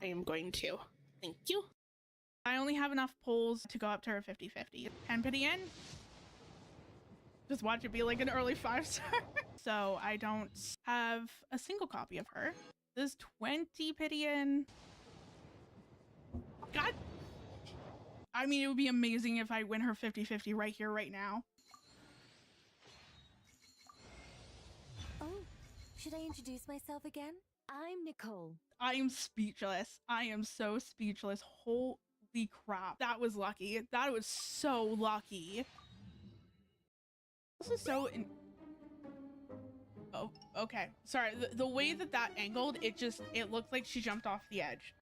I am going to. Thank you. I only have enough pulls to go up to her 50-50. 10 pity in. Just watch it be like an early 5-star. So I don't have a single copy of her. This is 20 pity in. God. I mean, it would be amazing if I win her 50-50 right here, right now. Oh, should I introduce myself again? I'm Nicole. I am speechless. I am so speechless. Holy crap. That was lucky. That was so lucky. This is so oh, okay. Sorry. The way that angled, it looked like she jumped off the edge.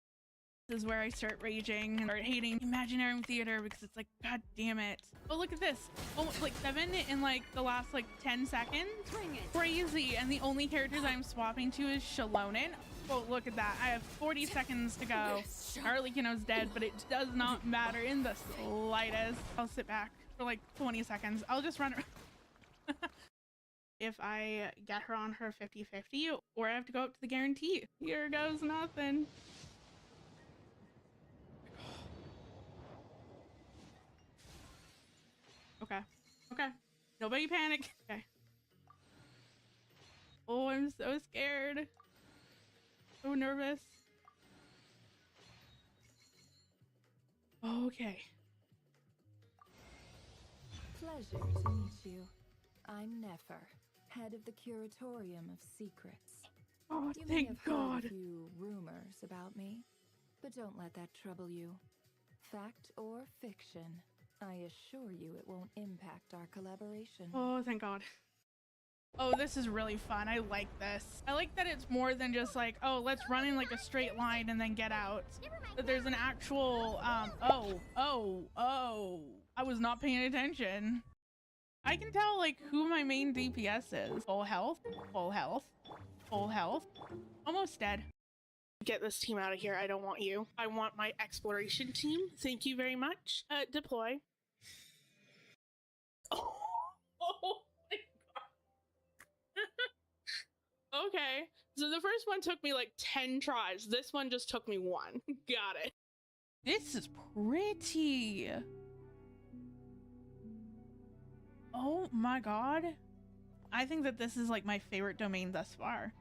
This is where I start raging and start hating Imaginary Theater because it's like, God damn it. Oh, look at this. Almost like 7 in like the last like 10 seconds. Crazy. And the only characters I'm swapping to is Shalonen. Oh, look at that. I have 40 seconds to go. Arlecchino's dead, but it does not matter in the slightest. I'll sit back for like 20 seconds. I'll just run around. If I get her on her 50-50 or I have to go up to the guarantee. Here goes nothing. Okay. Nobody panic. Okay. Oh, I'm so scared. So nervous. Okay. Pleasure to meet you. I'm Nefer, head of the Curatorium of Secrets. Oh, You may have thank God. heard a few rumors about me, but don't let that trouble you. Fact or fiction, I assure you it won't impact our collaboration. Oh, thank God. Oh, this is really fun. I like this. I like that it's more than just like, oh, let's run in like a straight line and then get out. That there's an actual, I was not paying attention. I can tell like who my main DPS is. Full health, full health, full health. Almost dead. Get this team out of here. I don't want you. I want my exploration team. Thank you very much. Deploy. Oh my God. Okay. So the first one took me like 10 tries. This one just took me 1. Got it. This is pretty. Oh my God. I think that this is like my favorite domain thus far.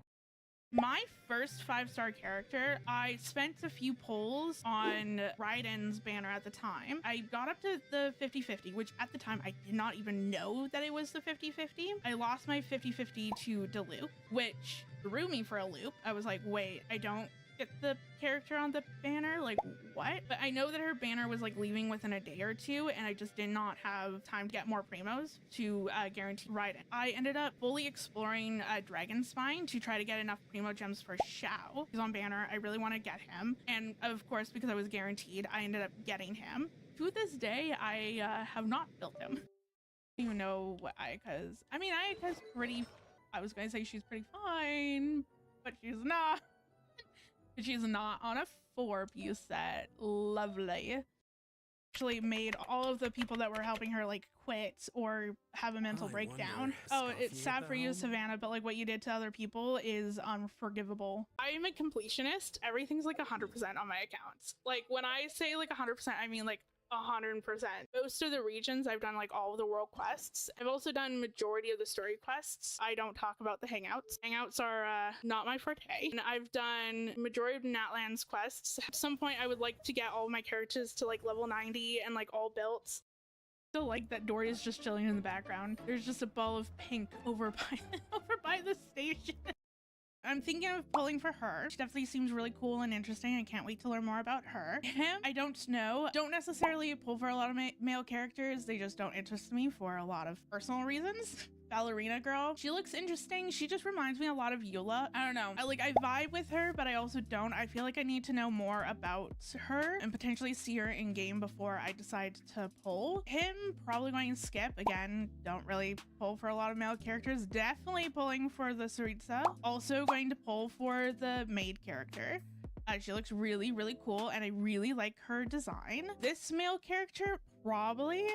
My first 5-star character, I spent a few polls on Raiden's banner at the time. I got up to the 50-50, which at the time I did not even know that it was the 50-50. I lost my 50-50 to Delup, which threw me for a loop. I was like, wait, I don't get the character on the banner? Like, what? But I know that her banner was like leaving within a day or two, and I just did not have time to get more primos to guarantee Raiden. I ended up fully exploring Dragon Spine to try to get enough primo gems for Shao. He's on banner. I really want to get him. And of course, because I was guaranteed, I ended up getting him. To this day, I have not built him. You know what Ayaka's... I mean, Ayaka's pretty... I was going to say she's pretty fine, but she's not. She's not on a 4-piece set. Lovely. Actually made all of the people that were helping her like quit or have a mental breakdown. Oh, it's sad for you, Savannah, but like what you did to other people is unforgivable. I am a completionist. Everything's like 100% on my accounts. Like when I say like 100%, I mean like 100%. Most of the regions I've done like all of the world quests. I've also done majority of the story quests. I don't talk about the hangouts. Hangouts are not my forte. And I've done majority of Natlands quests. At some point I would like to get all of my characters to like level 90 and like all built. Still like that Dory is just chilling in the background. There's just a ball of pink over by the station. I'm thinking of pulling for her. She definitely seems really cool and interesting. I can't wait to learn more about her. Him, I don't know. Don't necessarily pull for a lot of male characters. They just don't interest me for a lot of personal reasons. Ballerina girl. She looks interesting. She just reminds me a lot of Eula. I don't know. I vibe with her, but I also don't. I feel like I need to know more about her and potentially see her in game before I decide to pull. Him, probably going to skip. Again, don't really pull for a lot of male characters. Definitely pulling for the Saritsa. Also going to pull for the maid character. She looks really, really cool, and I really like her design. This male character, probably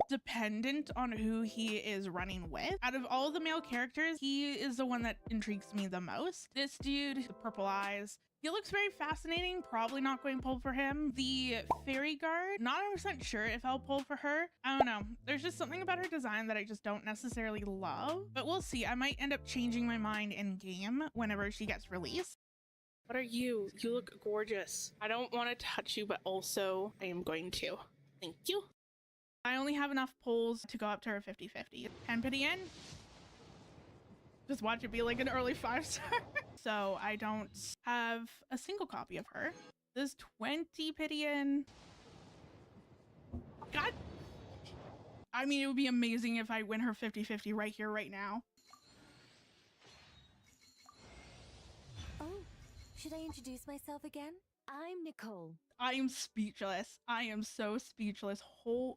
dependent on who he is running with. Out of all the male characters, he is the one that intrigues me the most. This dude, the purple eyes, He looks very fascinating. Probably not going to pull for him. The fairy guard, not 100% sure if I'll pull for her. I don't know. There's just something about her design that I just don't necessarily love, but we'll see. I might end up changing my mind in game whenever she gets released. What are you? You look gorgeous. I don't want to touch you, but also I am going to. Thank you. I only have enough pulls to go up to her 50-50. 10 pity in. Just watch it be like an early 5-star. So I don't have a single copy of her. This 20 pity in. God. I mean, it would be amazing if I win her 50-50 right here, right now. Oh, should I introduce myself again? I'm Nicole. I am speechless. I am so speechless. Holy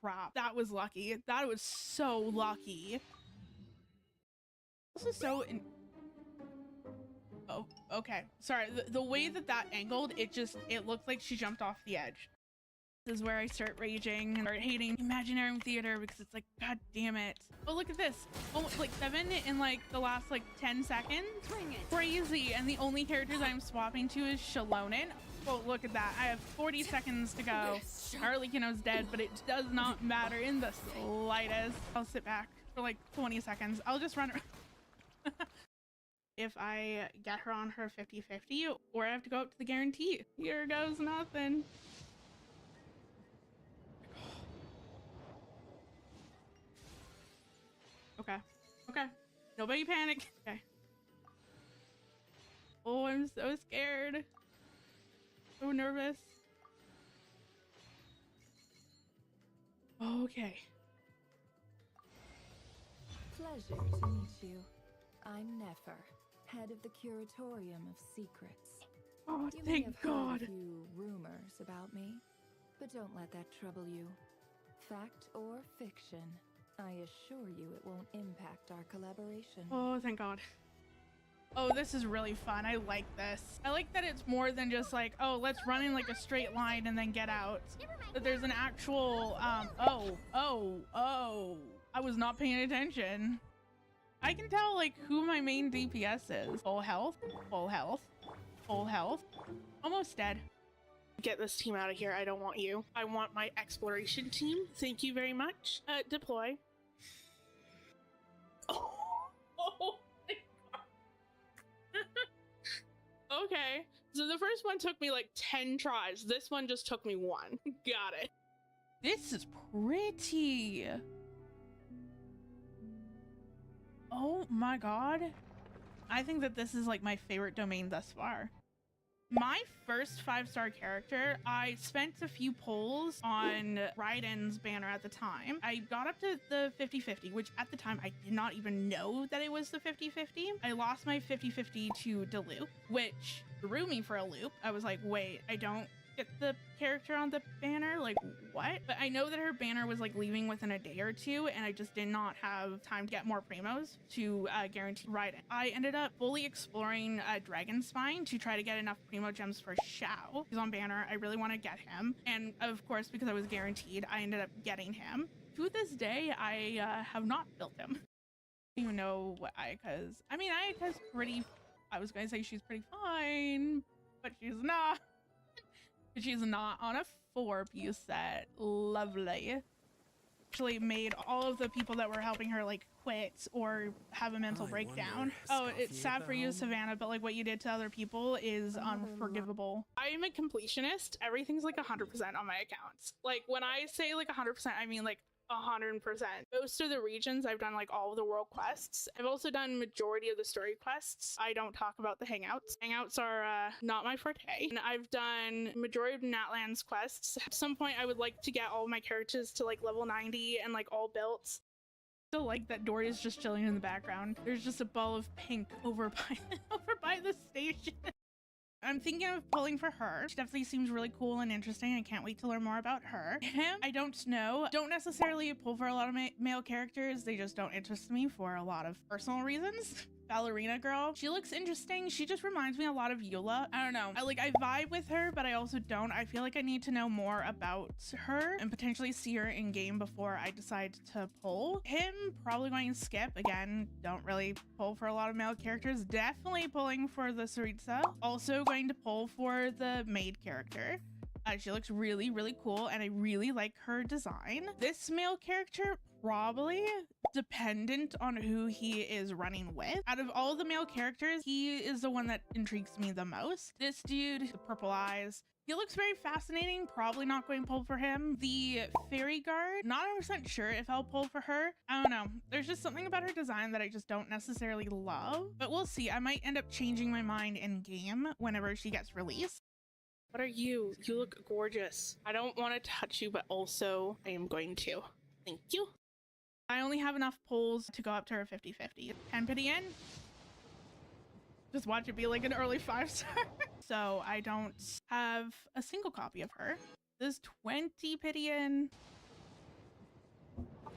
crap. That was lucky. That was so lucky. This is so oh, okay. Sorry. The way that angled, it looked like she jumped off the edge. This is where I start raging and start hating Imaginary Theater because it's like, God damn it. Oh, look at this. Almost like 7 in like the last like 10 seconds. Crazy. And the only characters I'm swapping to is Shalonen. Oh, look at that. I have 40 seconds to go. Arlecchino's dead, but it does not matter in the slightest. I'll sit back for like 20 seconds. I'll just run around. If I get her on her 50-50 or I have to go up to the guarantee. Here goes nothing. Okay. Nobody panic. Okay. Oh, I'm so scared. So nervous. Okay. Pleasure to meet you. I'm Nefer, head of the Curatorium of Secrets. Oh, You may thank have God. heard a few rumors about me, but don't let that trouble you. Fact or fiction, I assure you it won't impact our collaboration. Oh, thank God. Oh, this is really fun. I like this. I like that it's more than just like, oh, let's run in like a straight line and then get out. That there's an actual, I was not paying attention. I can tell like who my main DPS is. Full health, full health, full health. Almost dead. Get this team out of here. I don't want you. I want my exploration team. Thank you very much. Deploy. Oh my God. Okay. So the first one took me like 10 tries. This one just took me 1. Got it. This is pretty. Oh my God. I think that this is like my favorite domain thus far. My first 5-star character, I spent a few polls on Raiden's banner at the time. I got up to the 50-50, which at the time I did not even know that it was the 50-50. I lost my 50-50 to Delup, which threw me for a loop. I was like, wait, I don't get the character on the banner? Like, what? But I know that her banner was like leaving within a day or two, and I just did not have time to get more primos to guarantee Raiden. I ended up fully exploring Dragon Spine to try to get enough primo gems for Shao. He's on banner. I really want to get him. And of course, because I was guaranteed, I ended up getting him. To this day, I have not built him. I don't even know what Ayaka's. I mean, Ayaka's pretty. I was going to say she's pretty fine, but she's not. She's not on a 4-piece set. Lovely. Actually made all of the people that were helping her like quit or have a mental breakdown. Oh, it's sad for you, Savannah, but like what you did to other people is unforgivable. I'm a completionist. Everything's like 100% on my accounts. Like when I say like 100%, I mean like 100%. Most of the regions I've done like all of the world quests. I've also done majority of the story quests. I don't talk about the hangouts. Hangouts are not my forte. And I've done majority of Natlands quests. At some point I would like to get all of my characters to like level 90 and like all built. Still like that Dory is just chilling in the background. There's just a ball of pink over by the station. I'm thinking of pulling for her. She definitely seems really cool and interesting. I can't wait to learn more about her. Him, I don't know. Don't necessarily pull for a lot of male characters. They just don't interest me for a lot of personal reasons. ballerina girl. She looks interesting. She just reminds me a lot of Eula. I don't know. I vibe with her, but I also don't. I feel like I need to know more about her and potentially see her in game before I decide to pull. Him, probably going to skip. Again, don't really pull for a lot of male characters. Definitely pulling for the Saritsa. Also going to pull for the maid character. She looks really, really cool, and I really like her design. This male character, probably dependent on who he is running with. Out of all the male characters, he is the one that intrigues me the most. This dude, the purple eyes, he looks very fascinating. Probably not going to pull for him. The fairy guard, not 100% sure if I'll pull for her. I don't know. There's just something about her design that I just don't necessarily love, but we'll see. I might end up changing my mind in game whenever she gets released. What are you? You look gorgeous. I don't want to touch you, but also I am going to. Thank you. I only have enough pulls to go up to her 50-50. 10 pity in. Just watch it be like an early 5-star. So I don't have a single copy of her. There's 20 pity in.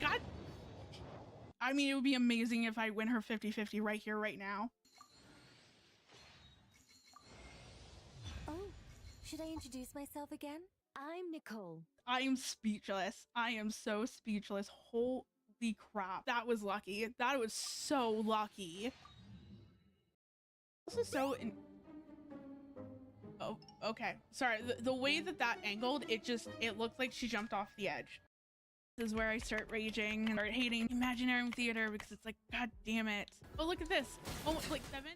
God. I mean, it would be amazing if I win her 50-50 right here, right now. Oh, should I introduce myself again? I'm Nicole. I am speechless. I am so speechless. Holy crap. That was lucky. That was so lucky. This is so oh, okay. Sorry. The way that angled, it looked like she jumped off the edge. This is where I start raging and start hating Imaginarium Theater because it's like, God damn it. Oh, look at this. Oh, like 7?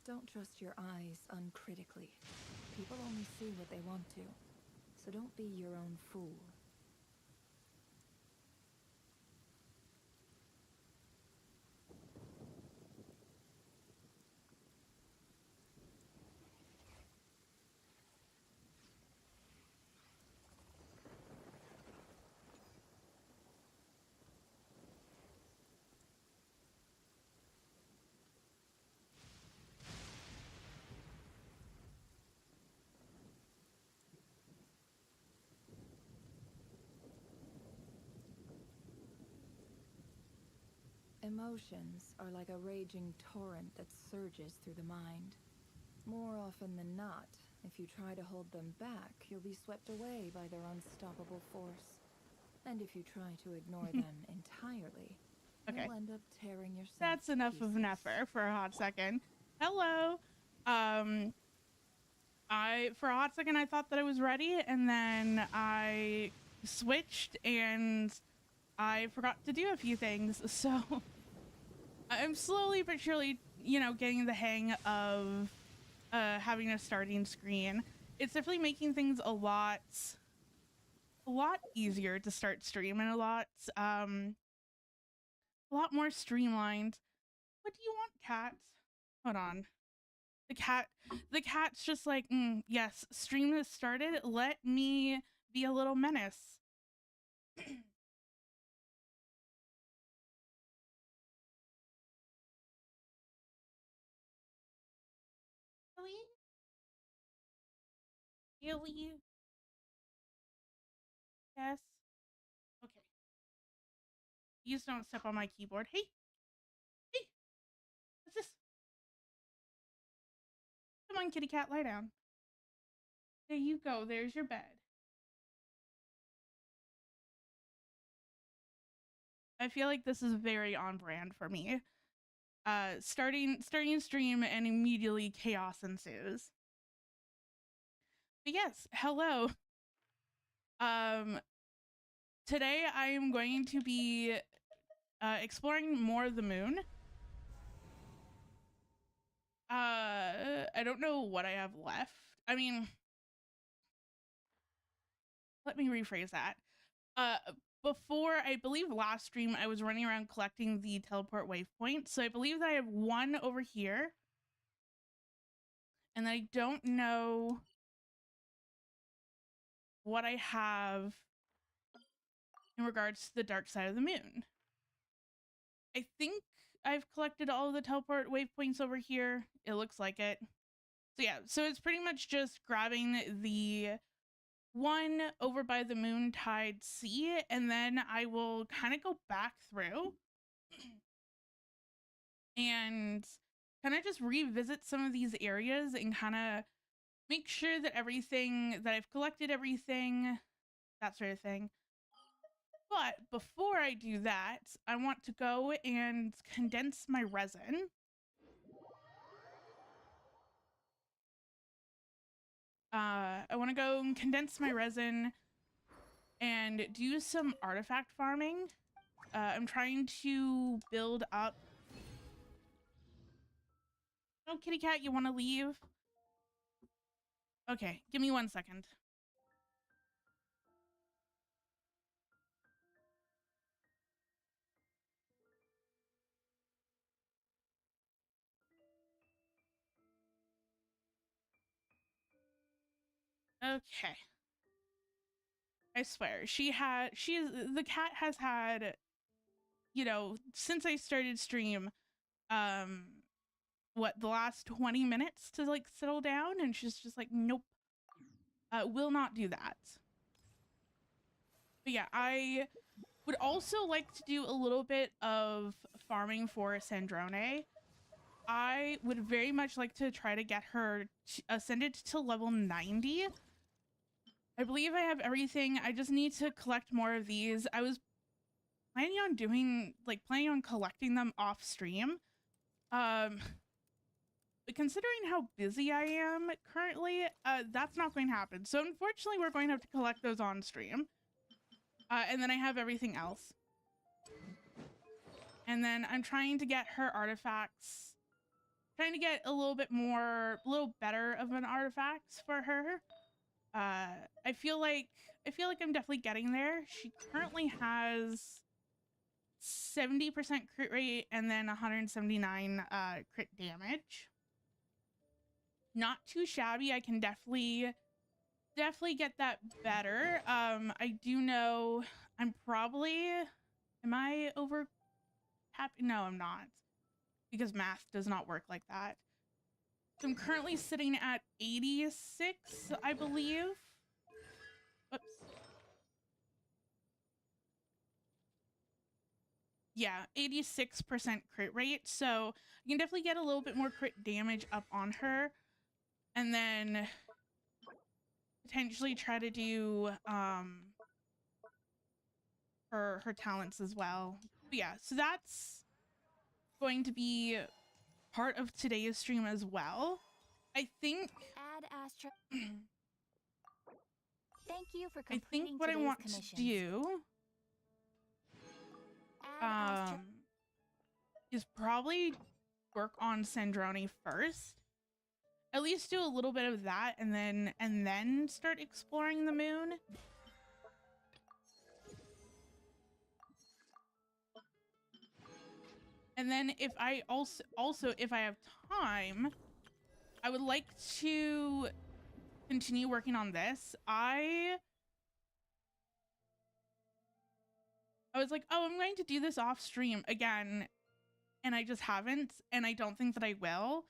Don't trust your eyes uncritically. People only see what they want to, so don't be your own fool. Emotions are like a raging torrent that surges through the mind. More often than not, if you try to hold them back, you'll be swept away by their unstoppable force. And if you try to ignore them entirely, Okay. you'll end up tearing yourself That's enough to of an pieces. effort for a hot second. Hello. For a hot second I thought that I was ready, and then I switched and I forgot to do a few things. So I'm slowly but surely, getting the hang of having a starting screen. It's definitely making things a lot easier to start streaming, a lot more streamlined. What do you want, cat? Hold on. The cat's just like, yes, stream has started. Let me be a little menace. Really? Really? Yes. Okay. You just don't step on my keyboard. Hey, hey, what's this? Come on, kitty cat, lie down. There you go. There's your bed. I feel like this is very on brand for me. Starting stream and immediately chaos ensues. But yes, hello. Today I am going to be exploring more of the moon. I don't know what I have left. I mean, let me rephrase that. before, I believe last stream, I was running around collecting the teleport waypoints. So I believe that I have one over here. And I don't know what I have in regards to the dark side of the moon. I think I've collected all of the teleport waypoints over here. It looks like it. So yeah, so it's pretty much just grabbing the one over by the Moontide Sea, and then I will kind of go back through and kind of just revisit some of these areas and kind of make sure that I've collected everything, that sort of thing. But before I do that, I want to go and condense my resin. I want to go and condense my resin and do some artifact farming. I'm trying to build up. Oh, kitty cat, you want to leave? Okay, give me 1 second. Okay. I swear, the cat has had, you know, since I started stream, what, the last 20 minutes to like settle down, and she's just like, nope, will not do that. But yeah, I would also like to do a little bit of farming for Sandrone. I would very much like to try to get her ascended to level 90. I believe I have everything. I just need to collect more of these. I was planning on collecting them off stream. But considering how busy I am currently, that's not going to happen. So unfortunately, we're going to have to collect those on stream. And then I have everything else. And then I'm trying to get her artifacts, trying to get a little better of an artifacts for her. I feel like I'm definitely getting there. She currently has 70% crit rate and then 179 crit damage. Not too shabby. I can definitely get that better. I do know am I over happy? No, I'm not, because math does not work like that. So I'm currently sitting at 86, I believe. Whoops. Yeah, 86% crit rate. So you can definitely get a little bit more crit damage up on her. And then potentially try to do her talents as well. But yeah, so that's going to be part of today's stream as well. I think Add Astra. Thank you for I completing think what I today's want commissions. to do Add Astra. is probably work on Sandrone first. At least do a little bit of that, and then start exploring the moon. And then if I also if I have time, I would like to continue working on this. I was like, oh, I'm going to do this off stream again, and I just haven't, and I don't think that I will.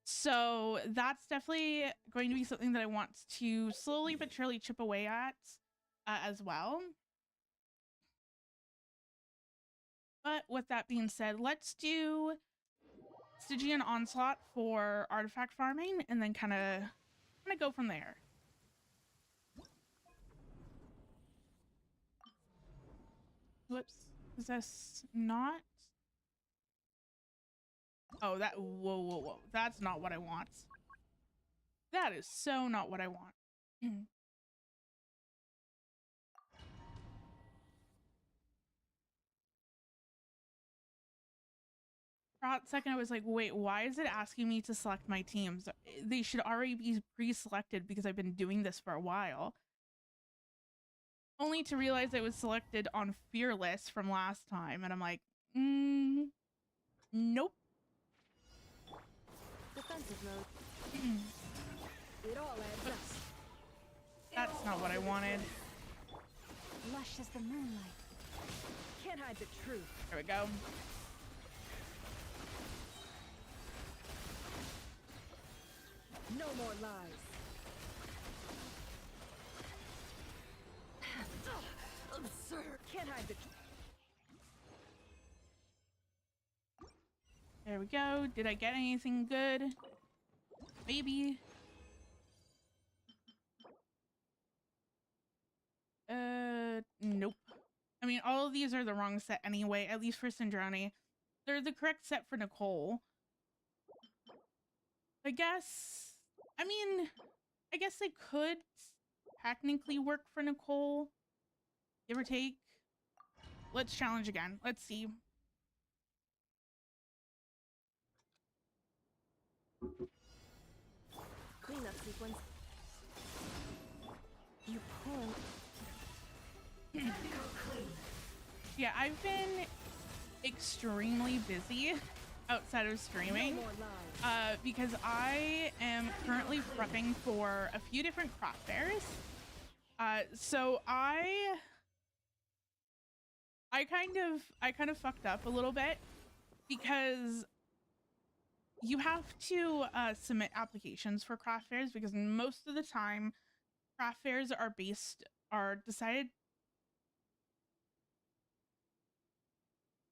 So that's definitely going to be something that I want to slowly but surely chip away at as well. But with that being said, let's do Stygian Onslaught for artifact farming, and then kind of go from there. Whoops, is this not? Oh, whoa. That's not what I want. That is so not what I want. For a hot second, I was like, wait, why is it asking me to select my teams? They should already be pre-selected because I've been doing this for a while. only to realize I was selected on Fearless from last time, and I'm like, nope. Defensive mode. It all adds up. That's not what I wanted. Lush as the moonlight. Can't hide the truth. There we go. No more lies. Absurd. Can't hide the truth. There we go. Did I get anything good? Maybe. Nope. I mean, all of these are the wrong set anyway, at least for Sandrone. They're the correct set for Nicole. I guess they could technically work for Nicole, give or take. Let's challenge again. Let's see. Cleanup sequence. You poor. Yeah, I've been extremely busy outside of streaming. No more lies. Because I am currently prepping for a few different craft fairs. So I kind of fucked up a little bit because you have to submit applications for craft fairs, because most of the time craft fairs are decided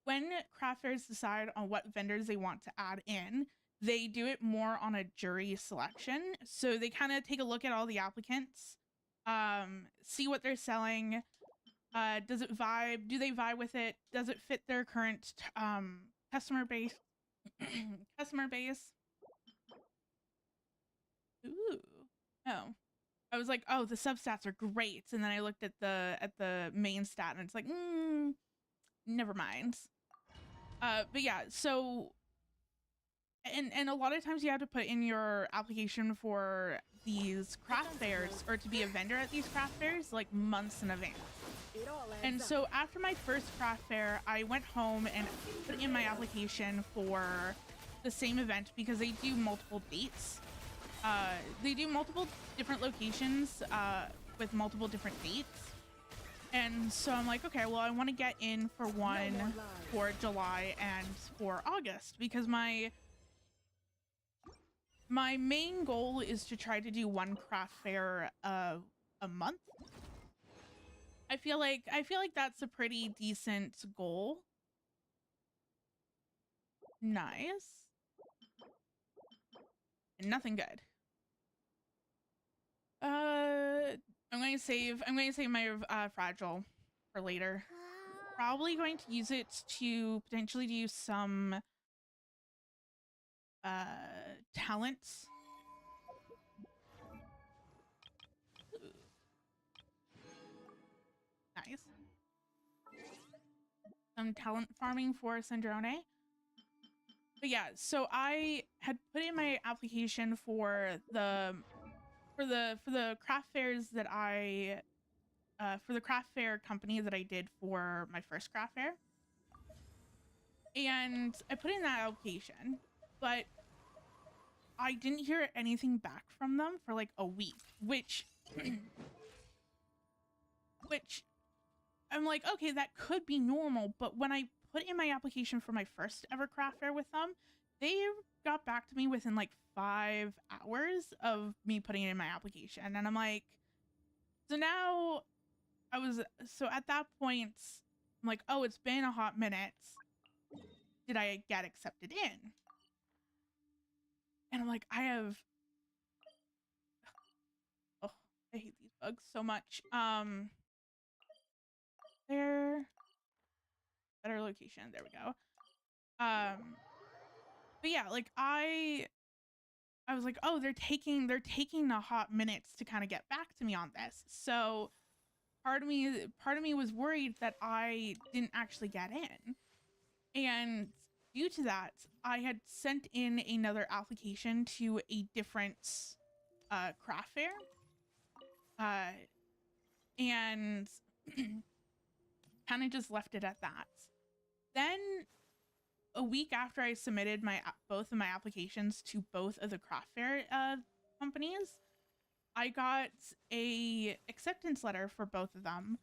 when craft fairs decide on what vendors they want to add in. They do it more on a jury selection. So they kind of take a look at all the applicants, see what they're selling. Does it vibe? Do they vibe with it? Does it fit their current customer base? Ooh. Oh. I was like, oh, the substats are great. And then I looked at the main stat and it's like, never mind. But yeah, so and a lot of times you have to put in your application for these craft fairs, or to be a vendor at these craft fairs, like months in advance. It all adds And up. so after my first craft fair, I went home and put in my application for the same event, because they do multiple dates. They do multiple different locations with multiple different dates. And so I'm like, okay, well, I want to get in for one for July and for August, because my main goal is to try to do one craft fair a month. I feel like that's a pretty decent goal. Nice. And nothing good. I'm going to save my fragile for later. Probably going to use it to potentially do some talents. Ooh. Nice. Some talent farming for Sandrone. But yeah, so I had put in my application for the craft fairs that I for the craft fair company that I did for my first craft fair. And I put in that application, but I didn't hear anything back from them for like a week, which I'm like, okay, that could be normal. But when I put in my application for my first ever craft fair with them, they got back to me within like 5 hours of me putting in my application. And I'm like, so now so at that point, I'm like, oh, it's been a hot minute. Did I get accepted in? And I'm like, oh, I hate these bugs so much. Better location. There we go. But yeah, like I was like, oh, they're taking the hot minutes to kind of get back to me on this. So part of me was worried that I didn't actually get in. And due to that, I had sent in another application to a different craft fair. And kind of just left it at that. Then a week after I submitted both of my applications to both of the craft fair companies, I got a acceptance letter for both of them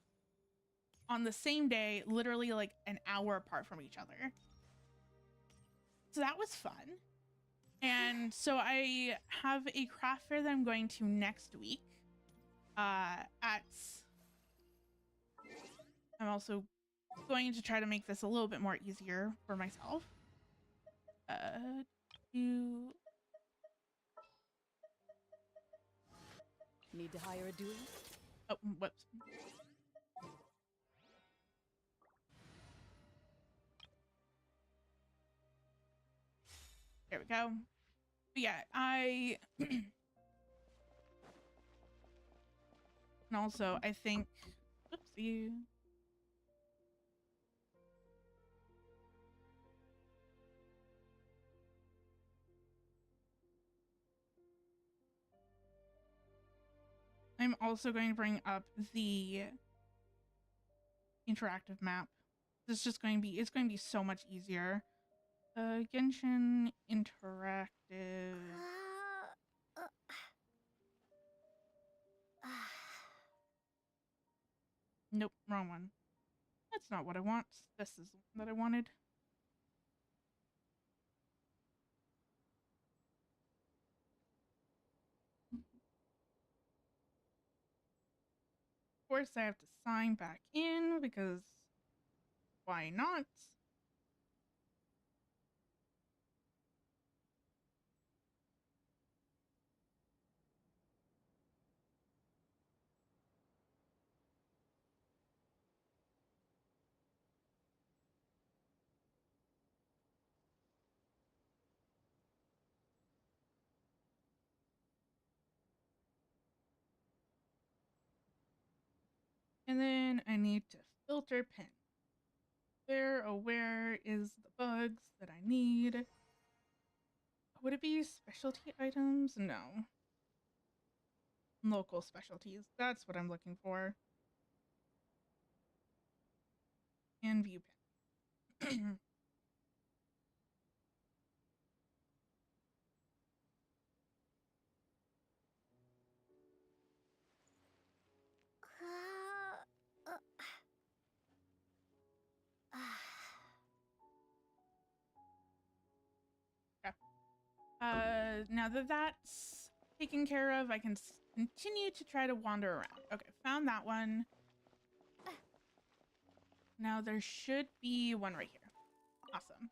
on the same day, literally like an hour apart from each other. So that was fun. And so I have a craft fair that I'm going to next week. I'm also going to try to make this a little bit more easier for myself. Need to hire a duelist? Oh, whoops. There we go. But yeah, and also I think, oopsie. I'm also going to bring up the interactive map. It's just going to be, it's going to be so much easier. Genshin interactive. Nope, wrong one. That's not what I want. This is the one that I wanted. Of course, I have to sign back in because why not? And then I need to filter pin. Where is the bugs that I need? Would it be specialty items? No. Local specialties. That's what I'm looking for. And view pin. Now that that's taken care of, I can continue to try to wander around. Okay, found that one. Now there should be one right here. Awesome.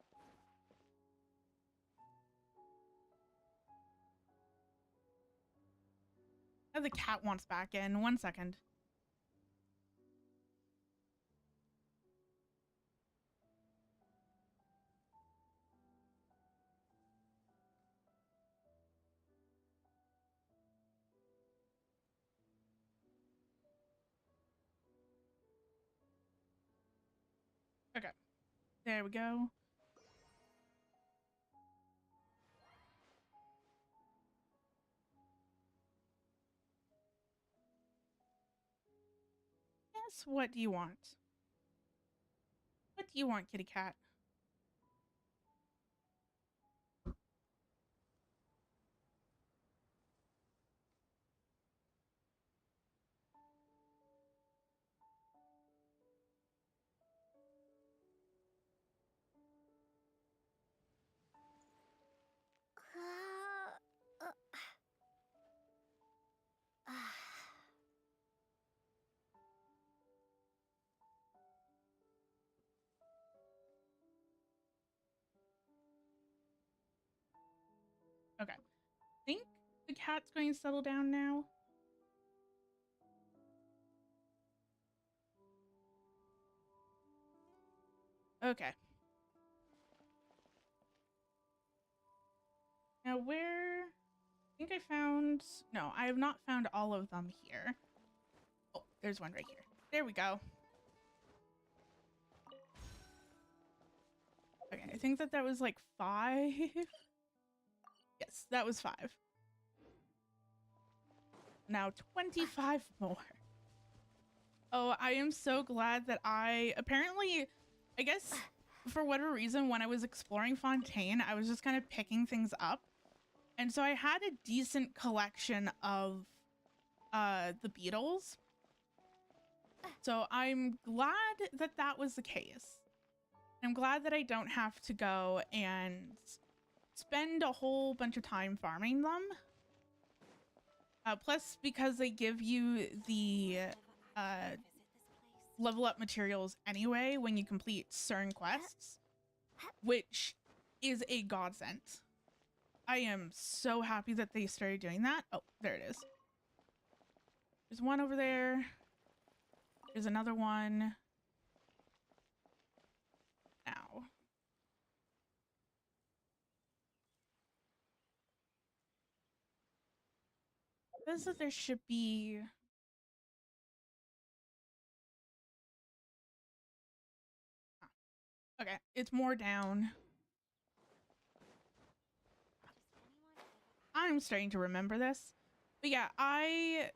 Now the cat wants back in. 1 second. Okay, there we go. Yes, what do you want? What do you want, kitty cat? Okay, I think the cat's going to settle down now. Okay. Now where... I think I found... No, I have not found all of them here. Oh, there's one right here. There we go. Okay, I think that was like 5. Yes, that was 5. Now 25 more. Oh, I am so glad that I guess for whatever reason, when I was exploring Fontaine, I was just kind of picking things up. And so I had a decent collection of the beetles. So I'm glad that that was the case. I'm glad that I don't have to go and spend a whole bunch of time farming them. Plus, because they give you the level up materials anyway when you complete certain quests, which is a godsend. I am so happy that they started doing that. Oh, there it is. There's one over there. There's another one. Ow. Says that there should be... Okay, it's more down. I'm starting to remember this. But yeah, I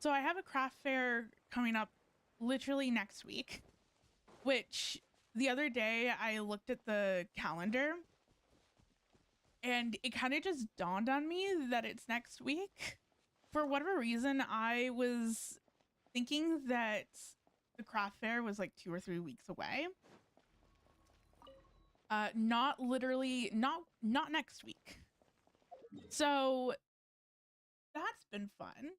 have a craft fair coming up literally next week, which the other day I looked at the calendar and it kind of just dawned on me that it's next week. For whatever reason, I was thinking that the craft fair was like 2 or 3 weeks away. Not literally, not next week. So that's been fun.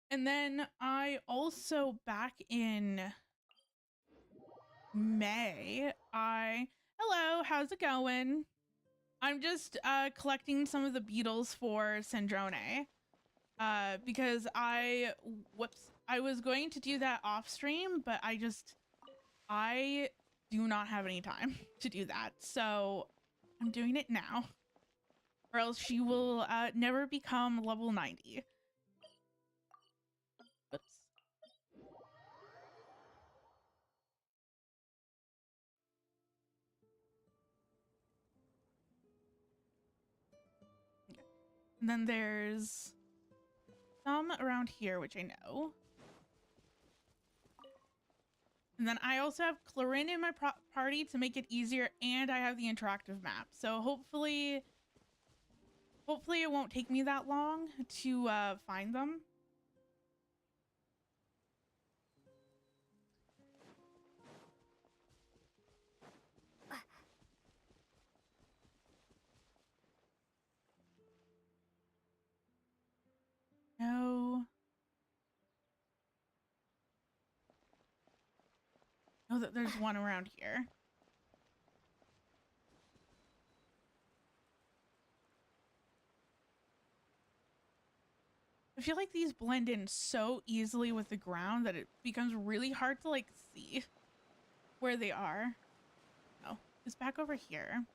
And then I also, back in May, hello, how's it going? I'm just collecting some of the beetles for Sandrone. Because I was going to do that off stream, but I do not have any time to do that. So I'm doing it now, or else she will never become level 90. Oops. Okay. And then there's some around here, which I know. And then I also have Clarin in my party to make it easier, and I have the interactive map. So hopefully it won't take me that long to find them. No. Oh, there's one around here. I feel like these blend in so easily with the ground that it becomes really hard to like see where they are. Oh, it's back over here,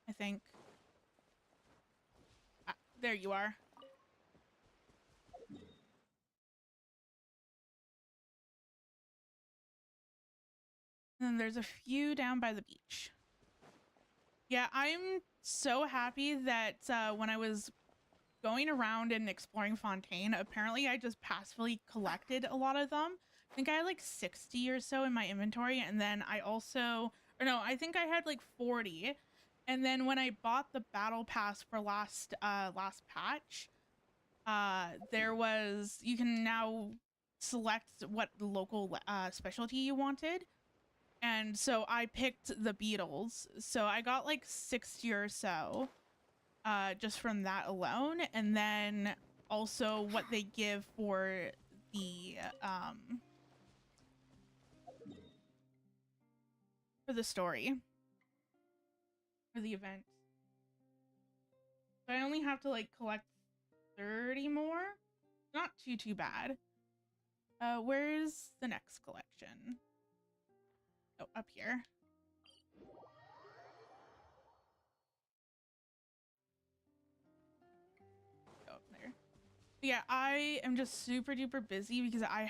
I think. Ah, there you are. And then there's a few down by the beach. Yeah, I'm so happy that when I was going around and exploring Fontaine, apparently I just passively collected a lot of them. I think I had like 60 or so in my inventory, and then I also, or no, I think I had like 40. And then when I bought the battle pass for last patch, there was, you can now select what local specialty you wanted. And so I picked the beetles. So I got like 60 or so just from that alone. And then also what they give for the story, for the event. So I only have to like collect 30 more. Not too bad. Where's the next collection? Oh, up here. Go up there. But yeah, I am just super duper busy because I'm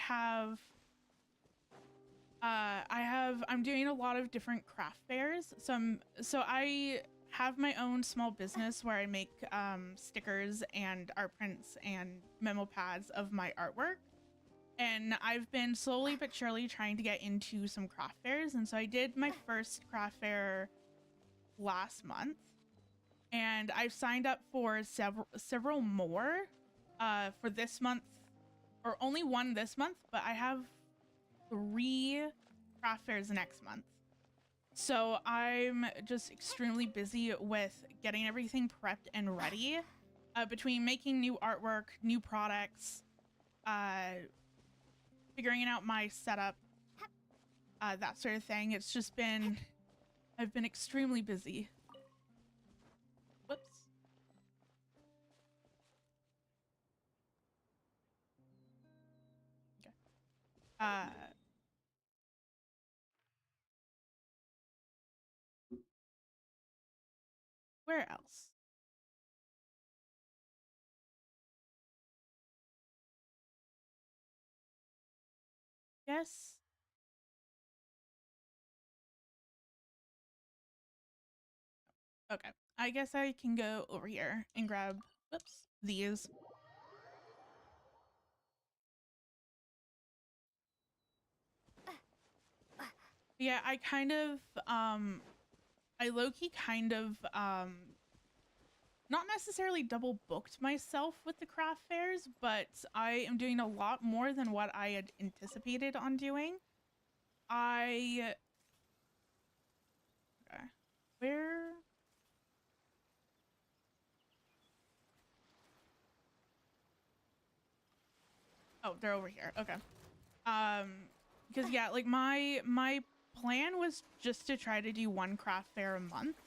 doing a lot of different craft fairs. So I have my own small business where I make stickers and art prints and memo pads of my artwork. and I've been slowly but surely trying to get into some craft fairs. And so I did my first craft fair last month, and I've signed up for several more for this month, or only one this month, but I have 3 craft fairs next month. So I'm just extremely busy with getting everything prepped and ready, between making new artwork, new products, figuring out my setup, that sort of thing. It's just been, I've been extremely busy. Whoops. Okay. Where else? Yes. Okay. I guess I can go over here and grab, whoops, these. Yeah, I kind of, I low-key kind of, not necessarily double booked myself with the craft fairs, but I am doing a lot more than what I had anticipated on doing. Okay. Where? Oh, they're over here. Okay. Because yeah, like my plan was just to try to do 1 craft fair a month.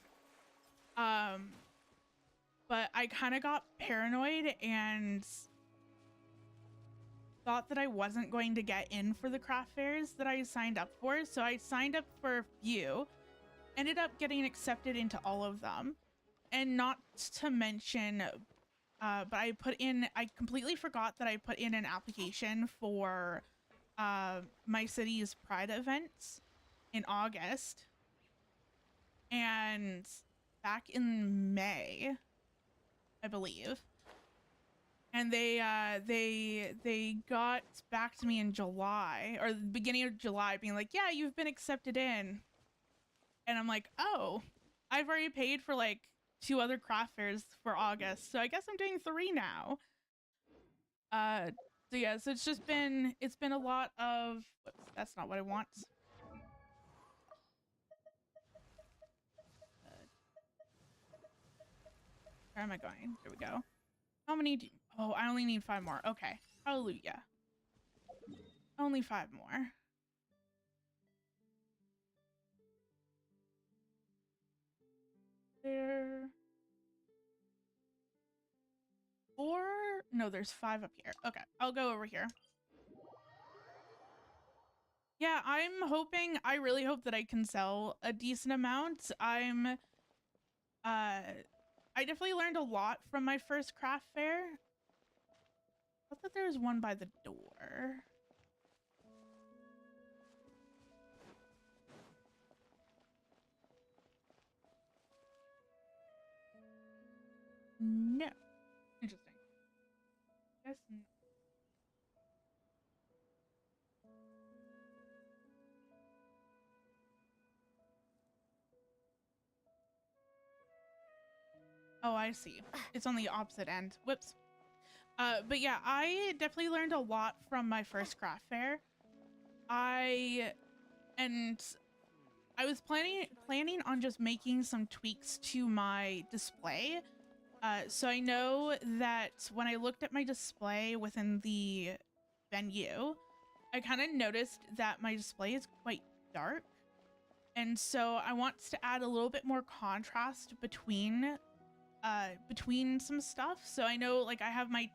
But I kind of got paranoid and thought that I wasn't going to get in for the craft fairs that I signed up for. So I signed up for a few, ended up getting accepted into all of them. And not to mention, but I completely forgot that I put in an application for my city's Pride events in August. And back in May, I believe. And they got back to me in July, or the beginning of July, being like, yeah, you've been accepted in. And I'm like, oh, I've already paid for like 2 other craft fairs for August, so I guess I'm doing 3 now. So yeah, so it's been a lot of, whoops, that's not what I want. Where am I going? There we go. How many oh, I only need 5 more. Okay. Hallelujah. Only 5 more. There. 4? No, there's 5 up here. Okay, I'll go over here. Yeah, I really hope that I can sell a decent amount. I definitely learned a lot from my first craft fair. I thought that there was one by the door. No. Interesting. Guess oh, I see. It's on the opposite end. Whoops. But yeah, I definitely learned a lot from my first craft fair. I was planning on just making some tweaks to my display. So I know that when I looked at my display within the venue, I kind of noticed that my display is quite dark. And so I want to add a little bit more contrast between some stuff. So I know, like, I have my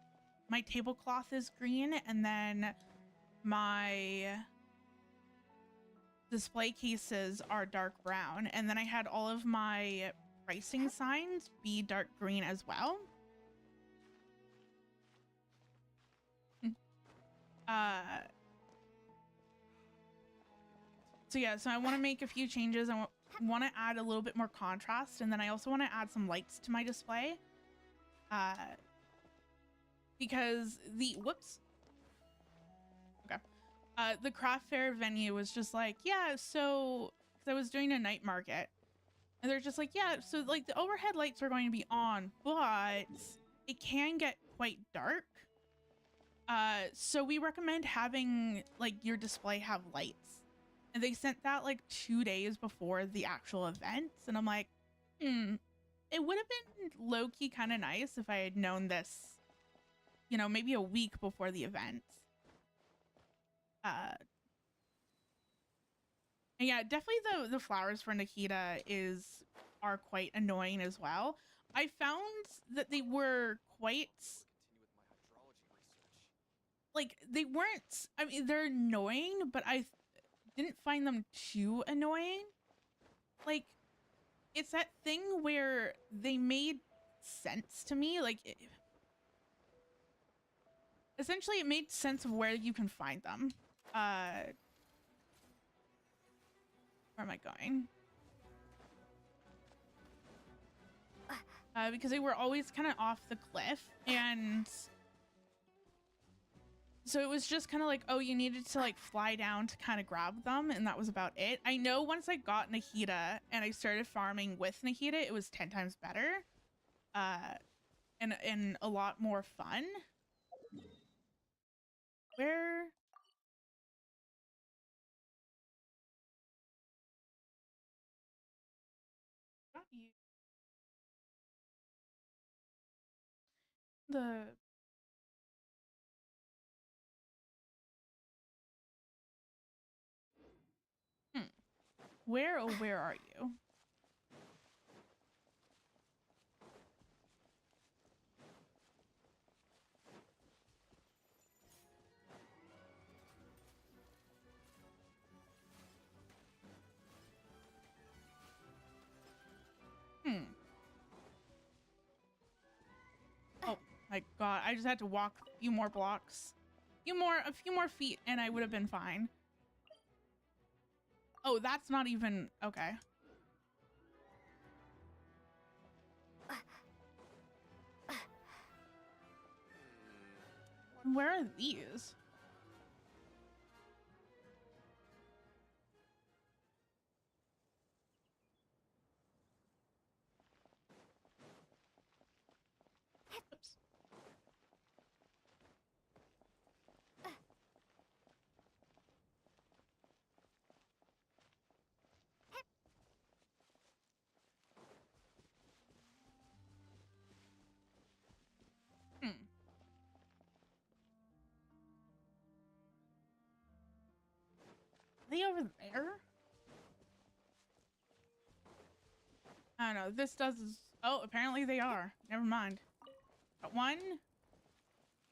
tablecloth is green, and then my display cases are dark brown, and then I had all of my pricing signs be dark green as well. So yeah, so I want to make a few changes. I want to add a little bit more contrast, and then I also want to add some lights to my display. Because whoops. Okay. the craft fair venue was just like, yeah, so 'cause I was doing a night market, and they're just like, yeah, so like the overhead lights are going to be on, but it can get quite dark. So we recommend having like your display have lights. And they sent that like 2 days before the actual event, and I'm like, it would have been low-key kind of nice if I had known this, you know, maybe a week before the event. And yeah, definitely the flowers for Nikita are quite annoying as well. I found that they were quite like they weren't. I mean, they're annoying, but I didn't find them too annoying. Like, it's that thing where they made sense to me. Like, essentially, it made sense of where you can find them. Where am I going? Because they were always kind of off the cliff, and so it was just kind of like, oh, you needed to like fly down to kind of grab them, and that was about it. I know once I got Nikita and I started farming with Nikita, it was 10 times better, and a lot more fun. Where? Not you. The Where, oh, where are you? Oh my god, I just had to walk a few more blocks. A few more feet, and I would have been fine. Oh, that's not even okay. Where are these? Oops. Are they over there? I don't know. This does. Oh, apparently they are. Never mind. Got one.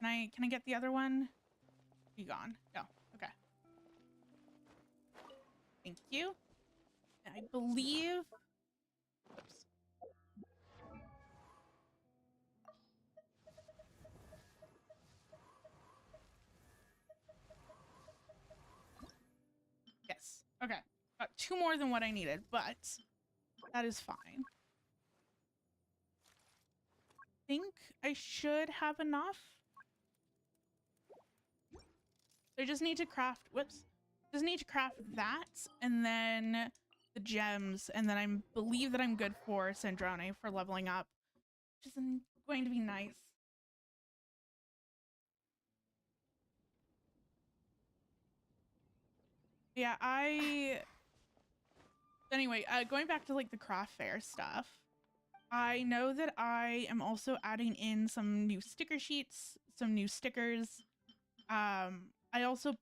Can I get the other one? You gone? No. Okay. Thank you. I believe. Oops. Yes. Okay. Got two more than what I needed, but that is fine. Think I should have enough. I just need to craft, whoops. Just need to craft that and then the gems, and then I believe that I'm good for Sandrone for leveling up, which is going to be nice. Yeah, anyway, going back to like the craft fair stuff, I know that I am also adding in some new sticker sheets, some new stickers. I also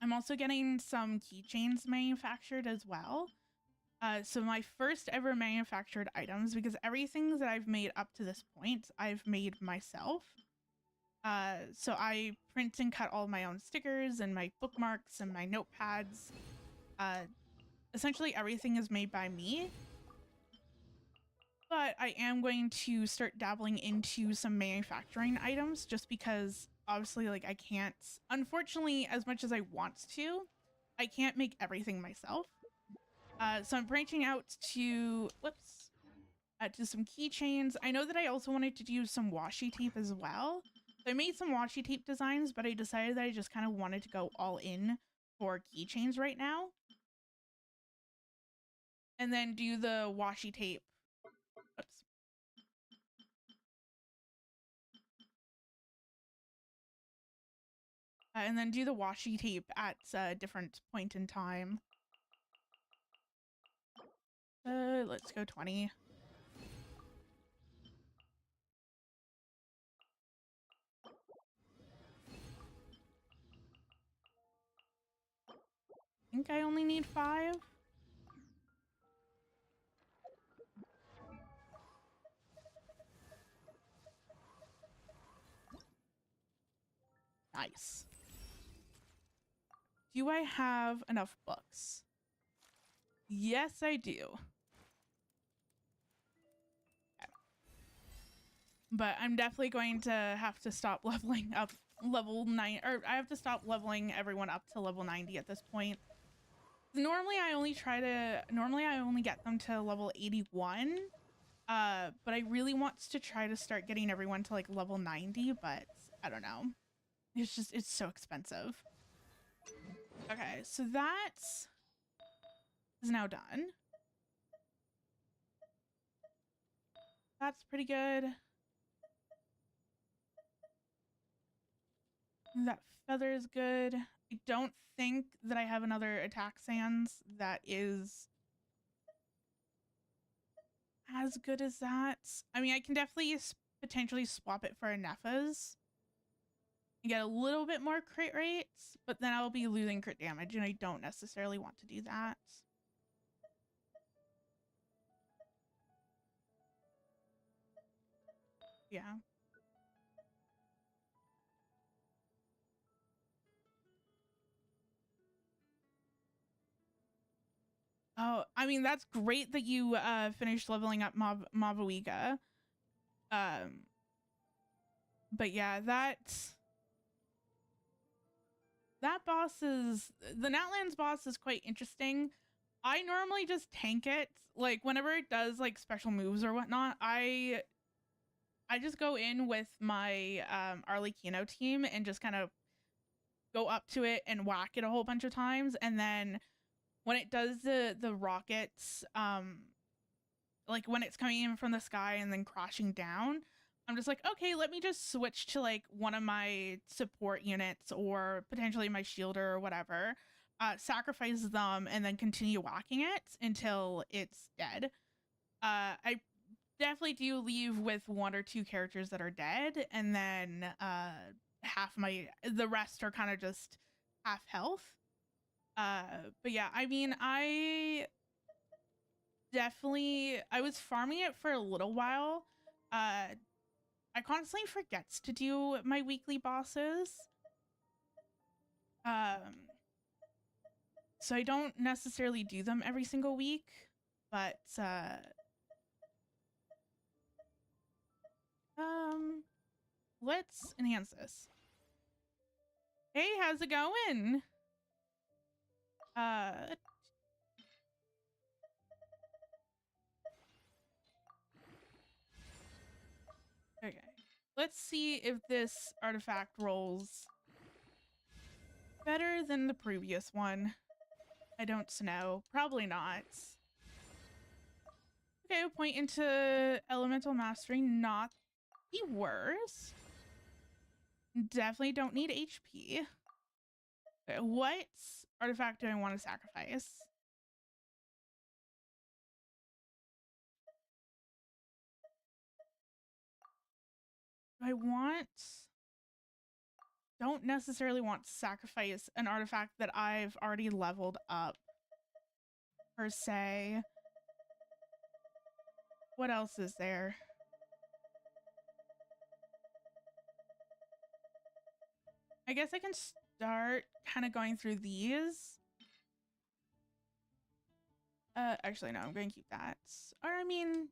I'm also getting some keychains manufactured as well. So my first ever manufactured items, because everything that I've made up to this point, I've made myself. So I print and cut all my own stickers and my bookmarks and my notepads. Essentially everything is made by me. But I am going to start dabbling into some manufacturing items just because obviously like I can't, unfortunately, as much as I want to, I can't make everything myself. So I'm branching out to, to some keychains. I know that I also wanted to do some washi tape as well. I made some washi tape designs, but I decided that I just kind of wanted to go all in for keychains right now. And then do the washi tape. Oops. And then do the washi tape at a different point in time. Let's go 20. I think I only need 5. Nice. Do I have enough books? Yes, I do. Okay. But I'm definitely going to have to stop leveling up level 9, or I have to stop leveling everyone up to level 90 at this point. Normally I only get them to level 81. But I really want to try to start getting everyone to like level 90, but I don't know. It's so expensive. Okay, so that is now done. That's pretty good. That feather is good. I don't think that I have another attack sands that is as good as that. I mean, I can definitely potentially swap it for a Neffa's and get a little bit more crit rates, but then I'll be losing crit damage, and I don't necessarily want to do that. Yeah. Oh, I mean, that's great that you finished leveling up Mavuiga. But yeah, that boss is, the Natlands boss is quite interesting. I normally just tank it. Like whenever it does like special moves or whatnot, I just go in with my Arlecchino team and just kind of go up to it and whack it a whole bunch of times, and then when it does the rockets, like when it's coming in from the sky and then crashing down, I'm just like, okay, let me just switch to like one of my support units or potentially my shielder or whatever, sacrifice them, and then continue whacking it until it's dead. I definitely do leave with 1 or 2 characters that are dead, and then the rest are kind of just half health. But yeah, I mean, I was farming it for a little while. I constantly forgets to do my weekly bosses. So I don't necessarily do them every single week, but let's enhance this. Hey, how's it going? Okay. Let's see if this artifact rolls better than the previous one. I don't know. Probably not. Okay, we'll point into Elemental Mastery. Not the worst. Definitely don't need HP. Okay, what artifact do I want to sacrifice? Don't necessarily want to sacrifice an artifact that I've already leveled up, per se. What else is there? I guess I can start kind of going through these. Actually, no, I'm going to keep that. Or, I mean...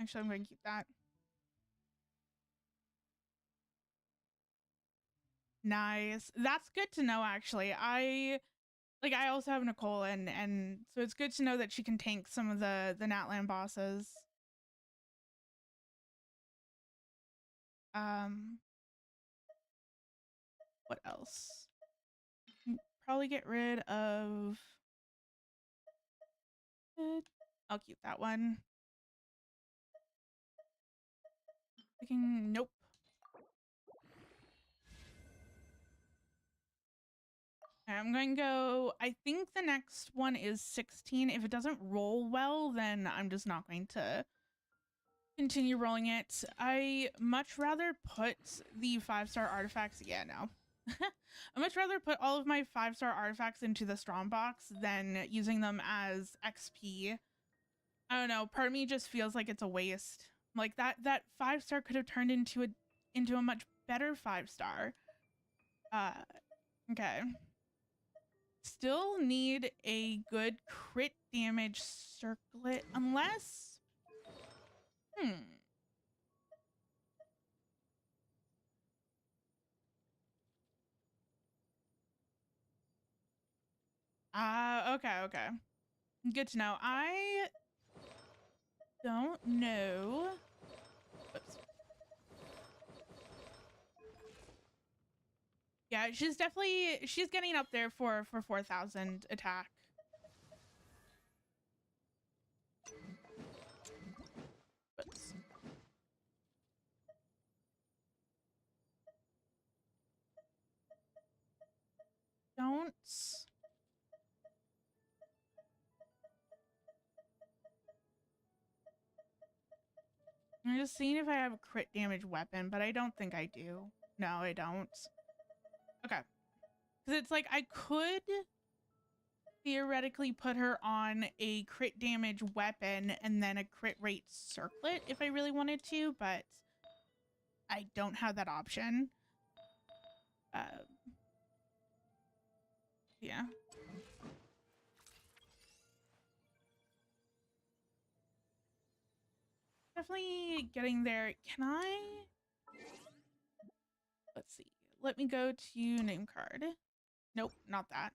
Actually, I'm going to keep that. Nice. That's good to know, actually. I also have Nicole, and so it's good to know that she can tank some of the Natland bosses. What else? Probably get rid of. I'll keep that one. Nope. Okay, I'm going to go. I think the next one is 16. If it doesn't roll well, then I'm just not going to continue rolling it. I much rather put the 5-star artifacts. Yeah, no. I much rather put all of my 5-star artifacts into the strong box than using them as XP. I don't know. Part of me just feels like it's a waste. Like that 5-star could have turned into a much better 5-star. Okay. Still need a good crit damage circlet, unless okay. Good to know. I don't know. Oops. Yeah, she's getting up there for 4,000 attack. Oops. Don't. I'm just seeing if I have a crit damage weapon, but I don't think I do. No, I don't. Okay. Because it's like I could theoretically put her on a crit damage weapon and then a crit rate circlet if I really wanted to, but I don't have that option. Yeah. Definitely getting there. Can I? Let's see. Let me go to name card. Nope, not that.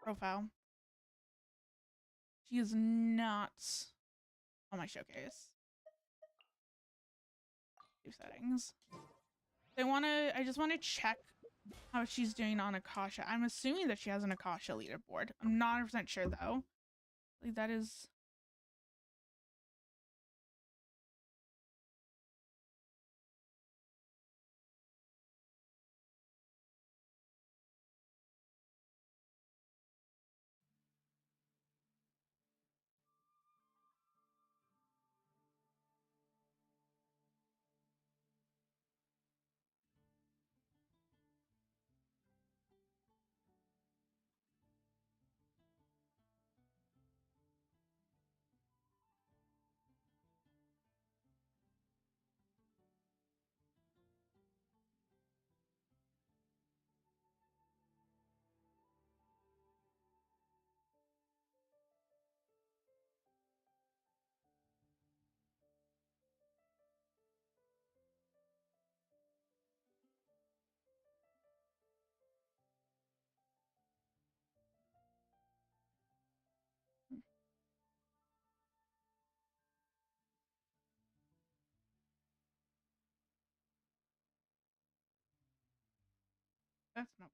Profile. She is not on my showcase. Do settings. I just want to check how she's doing on Akasha. I'm assuming that she has an Akasha leaderboard. I'm not 100% sure though. Like that is that's not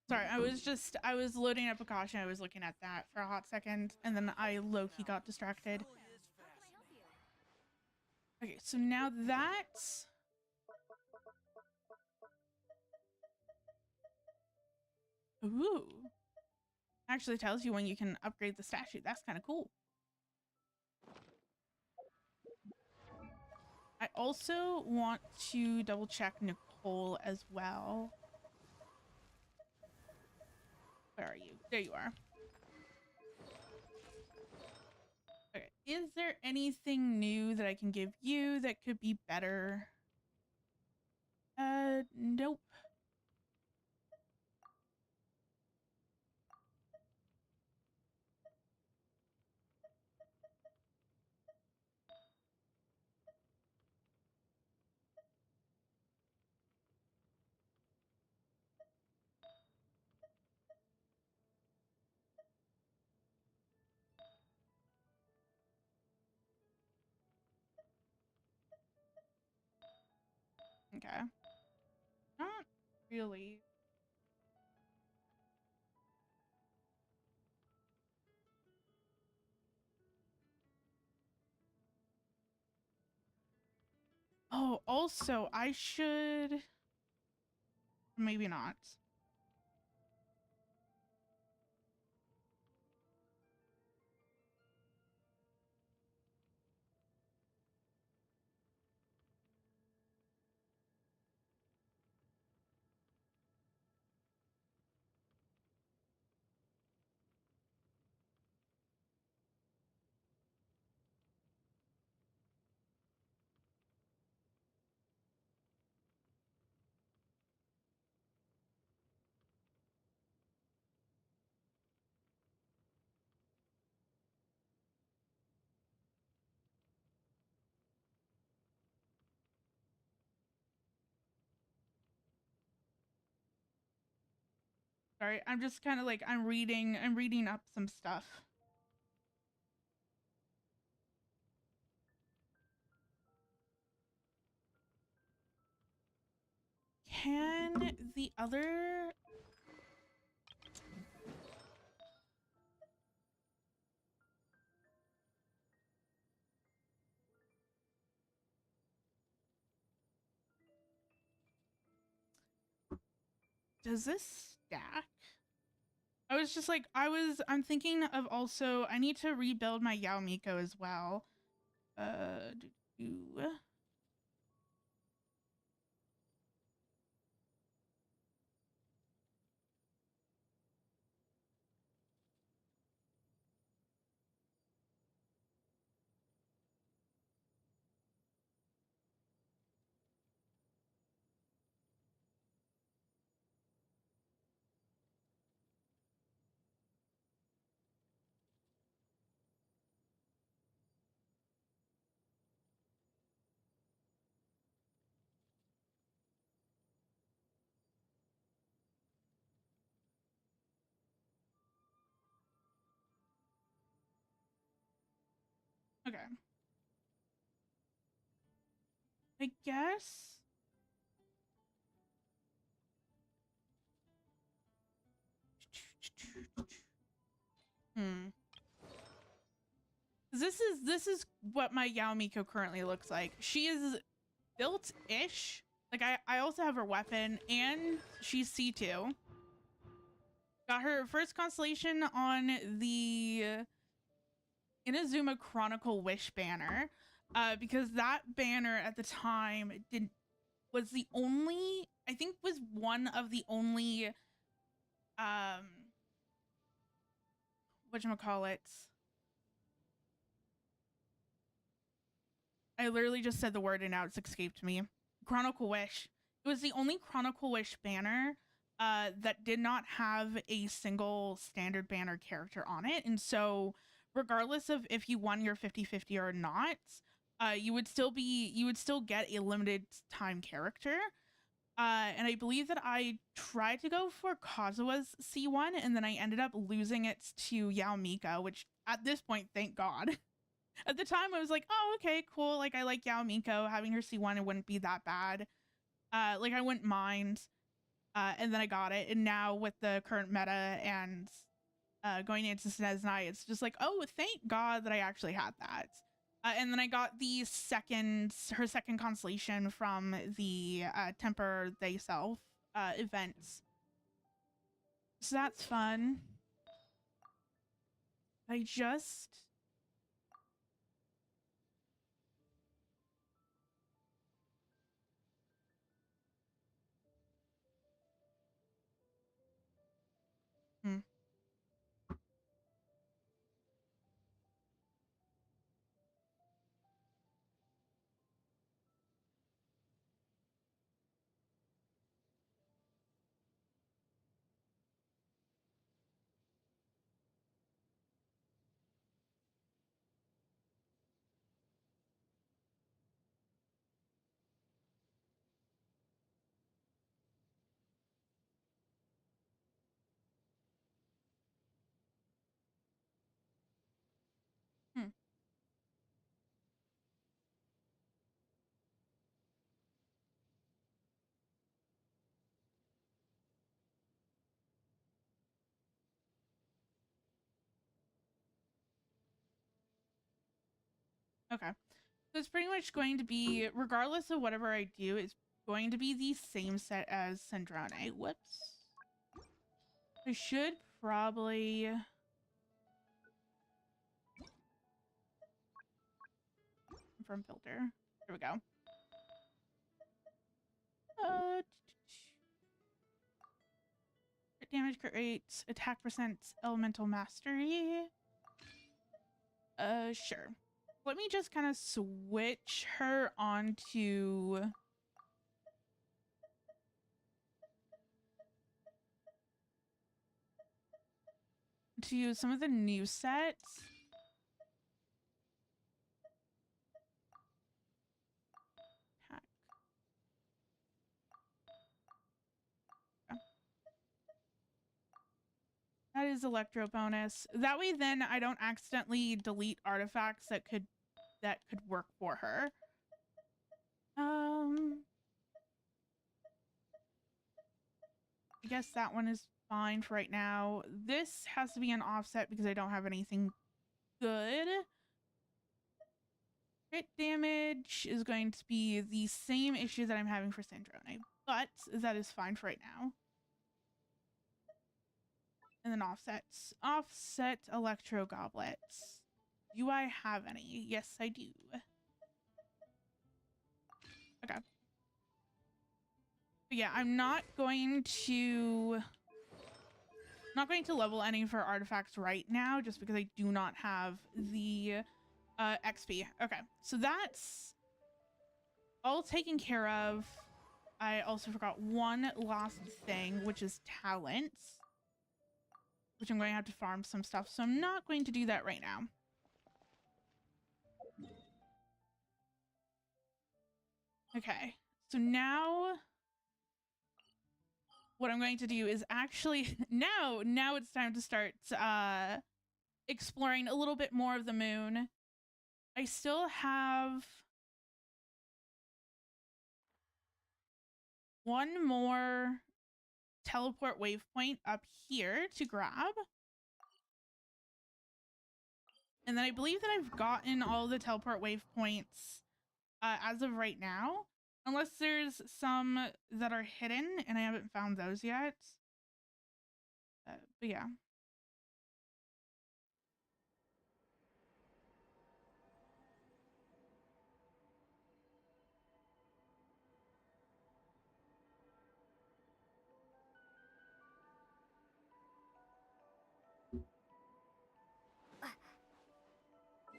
Sorry, I was loading up a caution. I was looking at that for a hot second, and then I low-key got distracted. Okay, so now that's... Ooh. Actually tells you when you can upgrade the statue. That's kind of cool. I also want to double check Nicole as well. Where are you? There you are. Okay. Is there anything new that I can give you that could be better? Nope. Okay. Not really. Oh, also, I should... Maybe not. Sorry, I'm just kind of like, I'm reading up some stuff. Can the other... Does this stack? I was just like, I'm thinking of also, I need to rebuild my Yao Miko as well. Okay. I guess... Hmm. This is what my Yao Miko currently looks like. She is built-ish. Like I also have her weapon, and she's C2. Got her first constellation on the Inazuma Chronicle Wish banner, because that banner at the time was the only, I think was one of the only whatchamacallit. I literally just said the word and now it's escaped me. Chronicle Wish. It was the only Chronicle Wish banner that did not have a single standard banner character on it. And so regardless of if you won your 50-50 or not, you would still get a limited time character. And I believe that I tried to go for Kazua's C1 and then I ended up losing it to Yao Miko, which at this point, thank God. At the time, I was like, oh, okay, cool. Like, I like Yao Miko. Having her C1, it wouldn't be that bad. Like, I wouldn't mind. and then I got it. And now with the current meta and going into SNES Night, it's just like, oh, thank God that I actually had that. And then I got the her second constellation from the Temper They Self events. So that's fun. I just... Hmm. Okay. So it's pretty much going to be, regardless of whatever I do, it's going to be the same set as Sandrone. Whoops. I should probably... Confirm filter. There we go. Crit damage, crit rate, attack percent, elemental mastery. Sure. Let me just kind of switch her onto... to some of the new sets. Attack. Okay. That is electro bonus. That way then I don't accidentally delete artifacts that could work for her. I guess that one is fine for right now. This has to be an offset because I don't have anything good. Crit damage is going to be the same issue that I'm having for Sandrone, but that is fine for right now. And then offsets. Offset electro goblets. Do I have any? Yes, I do. Okay. But yeah, I'm not going to level any for artifacts right now just because I do not have the XP. Okay, so that's all taken care of. I also forgot one last thing, which is talents, which I'm going to have to farm some stuff, so I'm not going to do that right now. Okay, so now what I'm going to do is actually now it's time to start exploring a little bit more of the moon. I still have one more teleport waypoint up here to grab. And then I believe that I've gotten all the teleport waypoints as of right now. Unless there's some that are hidden and I haven't found those yet. But yeah.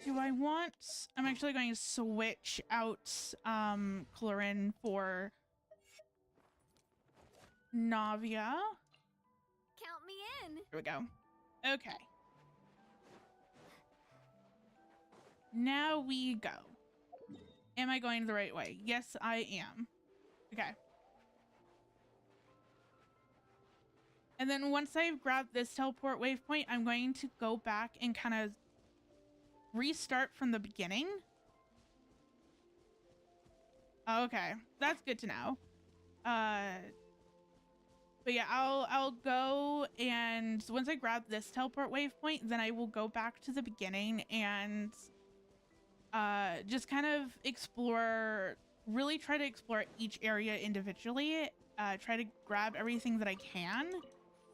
Do I want... I'm actually going to switch out Clorin for Navia. Count me in. Here we go. Okay. Now we go. Am I going the right way? Yes, I am. Okay. And then once I've grabbed this teleport waypoint, I'm going to go back and kind of restart from the beginning. Okay, that's good to know. But yeah, I'll go, and once I grab this teleport waypoint, then I will go back to the beginning and just kind of explore, really try to explore each area individually, try to grab everything that I can,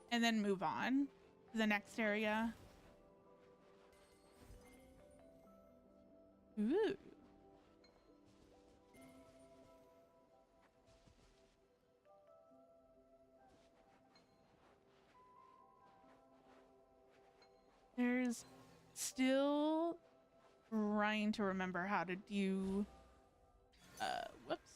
and then move on to the next area. Ooh. There's still trying to remember how to do, whoops.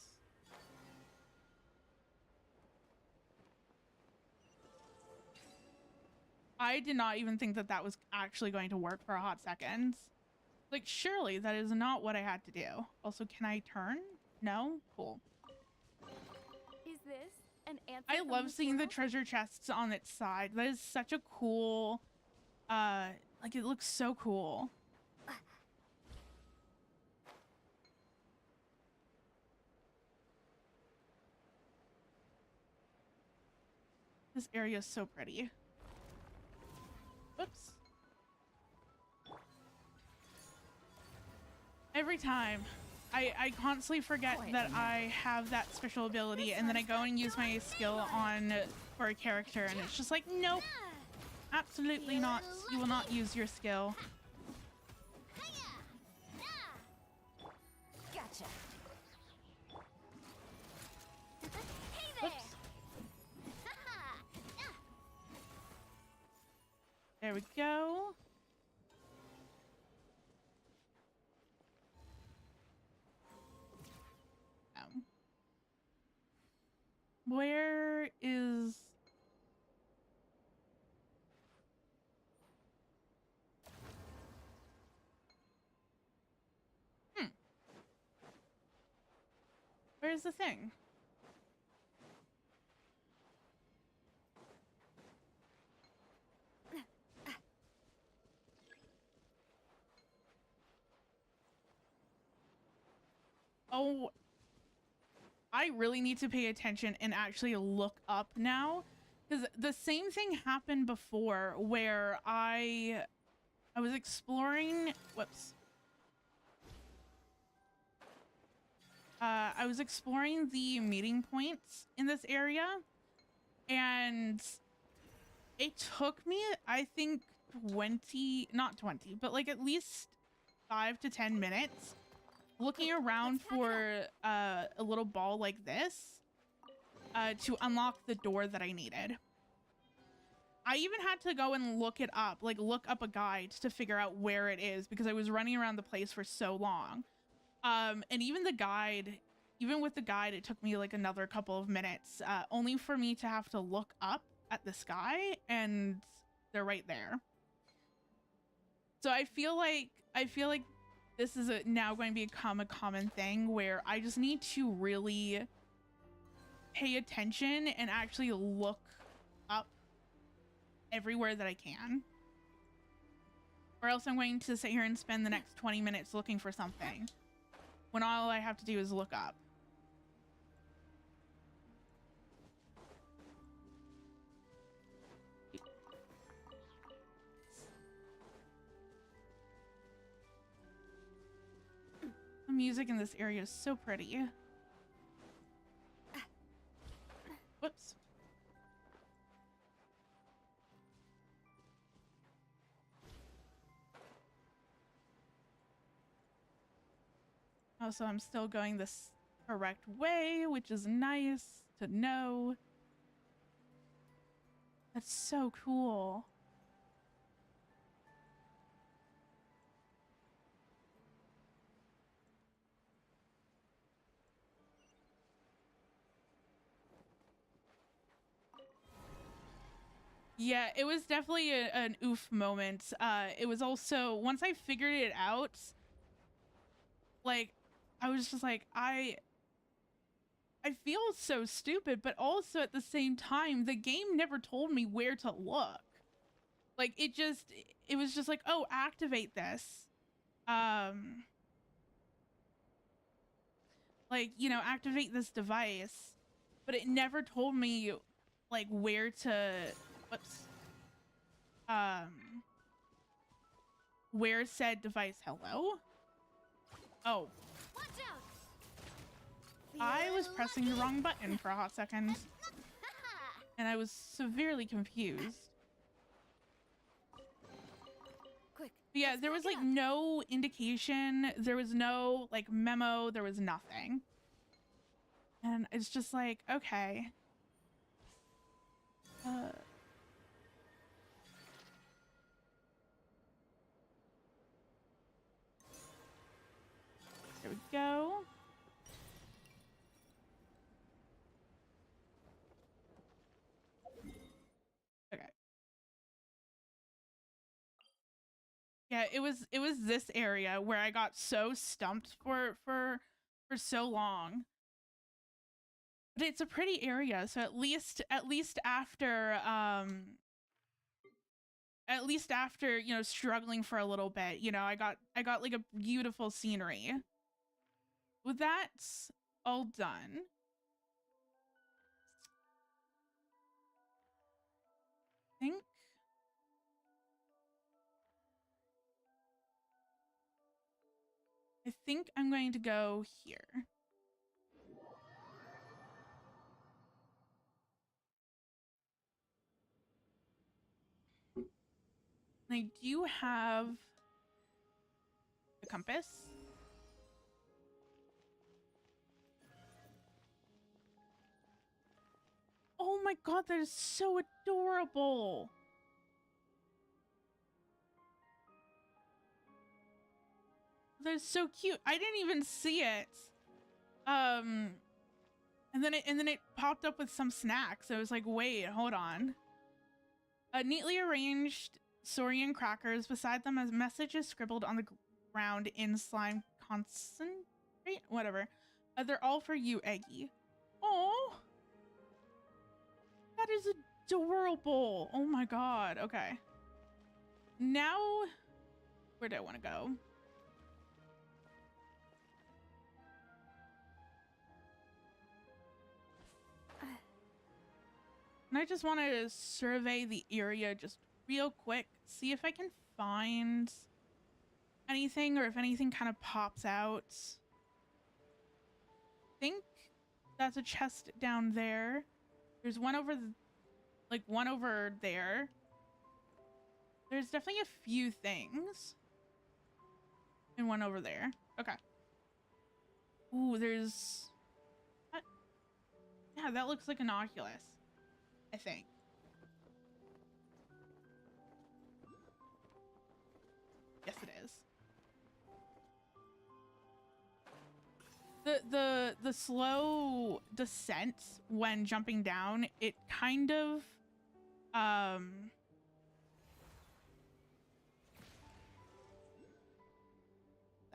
I did not even think that that was actually going to work for a hot second. Like, surely that is not what I had to do. Also, can I turn? No? Cool. Is this an answer? I from love this seeing the world? treasure chests on its side. That is such a cool, like, it looks so cool. This area is so pretty. Whoops. Every time, I constantly forget that I have that special ability, and then I go and use my skill on for a character, and it's just like, nope, absolutely not. You will not use your skill. Gotcha. Whoops. There we go. Where is... Where's the thing? Oh, I really need to pay attention and actually look up now, because the same thing happened before where I was exploring, whoops. I was exploring the meeting points in this area, and it took me, I think, 20, not 20, but like at least 5 to 10 minutes looking around for a little ball like this to unlock the door that I needed. I even had to go and look it up, like look up a guide to figure out where it is, because I was running around the place for so long. And even the guide, even with the guide, it took me like another couple of minutes, only for me to have to look up at the sky, and they're right there. So I feel like this is now going to become a common thing where I just need to really pay attention and actually look up everywhere that I can. Or else I'm going to sit here and spend the next 20 minutes looking for something, when all I have to do is look up. The music in this area is so pretty. Whoops. Also, I'm still going this correct way, which is nice to know. That's so cool. Yeah, it was definitely an oof moment. It was also, once I figured it out, like, I was just like, I feel so stupid, but also at the same time, the game never told me where to look. Like, it was just like, oh, activate this. Like, you know, activate this device. But it never told me like where to, whoops, where said device hello. Oh, Watch out! I was pressing the wrong button for a hot second, and I was severely confused. Quick. But yeah, let's there was back like up. no indication, there was no like memo, there was nothing. And it's just like, okay. There we go. Okay. Yeah, it was this area where I got so stumped for so long. But it's a pretty area, so at least after, you know, struggling for a little bit, you know, I got like a beautiful scenery. With that all done, I think I'm going to go here. And I do have a compass. Oh my god, that is so adorable. That is so cute. I didn't even see it. And then it popped up with some snacks. I was like, wait, hold on. Neatly arranged Saurian crackers beside them as messages scribbled on the ground in slime concentrate, whatever. They're all for you, Eggy. Oh, that is adorable. Oh my god. Okay. Now, where do I want to go? And I just want to survey the area just real quick, see if I can find anything or if anything kind of pops out. I think that's a chest down there. There's one over, one over there. There's definitely a few things. And one over there. Okay. Ooh, there's... What? Yeah, that looks like an Oculus, I think. Yes, it is. The slow descent when jumping down, it kind of the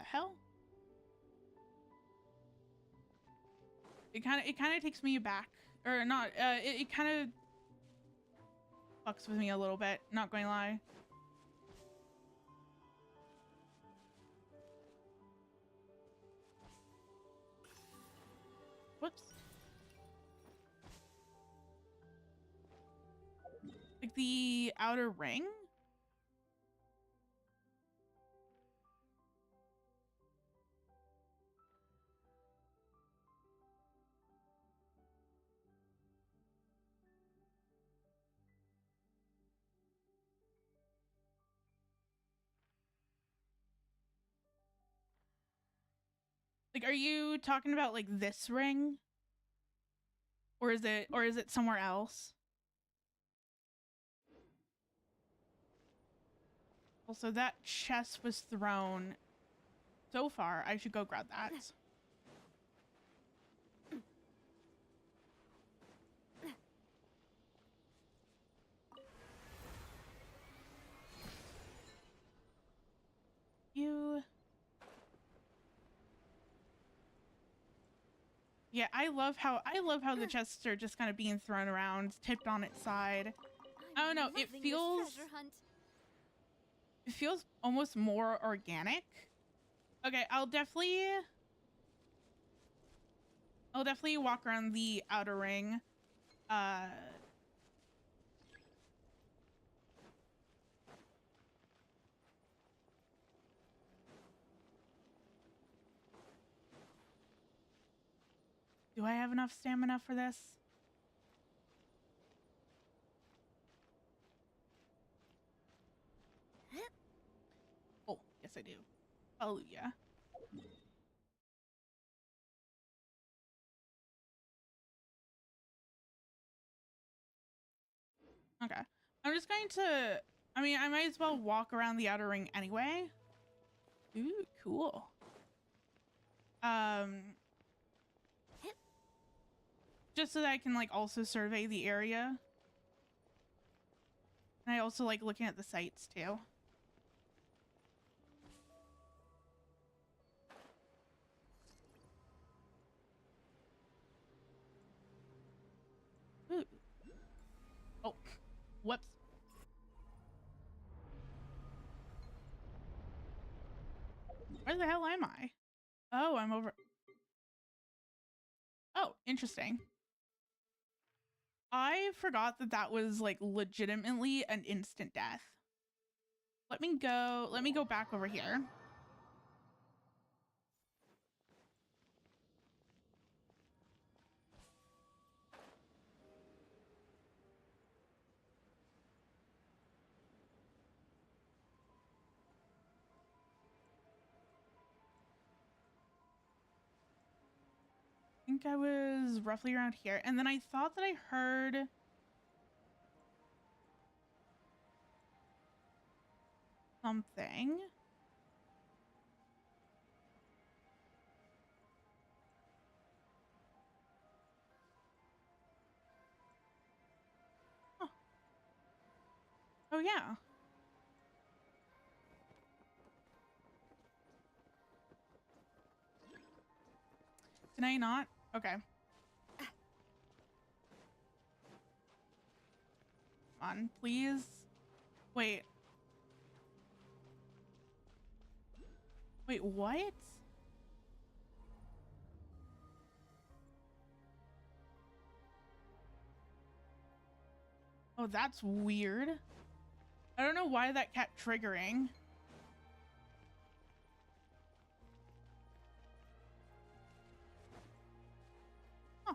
hell? It kind of takes me back, or not. It kind of fucks with me a little bit. Not going to lie. Whoops. Like the outer ring. Like, are you talking about like this ring? Or is it somewhere else? Also, that chest was thrown so far. I should go grab that. Yeah, I love how the chests are just kind of being thrown around, tipped on its side. I don't know, it feels almost more organic. Okay, I'll definitely walk around the outer ring I have enough stamina for this? Oh, yes I do. Hallelujah. Okay. I'm just going to, I mean, I might as well walk around the outer ring anyway. Ooh, cool. Just so that I can like also survey the area. And I also like looking at the sights too. Ooh. Oh, whoops. Where the hell am I? Oh, I'm over. Oh, interesting. I forgot that that was like legitimately an instant death. Let me go back over here. I think I was roughly around here. And then I thought that I heard something. Huh. Oh yeah. Can I not? Okay. Come on, please. Wait. Wait, what? Oh, that's weird. I don't know why that kept triggering. Huh.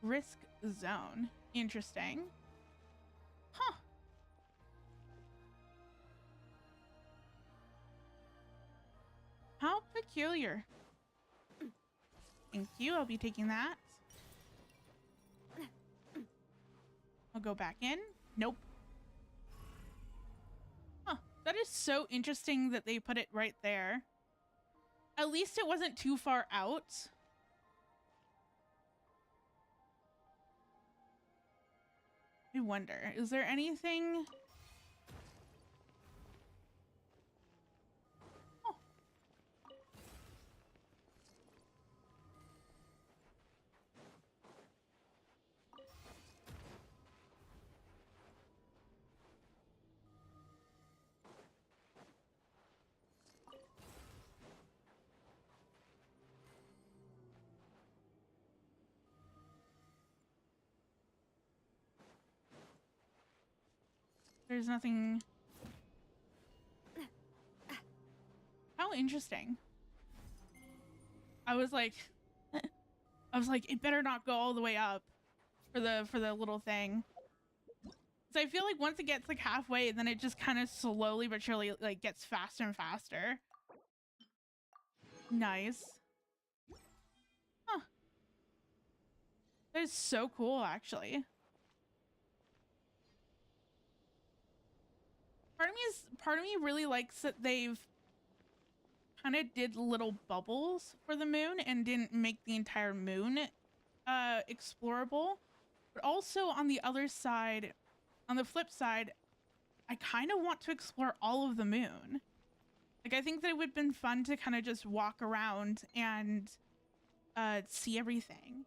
Risk zone. Interesting. Huh. How peculiar. Thank you. I'll be taking that. I'll go back in. Nope. Huh. That is so interesting that they put it right there. At least it wasn't too far out. I wonder, is there anything? Oh. There's nothing. How interesting. I was like, it better not go all the way up for the little thing. So I feel like once it gets like halfway, then it just kind of slowly but surely like gets faster and faster. Nice. Huh. That is so cool, actually. Part of me really likes that they've kind of did little bubbles for the moon and didn't make the entire moon explorable. But also on the other side, on the flip side, I kind of want to explore all of the moon. Like, I think that it would have been fun to kind of just walk around and see everything.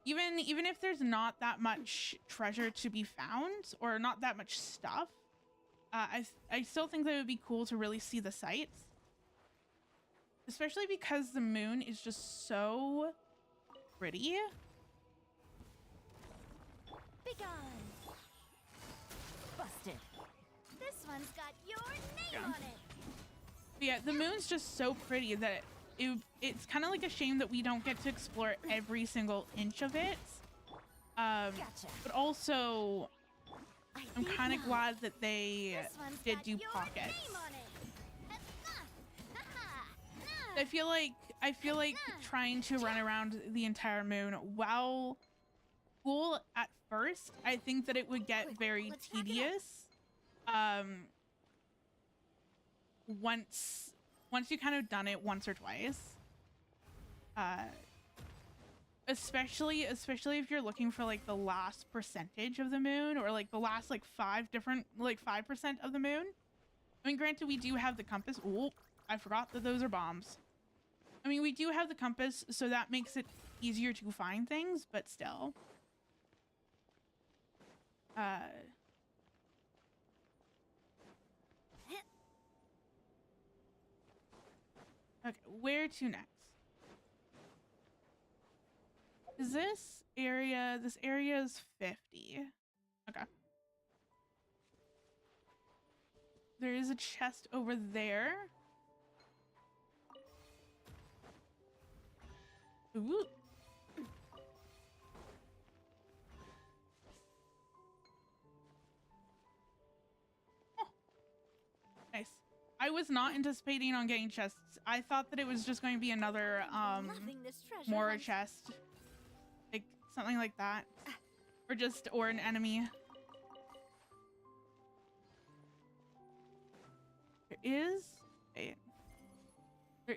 Even if there's not that much treasure to be found or not that much stuff, I still think that it would be cool to really see the sights. Especially because the moon is just so pretty. Begone. Busted. This one's got your name on it. But yeah, the moon's just so pretty that it's kind of like a shame that we don't get to explore every single inch of it. Gotcha. But also, I'm kind of glad that they This one's did got do your pockets. name on it. I feel like trying to run around the entire moon, while cool at first, I think that it would get Quick, very let's pack it up. tedious. Once you kind of done it once or twice. Especially if you're looking for like the last percentage of the moon, or like the last like 5% of the moon. I mean, granted, we do have the compass. Oh, I forgot that those are bombs. I mean, we do have the compass, so that makes it easier to find things, but still. Okay, where to next? Is this area is 50. Okay. There is a chest over there. Ooh. Oh. Nice. I was not anticipating on getting chests. I thought that it was just going to be another Loving this treasure more hunt. chest. Like something like that. Or an enemy. There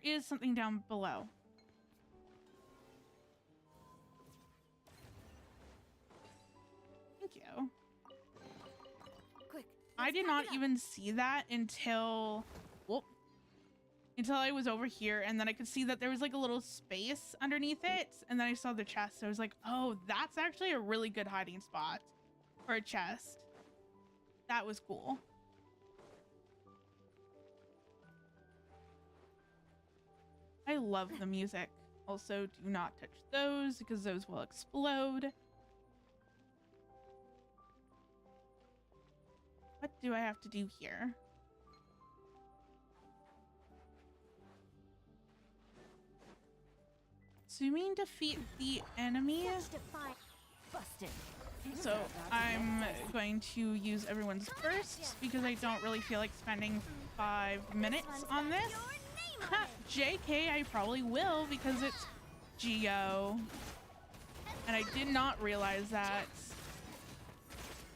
is something down below. Thank you. Quick. I did not even see that until I was over here, and then I could see that there was like a little space underneath it, and then I saw the chest, so I was like, oh, that's actually a really good hiding spot for a chest. That was cool. I love the music. Also, do not touch those because those will explode. What do I have to do here? Assuming defeat the enemy. Busted. So I'm going to use everyone's first because I don't really feel like spending 5 minutes on this. Ha, JK, I probably will because it's Geo. And I did not realize that.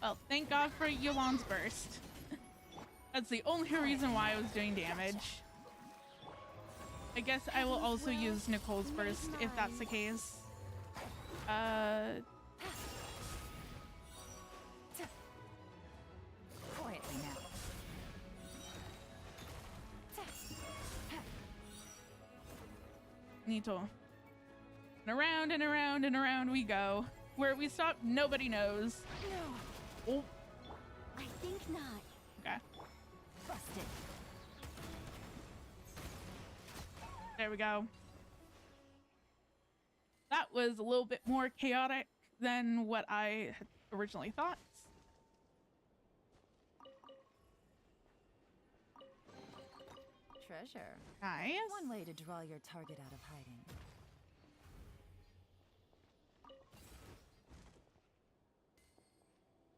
Well, thank God for Yolan's burst. That's the only reason why I was doing damage. I guess I will also use Nicole's burst if that's the case. Quietly now. Need to. And around and around and around we go. Where we stop, nobody knows. No. Oh, I think not. okay. Busted. There we go. That was a little bit more chaotic than what I had originally thought. Treasure. Nice. One way to draw your target out of hiding.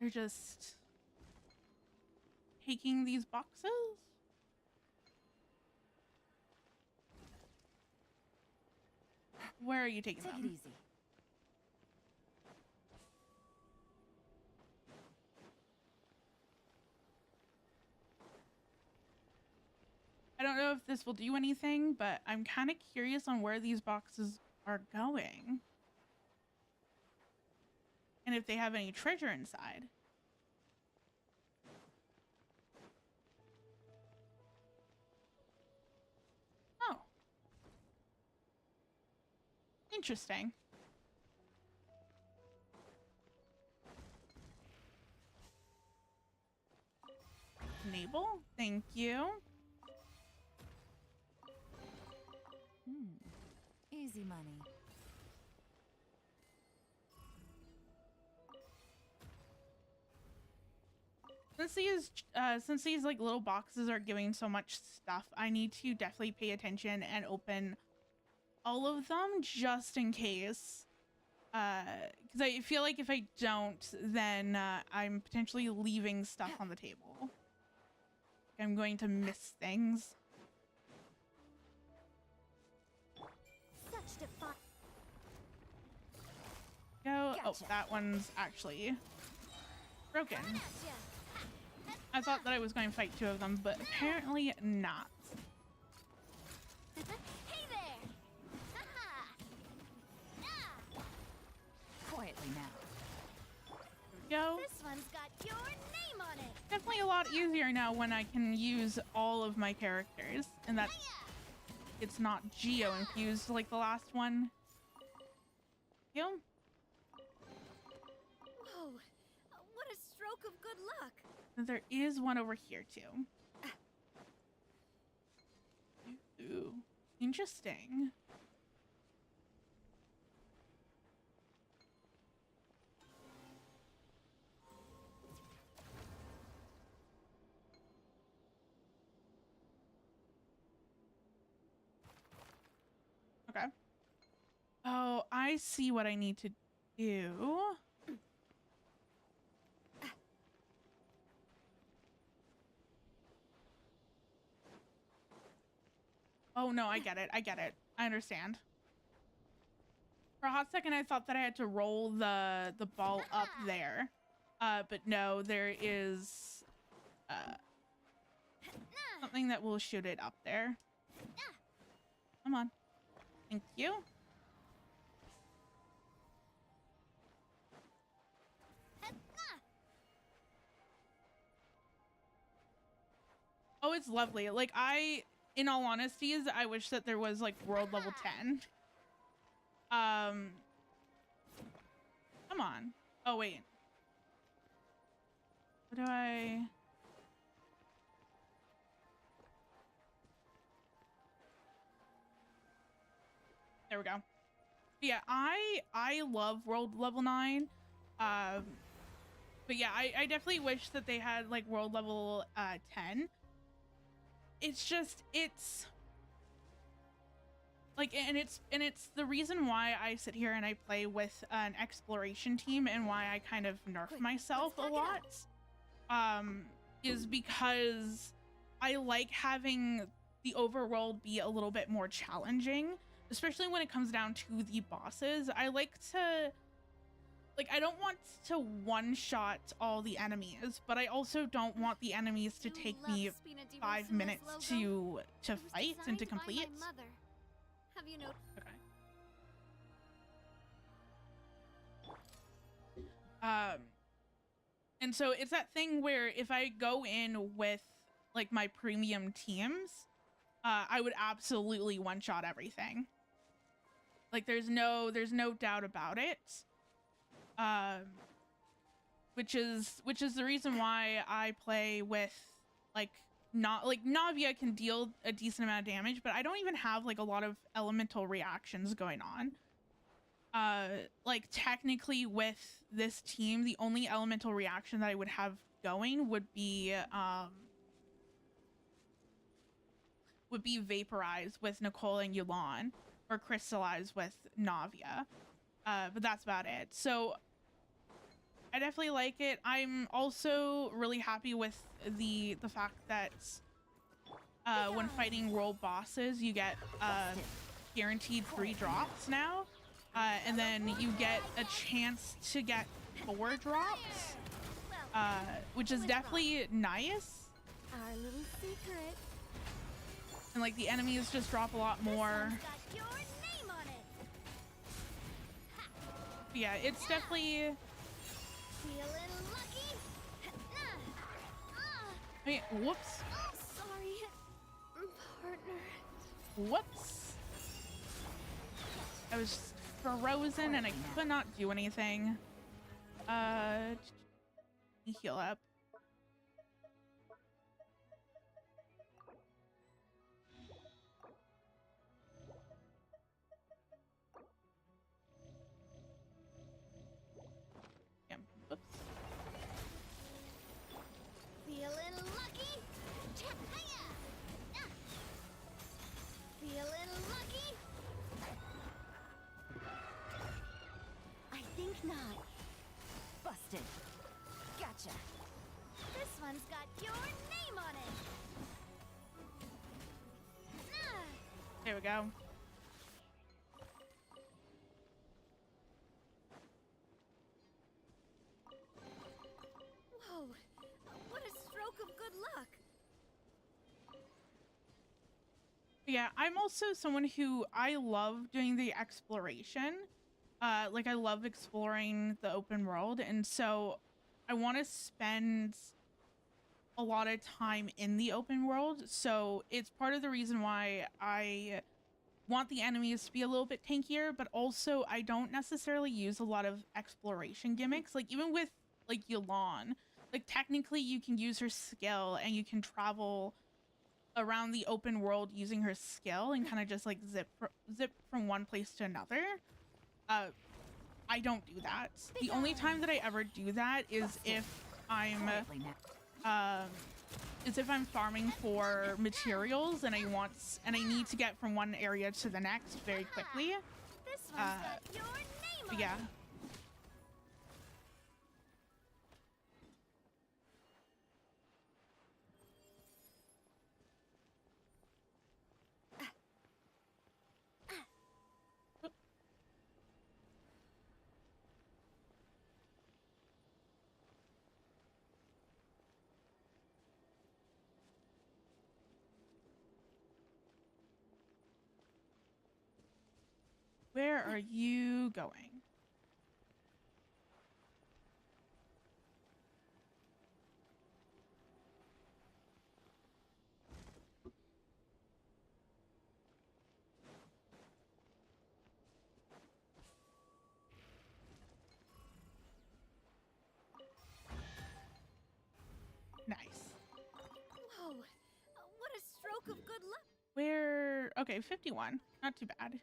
They're just taking these boxes. Where are you taking Take it them? easy. I don't know if this will do anything, but I'm kind of curious on where these boxes are going. And if they have any treasure inside. Oh. Interesting. Enable? Thank you. Easy money. since these like little boxes are giving so much stuff, I need to definitely pay attention and open all of them just in case. Because I feel like if I don't, then I'm potentially leaving stuff on the table. I'm going to miss things. Such defi- Go. Oh, Gotcha. that one's actually broken. Coming at ya. I thought that I was going to fight two of them, but apparently not. Hey there! Haha! Ah! Quietly now. Go. This one's got your name on it! Definitely a lot easier now when I can use all of my characters, and that it's not geo infused like the last one. Yo. Whoa! What a stroke of good luck! There is one over here too. Ooh, interesting. Okay. Oh, I see what I need to do. Oh no, I get it. I get it. I understand. For a hot second, I thought that I had to roll the ball up there. But no, there is something that will shoot it up there. Come on. Thank you. Oh, it's lovely. Like, in all honesty, I wish that there was like world level 10. Come on. Oh, wait. What do I... There we go. Yeah, I love world level 9. But yeah, I definitely wish that they had like world level 10. It's just, it's like, and it's the reason why I sit here and I play with an exploration team and why I kind of nerf Quick, myself a let's pack it lot, is because I like having the overworld be a little bit more challenging, especially when it comes down to the bosses. I like to, like, I don't want to one-shot all the enemies, but I also don't want the enemies to take me 5 minutes to fight and to complete. Have you noticed? Okay. And so it's that thing where if I go in with like my premium teams, I would absolutely one-shot everything. Like there's no doubt about it. Which is the reason why I play with like not like Navia can deal a decent amount of damage, but I don't even have like a lot of elemental reactions going on. Like technically with this team, the only elemental reaction that I would have going would be vaporize with Nicole and Yulan, or crystallize with Navia. But that's about it. So I definitely like it. I'm also really happy with the fact that when fighting world bosses, you get guaranteed 3 drops now, and then you get a chance to get 4 drops, which is definitely nice. Our little secret. And like the enemies just drop a lot more. This one's got your name on it. Yeah, it's definitely. Feeling lucky? I mean, whoops. Oh, sorry, partner. Whoops. I was frozen and I could not do anything. Heal up. Yeah, whoops. There we go. Whoa! What a stroke of good luck! Yeah, I'm also someone who I love doing the exploration. Like I love exploring the open world, and so I want to spend a lot of time in the open world. So it's part of the reason why I want the enemies to be a little bit tankier, but also I don't necessarily use a lot of exploration gimmicks. Like even with like Yulan, like technically you can use her skill and you can travel around the open world using her skill and kind of just like zip from one place to another. I don't do that. The only time that I ever do that is if I'm Quietly now. is if I'm farming for materials and I need to get from one area to the next very quickly. This one's got your name But on yeah. it. Where are you going? Nice. Whoa! What a stroke of good luck! Where? Okay, 51. Not too bad.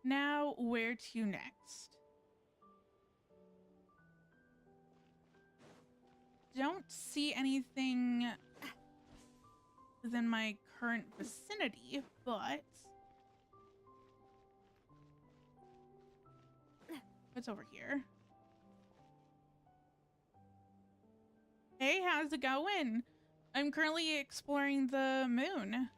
Now, where to next? Don't see anything within my current vicinity, but what's over here? Hey, how's it going? I'm currently exploring the moon.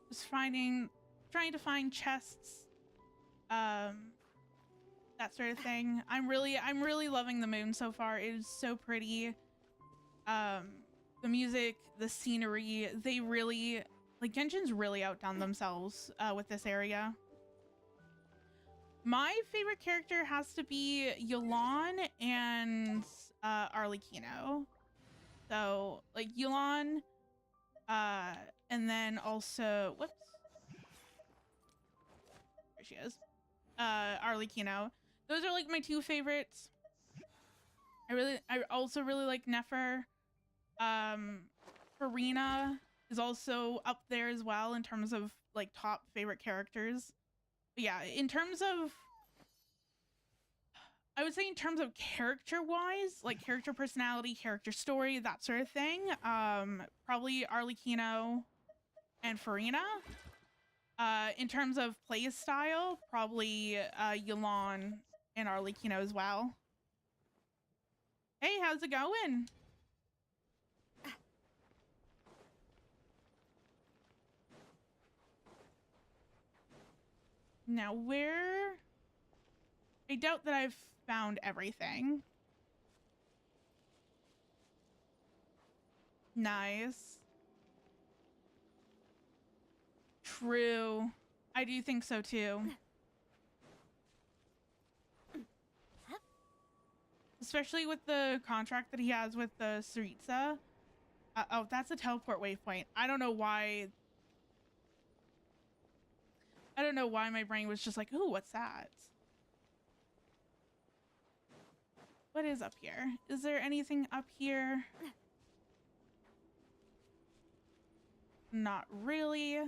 Just trying to find chests, that sort of thing. I'm really loving the moon so far. It is so pretty. The music, the scenery, they really, like, Genshin's really outdone themselves with this area. My favorite character has to be Yulan and Arlecchino. So, like, Yulan, and then also, whoops. There she is. Arlecchino. Those are like my two favorites. I also really like Nefer. Farina is also up there as well in terms of like top favorite characters. But yeah, in terms of, I would say in terms of character wise, like character personality, character story, that sort of thing, probably Arlecchino and Farina. In terms of play style, probably Yulan and Arlecchino as well. Hey, how's it going? Now, where? I doubt that I've found everything. Nice. True. I do think so too. Especially with the contract that he has with the Saritsa. Oh, that's a teleport waypoint. I don't know why my brain was just like, ooh, what's that? What is up here? Is there anything up here? Not really.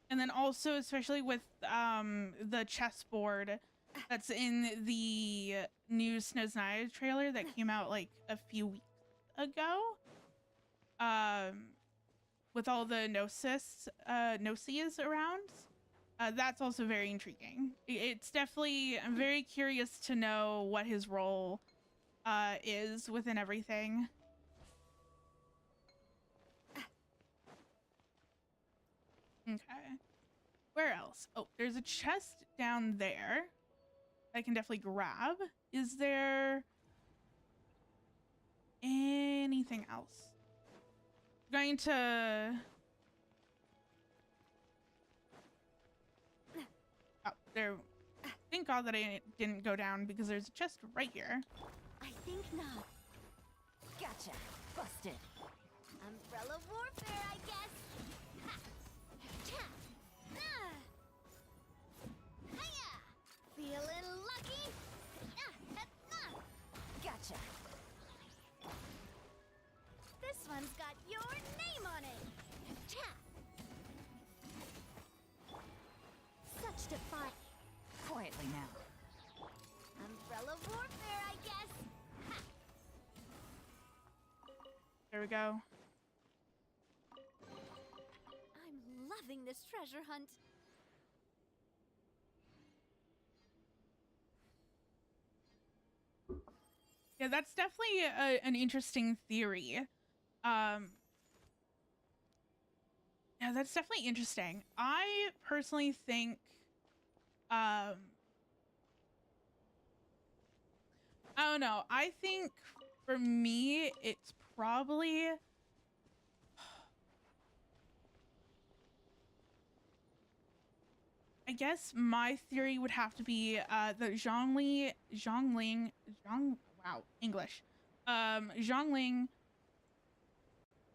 And then also, especially with the chessboard that's in the new Snow's Night trailer that came out like a few weeks ago, with all the gnosis around. That's also very intriguing. It's definitely, I'm very curious to know what his role is within everything. Okay. Where else? Oh, there's a chest down there I can definitely grab. Is there anything else? I'm going to... Oh, there. Thank God that I didn't go down because there's a chest right here. I think not. Gotcha. Busted. Umbrella warfare, I guess. Ha! Cha! Ah! Hiya! Feeling lucky? Gotcha. This one's got your name on it. Cha! Such defiance. Quietly now. Umbrella warfare, I guess. Ha! There we go. I'm loving this treasure hunt. Yeah, that's definitely an interesting theory. Yeah, that's definitely interesting. I personally think, I don't know. I think for me, it's probably, I guess my theory would have to be that wow, English. Zhongling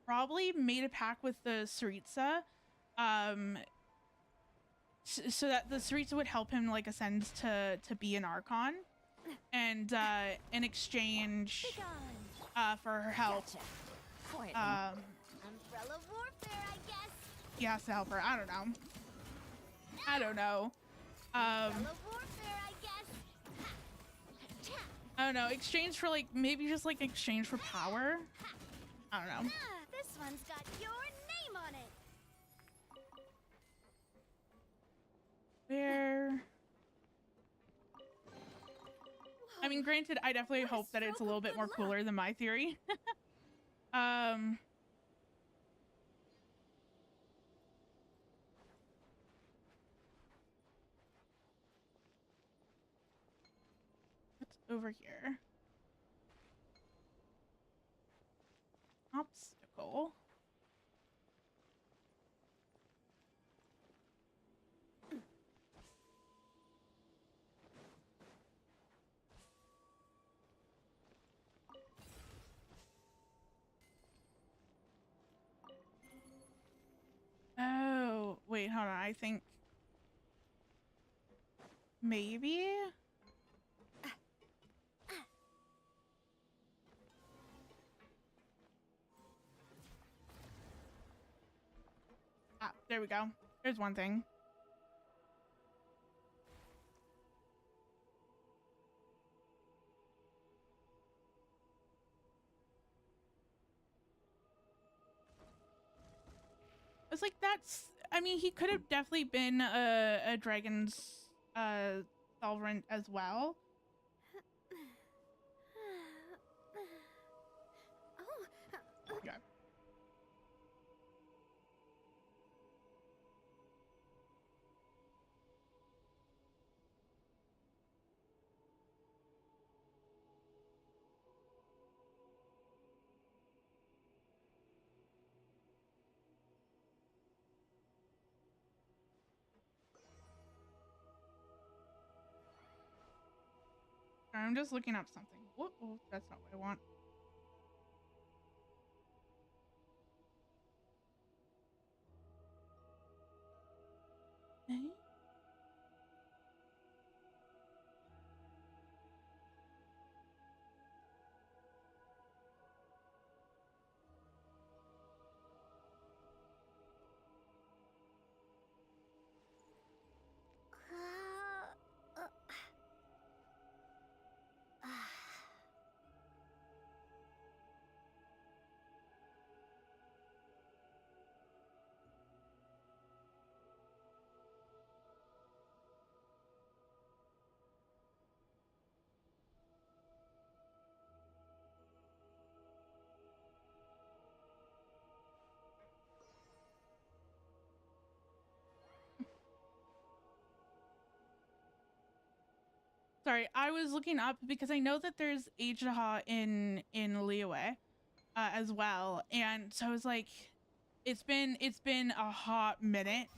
probably made a pact with the Saritsa, so that the Saritsa would help him like ascend to be an Archon, and in exchange for her help, Gotcha. Quietly. Umbrella warfare, I guess. he has to help her. I don't know. Umbrella warfare, I guess. Ha! I don't know. Exchange for like maybe just like exchange for power. I don't know. This one's got your name on it. Where? I mean, granted, I definitely hope that it's a little bit more cooler than my theory. What's over here? Obstacle. Oh, wait, hold on. I think maybe. Ah, there we go. There's one thing. I was like, that's, I mean, he could have definitely been a dragon's sovereign as well. Oh, Yeah. I'm just looking up something. Whoop, oh, that's not what I want. Eh? Sorry, I was looking up because I know that there's Ageha in Liyue as well, and so I was like, it's been a hot minute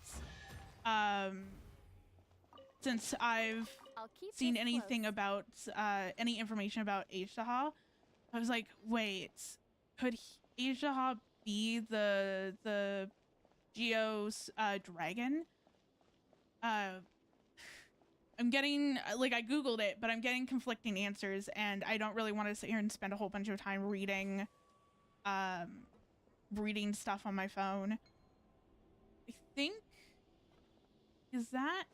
since I've I'll keep seen this anything close. about any information about Ageha. I was like, wait, could Ageha be the Geo's dragon? I'm getting, like, I googled it, but I'm getting conflicting answers, and I don't really want to sit here and spend a whole bunch of time reading stuff on my phone. I think, is that,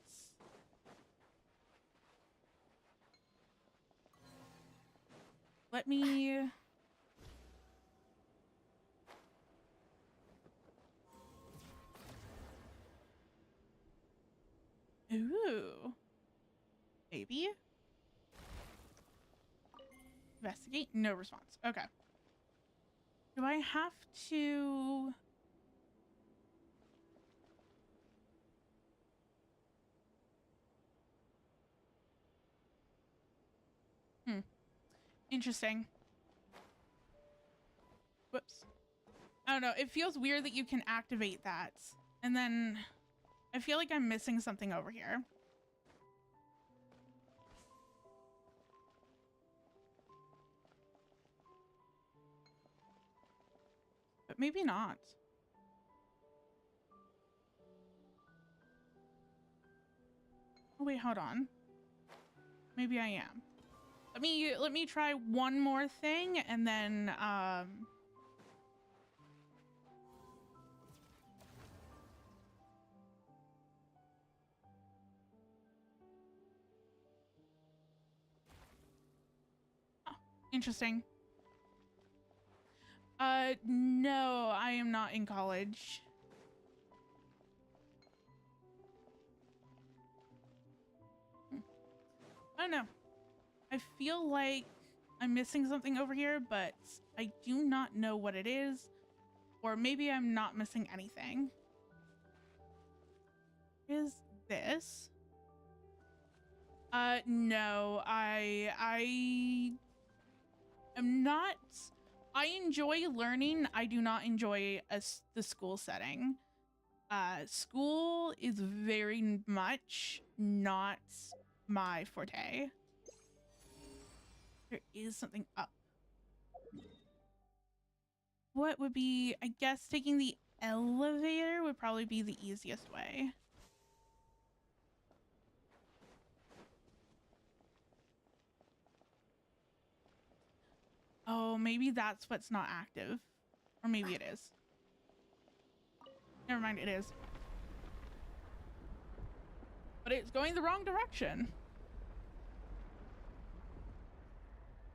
let me, ooh, maybe? Investigate, no response. Okay. Do I have to... Interesting. Whoops. I don't know. It feels weird that you can activate that. And then I feel like I'm missing something over here. But maybe not. Oh, wait, hold on. Maybe I am. Let me try one more thing and then oh, interesting. No, I am not in college. I don't know. I feel like I'm missing something over here, but I do not know what it is. Or maybe I'm not missing anything. Is this? No, I am not. I enjoy learning. I do not enjoy the school setting. School is very much not my forte. There is something up. What would be, I guess taking the elevator would probably be the easiest way. Oh, maybe that's what's not active. Or maybe it is. Never mind, it is. But it's going the wrong direction.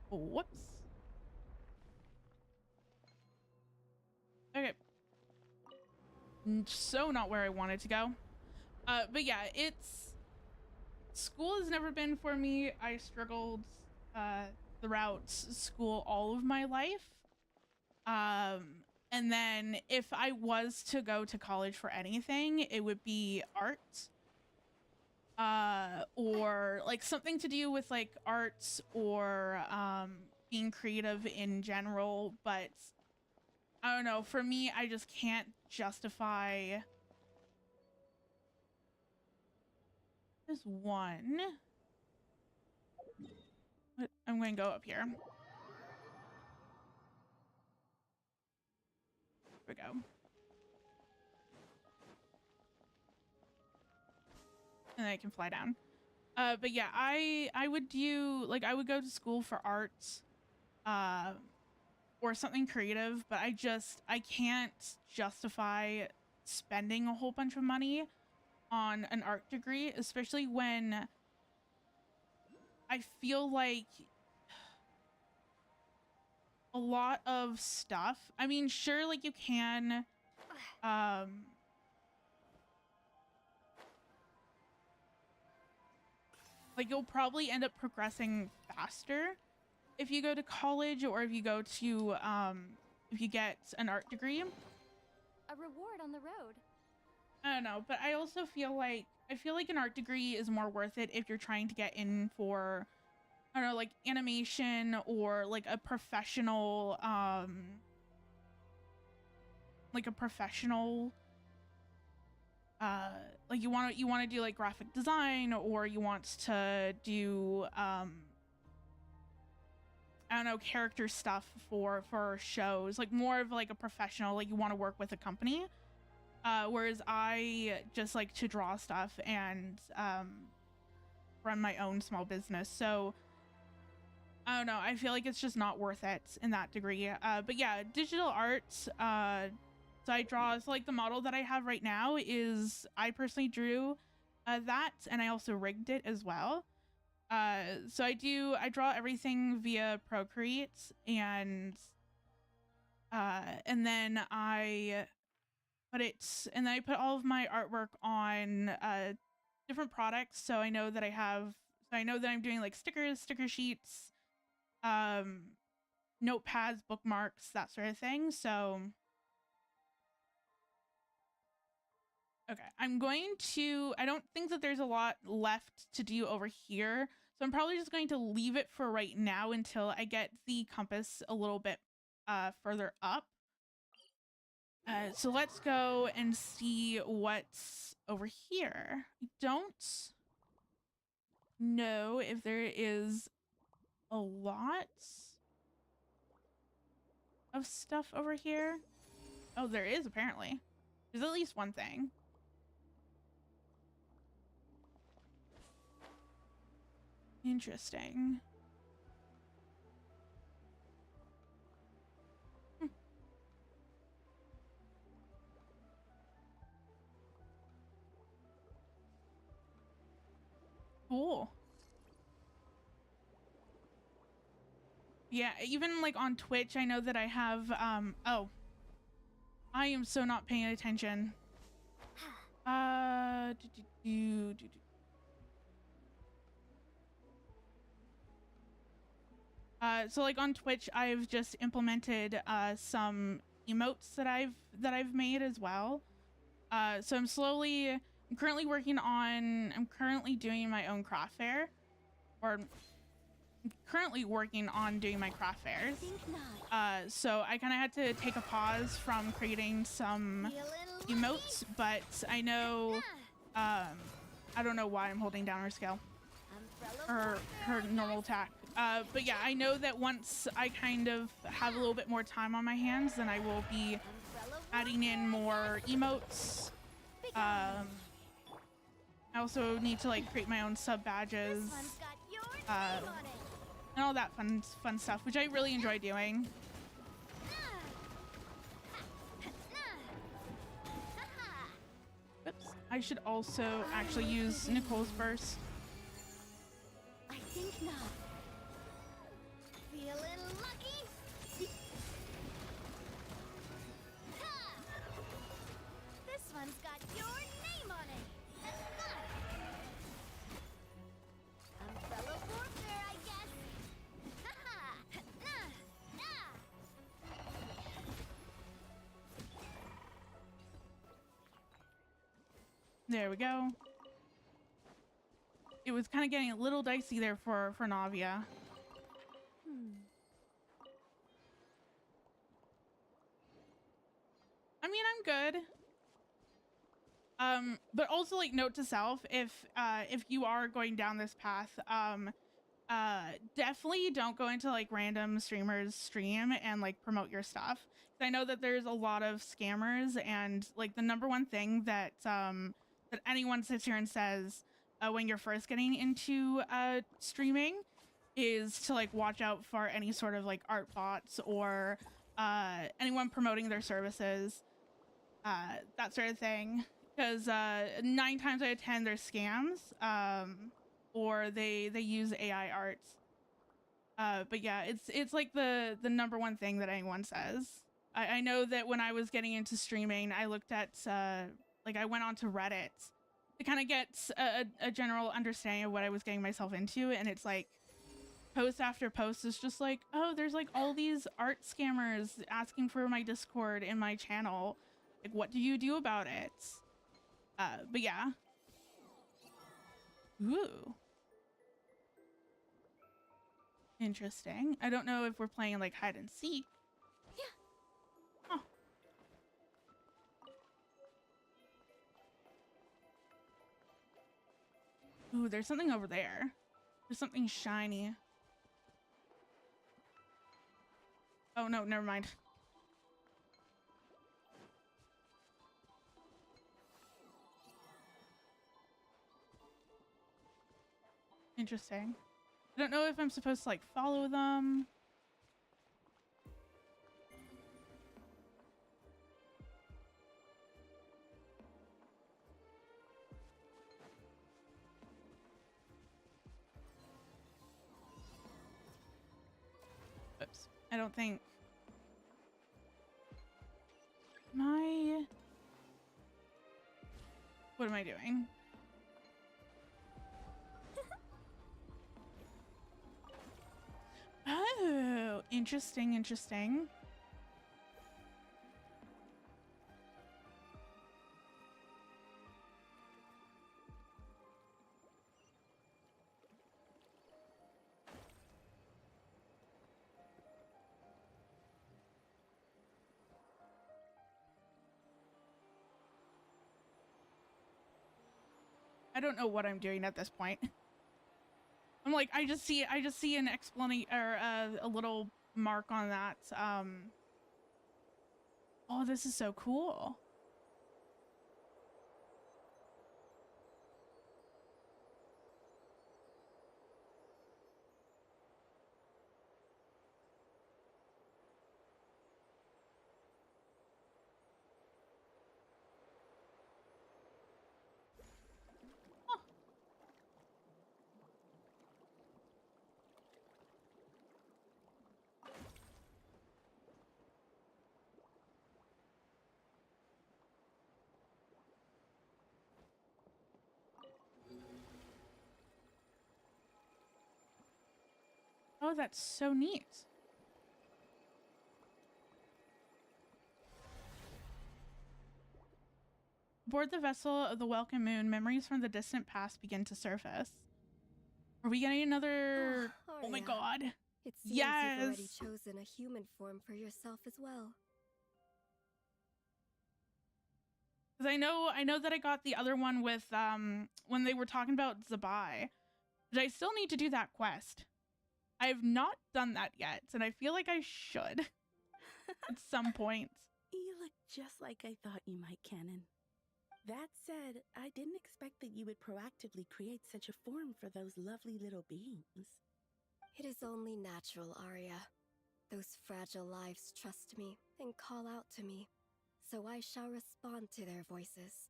Whoops. Okay. So not where I wanted to go. But yeah, school has never been for me. I struggled throughout school all of my life. And then if I was to go to college for anything, it would be art. Or like something to do with like arts or being creative in general, but I don't know, for me I just can't justify this one. But I'm going to go up here. Here we go. And then I can fly down. But yeah, I would do, like, I would go to school for arts, or something creative, but I can't justify spending a whole bunch of money on an art degree, especially when I feel like a lot of stuff, I mean, sure, like you can, like you'll probably end up progressing faster if you go to college or if you go to, if you get an art degree. A reward on the road. I don't know, but I also feel like an art degree is more worth it if you're trying to get in for, I don't know, like animation or like a professional like you want to do like graphic design, or you want to do I don't know, character stuff for shows, like more of like a professional, like you want to work with a company. Whereas I just like to draw stuff and run my own small business. So I don't know, I feel like it's just not worth it in that degree. But yeah, digital art, so I draw, so like the model that I have right now is, I personally drew that, and I also rigged it as well. So I draw everything via Procreate, and then I put all of my artwork on different products. So I know that I'm doing like stickers, sticker sheets, notepads, bookmarks, that sort of thing. So okay, I don't think that there's a lot left to do over here, so I'm probably just going to leave it for right now until I get the compass a little bit further up. So let's go and see what's over here. I don't know if there is a lot of stuff over here. Oh, there is apparently. There's at least one thing. Interesting. Cool. Yeah, even like on Twitch, I know that I have, oh. I am so not paying attention. So like on Twitch, I've just implemented some emotes that I've made as well. So I'm currently doing my own craft fair, or I'm currently working on doing my craft fairs. So I kind of had to take a pause from creating some emotes, but I know, I don't know why I'm holding down her skill, or her normal attack. But yeah, I know that once I kind of have a little bit more time on my hands, then I will be adding in more emotes. I also need to like create my own sub badges, and all that fun stuff, which I really enjoy doing. Oops. I should also actually use Nicole's burst. I think not. Feeling lucky? This one's got your name on it. Umbrella warfare, I guess. There we go. It was kind of getting a little dicey there for Navia. I mean, I'm good. But also like note to self, if you are going down this path, definitely don't go into like random streamers' stream and like promote your stuff. 'Cause I know that there's a lot of scammers, and like the number one thing that that anyone sits here and says when you're first getting into streaming is to like watch out for any sort of like art bots or anyone promoting their services, that sort of thing, because 9 times out of 10 they're scams, or they use AI art. But yeah, it's like the number one thing that anyone says. I know that when I was getting into streaming, I looked at like I went onto Reddit to kind of get a general understanding of what I was getting myself into, and it's like post after post is just like, oh, there's like all these art scammers asking for my Discord in my channel. Like, what do you do about it? But yeah. Ooh. Interesting. I don't know if we're playing like hide and seek. Yeah. Oh. Ooh, there's something over there. There's something shiny. Oh no, never mind. Interesting. I don't know if I'm supposed to like follow them. Oops. I don't think. What am I doing? Oh, interesting, interesting. I don't know what I'm doing at this point. I'm like, I just see an explanation or a little mark on that. Oh, this is so cool. Huh. Oh, that's so neat. Aboard the vessel of the Welcome Moon, memories from the distant past begin to surface. Are we getting another? Oh my Arya, god. It seems you've already Yes. chosen a human form for yourself as well. Because I know that I got the other one with when they were talking about Zabai. But I still need to do that quest. I have not done that yet, and I feel like I should at some point. You look just like I thought you might, Canon. That said, I didn't expect that you would proactively create such a form for those lovely little beings. It is only natural, Arya. Those fragile lives trust me and call out to me, so I shall respond to their voices.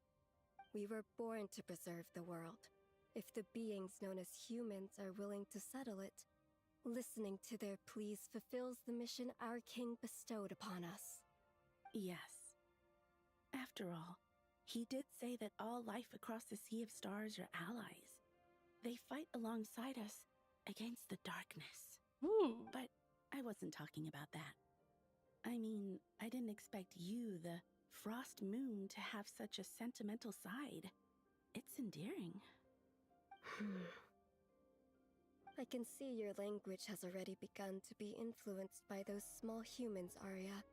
We were born to preserve the world. If the beings known as humans are willing to settle it, listening to their pleas fulfills the mission our king bestowed upon us. Yes. After all, he did say that all life across the Sea of Stars are allies. They fight alongside us against the darkness. Ooh. But I wasn't talking about that. I mean, I didn't expect you, the Frost Moon, to have such a sentimental side. It's endearing. I can see your language has already begun to be influenced by those small humans, Arya.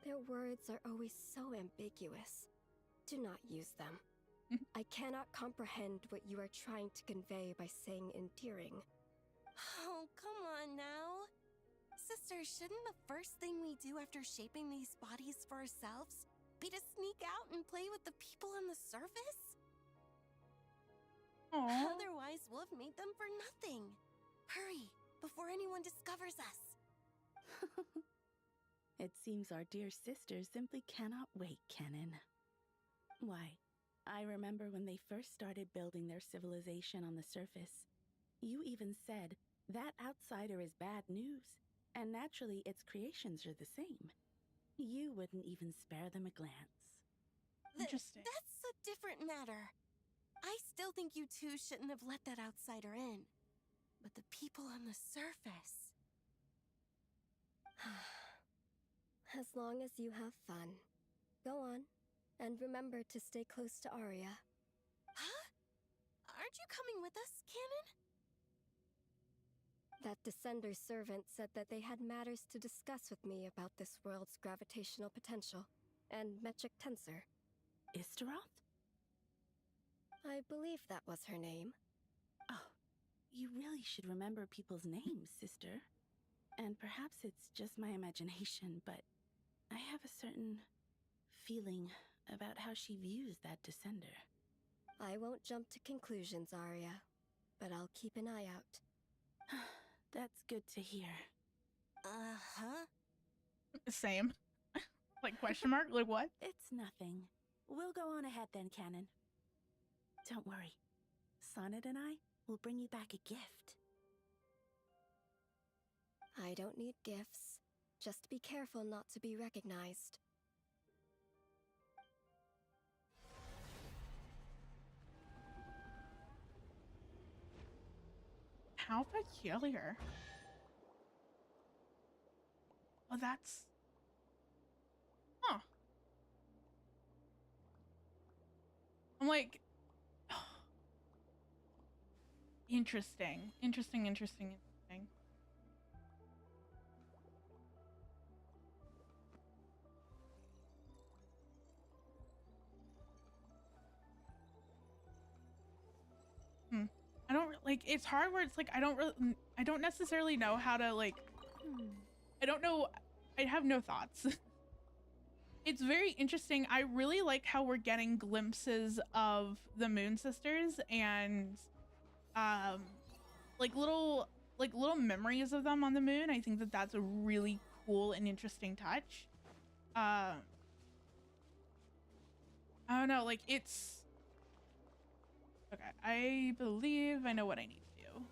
Their words are always so ambiguous. Do not use them. I cannot comprehend what you are trying to convey by saying endearing. Oh, come on now. Sister, shouldn't the first thing we do after shaping these bodies for ourselves be to sneak out and play with the people on the surface? Aww. Otherwise, we'll have made them for nothing. Hurry, before anyone discovers us. It seems our dear sister simply cannot wait, Canon. Why, I remember when they first started building their civilization on the surface. You even said, that outsider is bad news, and naturally its creations are the same. You wouldn't even spare them a glance. Interesting. That's a different matter. I still think you two shouldn't have let that outsider in. But the people on the surface... As long as you have fun. Go on. And remember to stay close to Arya. Huh? Aren't you coming with us, Canon? That Descender servant said that they had matters to discuss with me about this world's gravitational potential and metric tensor. Istaroth? I believe that was her name. Oh, you really should remember people's names, sister. And perhaps it's just my imagination, but I have a certain feeling about how she views that Descender. I won't jump to conclusions, Arya, but I'll keep an eye out. That's good to hear. Uh-huh. Same. Like, question mark? Like, what? It's nothing. We'll go on ahead then, Canon. Don't worry. Sonnet and I will bring you back a gift. I don't need gifts. Just be careful not to be recognized. How peculiar. Oh, that's... Huh. I'm like... Interesting. Interesting. I don't like, it's hard where it's like I don't necessarily know how to like I don't know, I have no thoughts. It's very interesting. I really like how we're getting glimpses of the Moon Sisters and like little memories of them on the moon. I think that that's a really cool and interesting touch. I don't know, like it's okay, I believe I know what I need to do.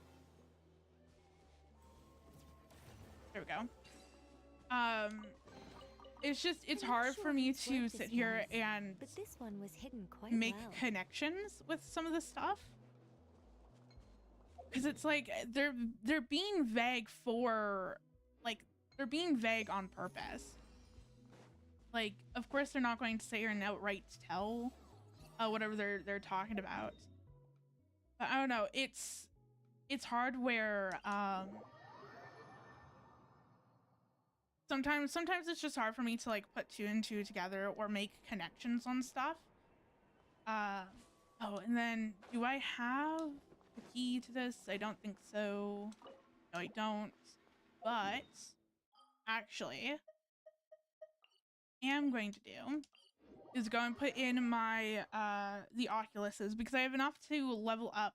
There we go. It's hard for me to sit here and but this one was hidden quite make well. connections with some of the stuff. Because it's like they're being vague for like they're being vague on purpose. Like, of course they're not going to say or outright tell whatever they're talking about. But I don't know, it's hard where sometimes it's just hard for me to like put two and two together or make connections on stuff. Oh, and then do I have the key to this? I don't think so. No, I don't. But actually, am going to do is go and put in my the Oculuses, because I have enough to level up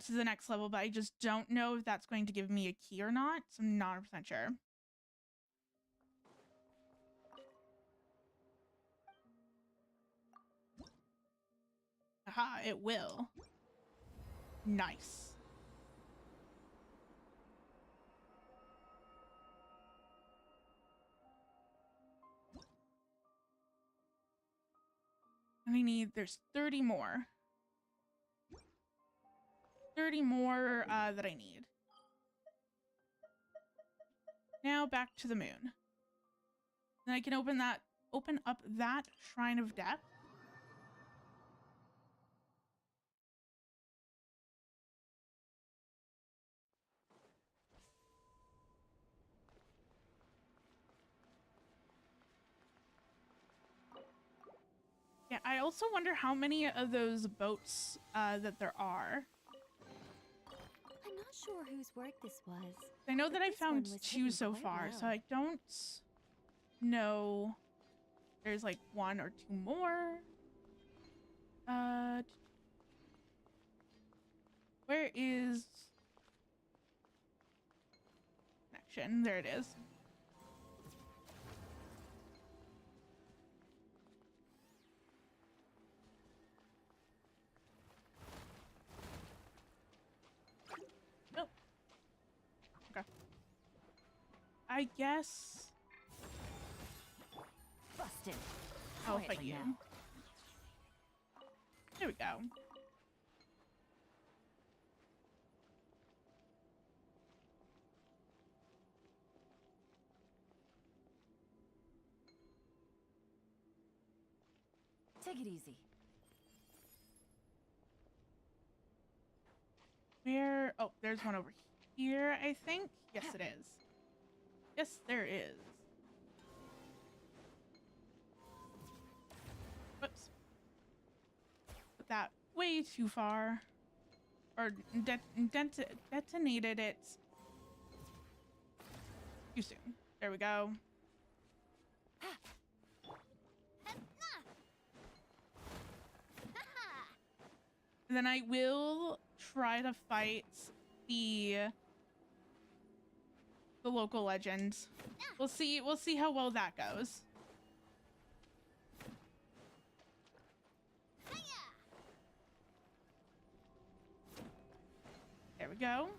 to the next level, but I just don't know if that's going to give me a key or not, so I'm not 100% sure. Aha, it will. Nice. And I need, there's 30 more. 30 more that I need. Now back to the moon. Then I can open up that Shrine of Death. Yeah, I also wonder how many of those boats that there are. I'm not sure whose work this was. I know that I this one found was 2 hidden so quite far, well. so I don't know. There's like 1 or 2 more. Where is connection? There it is. Nope. Okay. I guess Busted. I'll fight Quietly you. now. There we go. Take it easy. Where? Oh, there's one over here, I think. Yes, it is. Yes, there is. Whoops. Put that way too far. Or detonated it too soon. There we go. And then I will try to fight the local legend. We'll see how well that goes. There we go.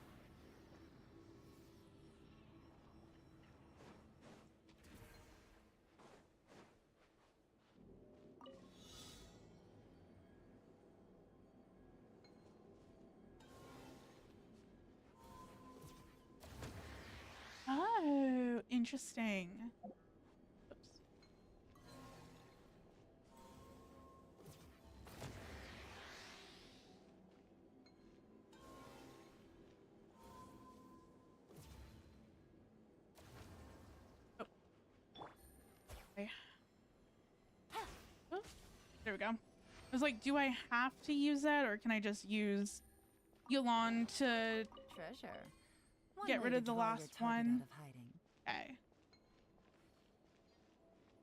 Oh, interesting. Oops. Oh. Okay. Oh, there we go. I was like, do I have to use that, or can I just use Yulon to Treasure. get rid of the last one? Okay.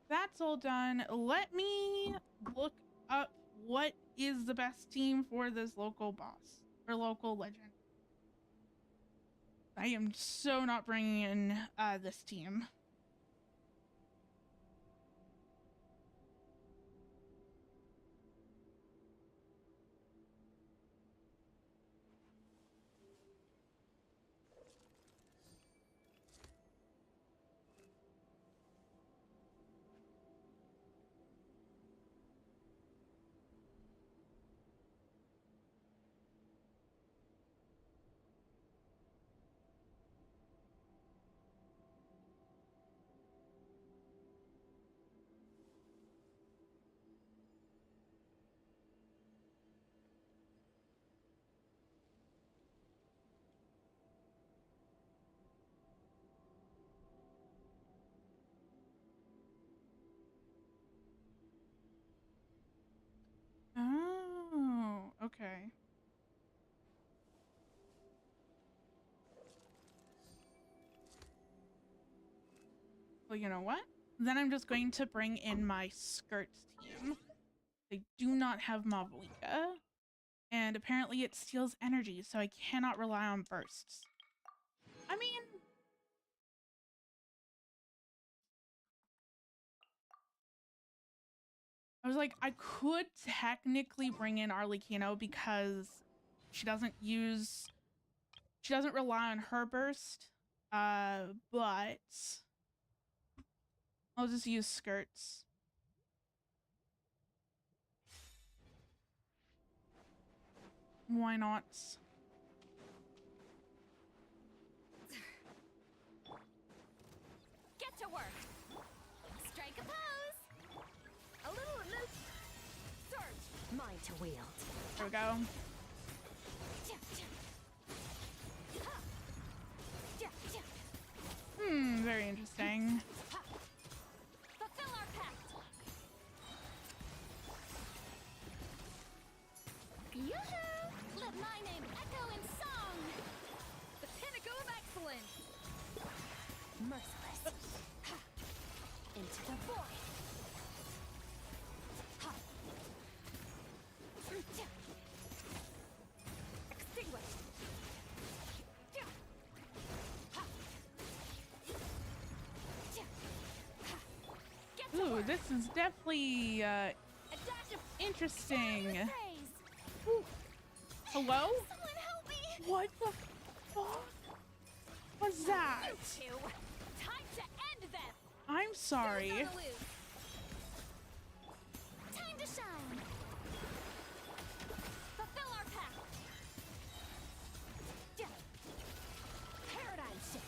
That's all done. Let me look up what is the best team for this local boss or local legend. I am so not bringing in this team. Oh, okay. Well, you know what? Then I'm just going to bring in my skirts team. They do not have Mavuika, and apparently it steals energy, so I cannot rely on bursts. I mean, I was like, I could technically bring in Arlecchino because she doesn't rely on her burst, but I'll just use skirts. Why not? Get to work. Strike a pose. A little loop. Surge. Mine to wield. There we go. Very interesting. Fulfill our pact. Yoo-hoo! Let my name echo in song. The pinnacle of excellence. Merciless. Into the void. Extinguish. Ooh, this is definitely A dash of interesting. praise. Ooh. Hello? Someone help me. What the fuck was that? You two. Time to end them. I'm sorry. Goes on the loose. Time to shine. Fulfill our pact. Paradigm shift.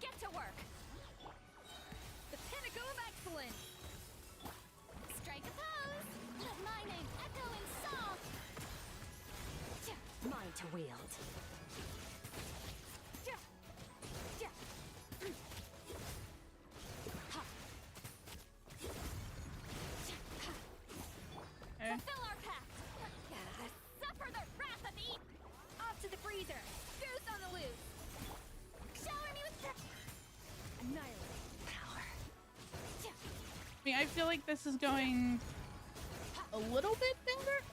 Get wield. Okay. Fulfill our pact. Suffer the wrath of the off to the freezer. Goose on the loose. Shower me with annihilate Power. I mean, I feel like this is going a little bit better.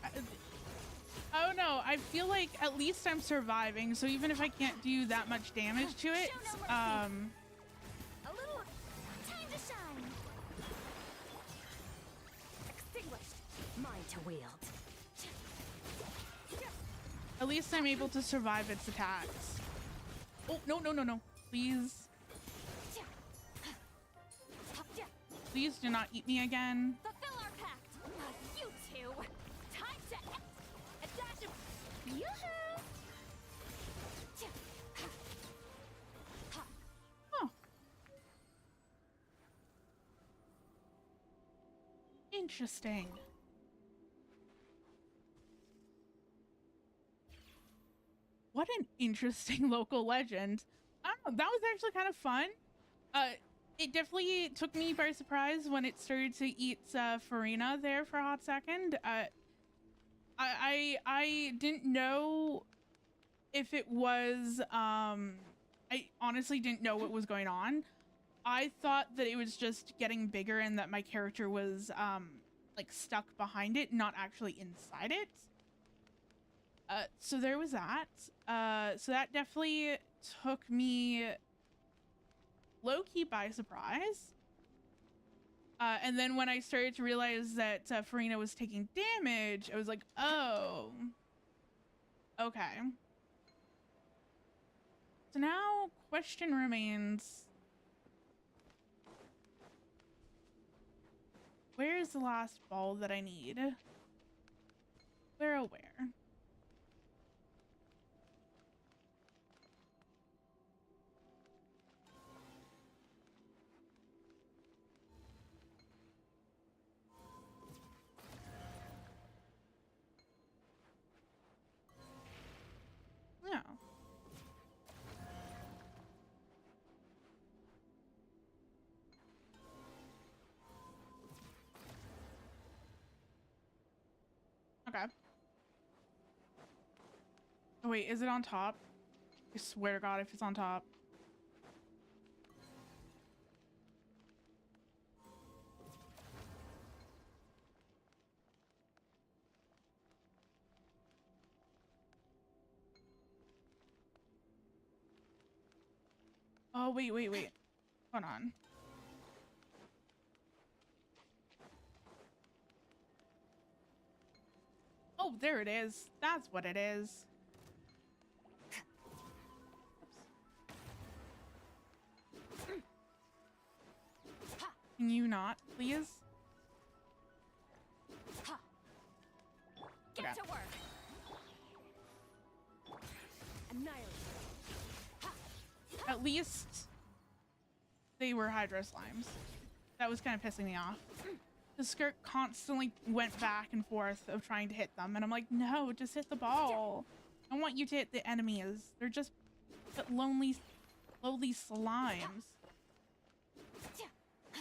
I don't know. I feel like at least I'm surviving, so even if I can't do that much damage to it, a little time to shine. Extinguished. Mine to wield. at least I'm able to survive its attacks. Oh, no, no, no, no. Please. Please do not eat me again. Fulfill our pact. You two. Time to a dash of yoo-hoo. Oh. Interesting. What an interesting local legend. I don't know, that was actually kind of fun. It definitely took me by surprise when it started to eat Farina there for a hot second. I didn't know if it was I honestly didn't know what was going on. I thought that it was just getting bigger and that my character was like stuck behind it, not actually inside it. So there was that. So that definitely took me low-key by surprise. And then when I started to realize that Farina was taking damage, I was like, oh, okay. So now question remains, where is the last ball that I need? Where, oh, where? No. Okay. Oh wait, is it on top? I swear to God if it's on top. Oh, wait, wait, wait. Hold on. Oh, there it is. That's what it is. Can you not, please? Get Okay. to work. Annihilate. At least they were Hydro Slimes. That was kind of pissing me off. The skirt constantly went back and forth of trying to hit them, and I'm like, no, just hit the ball. I want you to hit the enemies. They're just lowly slimes.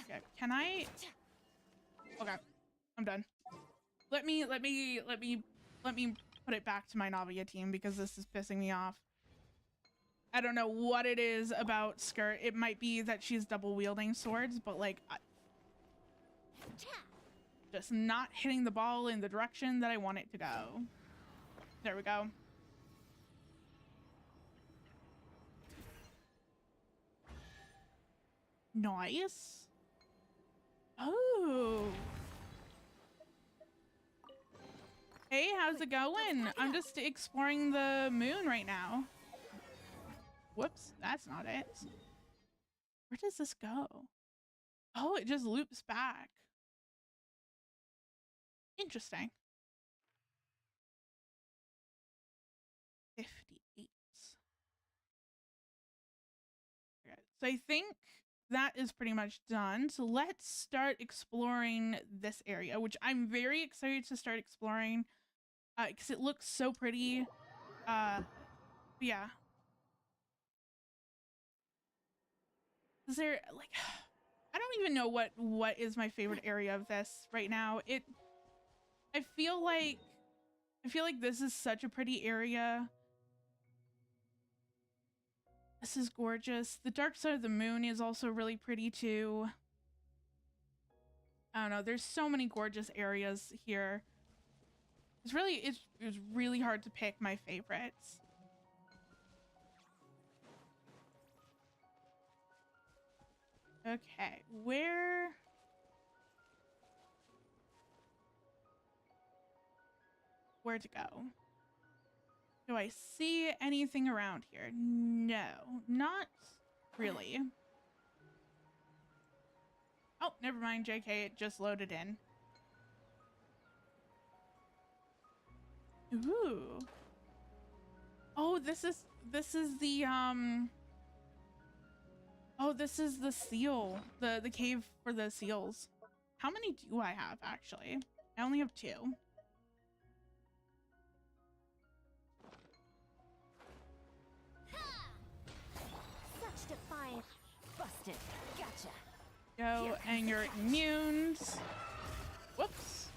Okay, can I? Okay, I'm done. Let me put it back to my Navia team because this is pissing me off. I don't know what it is about Skirt. It might be that she's double wielding swords, but like, just not hitting the ball in the direction that I want it to go. There we go. Nice. Oh. Hey, how's it going? I'm just exploring the moon right now. Whoops, that's not it. Where does this go? Oh, it just loops back. Interesting. 58. Okay, so I think that is pretty much done. So let's start exploring this area, which I'm very excited to start exploring because it looks so pretty. Yeah. Is there like I don't even know what is my favorite area of this right now. I feel like this is such a pretty area. This is gorgeous. The dark side of the moon is also really pretty too. I don't know, there's so many gorgeous areas here. It's really hard to pick my favorites. Okay, where to go? Do I see anything around here? No, not really. Oh, never mind, JK, it just loaded in. Ooh. Oh, this is the oh, this is the seal, the cave for the seals. How many do I have actually? I only have 2. Such defiance. Busted. Gotcha. Go, and your immunes. Whoops.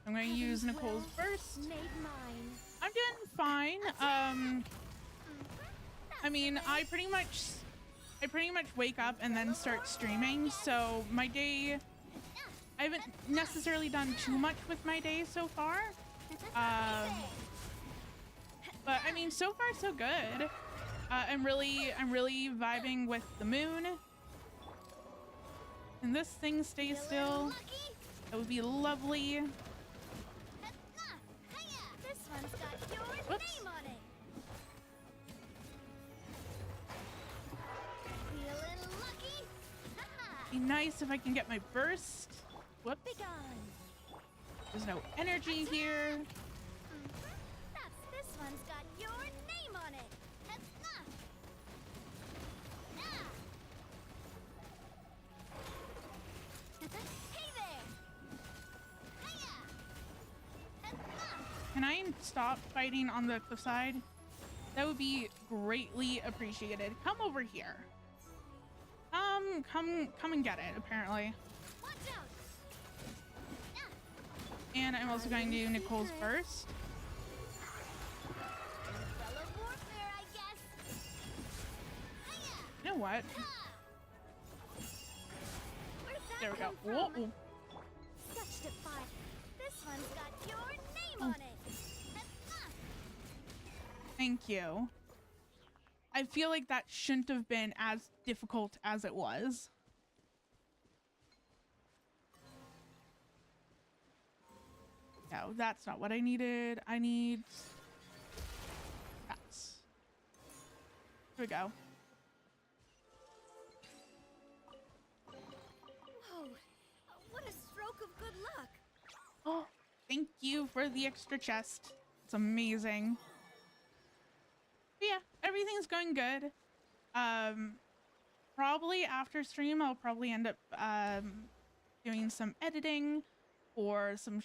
I'm going to use Nicole's burst. Made mine. I'm doing fine. I mean, I pretty much wake up and then start streaming, so my day, I haven't necessarily done too much with my day so far. But I mean, so far so good. I'm really vibing with the moon. And this thing stays still. That would be lovely. This one's got your Whoops. name on it. Feeling lucky? Be nice if I can get my burst. Whoops. Be gone. There's no energy here. This one's got your name on it. Hey there. Can I stop fighting on the cliffside? That would be greatly appreciated. Come over here. Come and get it, apparently. Watch out. And I'm also going to do Nicole's burst. Fellow warfare, I guess. You know what? Where'd that There we go. come from? Whoa. Such defiance. This one's got your name on it. Thank you. I feel like that shouldn't have been as difficult as it was. No, that's not what I needed. I need that. Here we go. Whoa, what a stroke of good luck. Oh, thank you for the extra chest. It's amazing. But yeah, everything's going good. Probably after stream, I'll probably end up doing some editing or some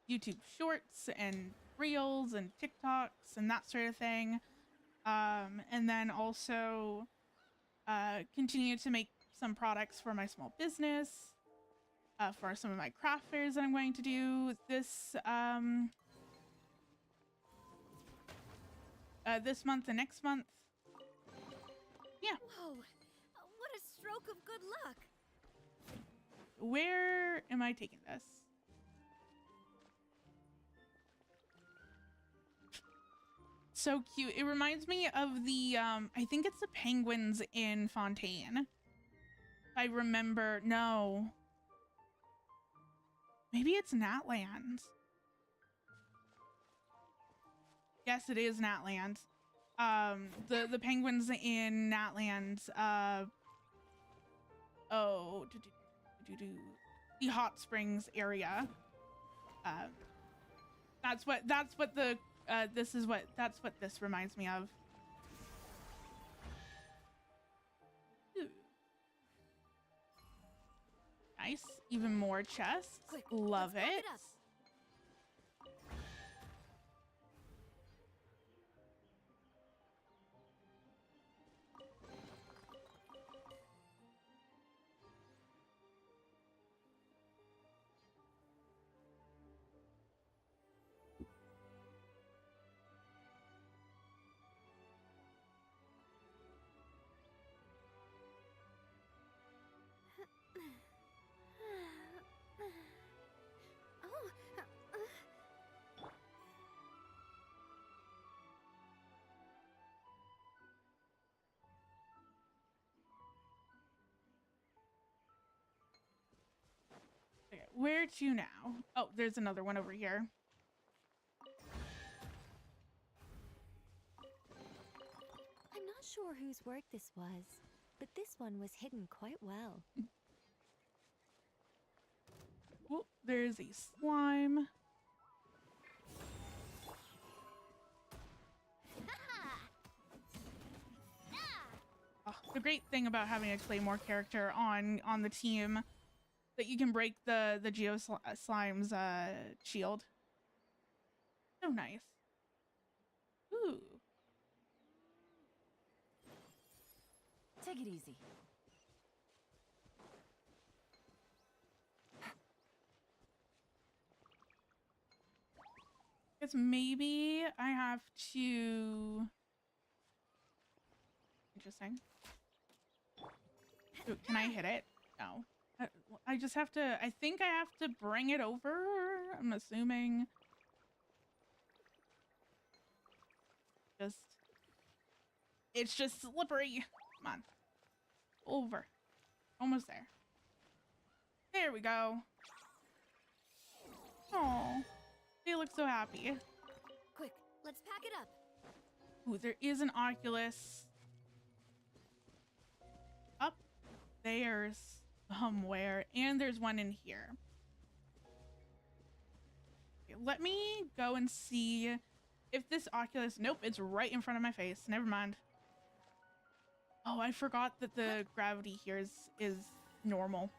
YouTube shorts and reels and TikToks and that sort of thing. And then also continue to make some products for my small business, for some of my craft fairs that I'm going to do this this month and next month. Yeah. Whoa, what a stroke of good luck. Where am I taking this? So cute. It reminds me of the I think it's the penguins in Fontaine. I remember. No. Maybe it's Natland. Yes, it is Natland. The penguins in Natland. The hot springs area. That's what the that's what this reminds me of. Ooh. Nice. Even more chests. Quick, Love let's pack it. it up. where to now? Oh, there's another one over here. I'm not sure whose work this was, but this one was hidden quite well. Oh, there's a slime. Oh, the great thing about having a Claymore character on the team that you can break the slime's shield. So nice. Ooh. Take it easy. Guess maybe I have to. Interesting. Ooh, can I hit it? No. I just have to. I think I have to bring it over. I'm assuming. It's just slippery. Come on. Over. Almost there. There we go. Oh, they look so happy. Quick, let's pack it up. Ooh, there is an Oculus up there somewhere, and there's one in here. Okay, let me go and see if this Oculus. Nope, it's right in front of my face. Never mind. Oh, I forgot that the gravity here is normal.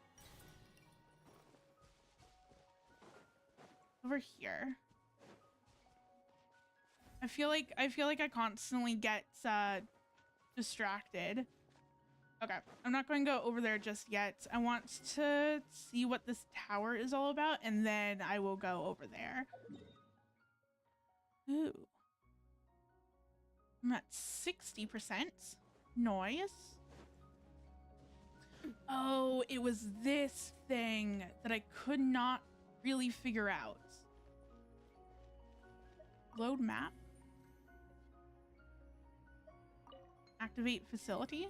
Over here. I feel like I constantly get distracted. Okay, I'm not going to go over there just yet. I want to see what this tower is all about, and then I will go over there. Ooh. I'm at 60%. Nice. Oh, it was this thing that I could not really figure out. Load map. Activate facility.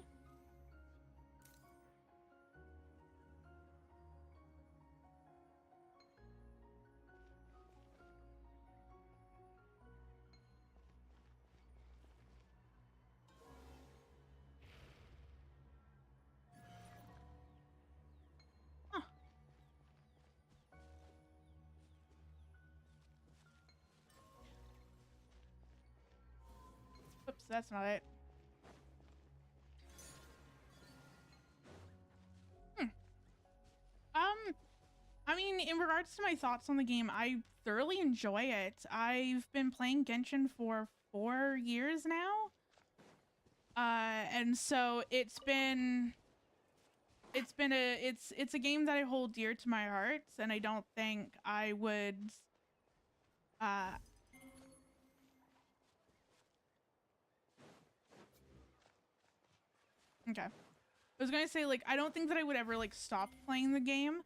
Huh. Oops, that's not it. I mean, in regards to my thoughts on the game, I thoroughly enjoy it. I've been playing Genshin for 4 years now. And so it's a game that I hold dear to my heart, and I don't think I would okay. I was gonna say, like, I don't think that I would ever like stop playing the game.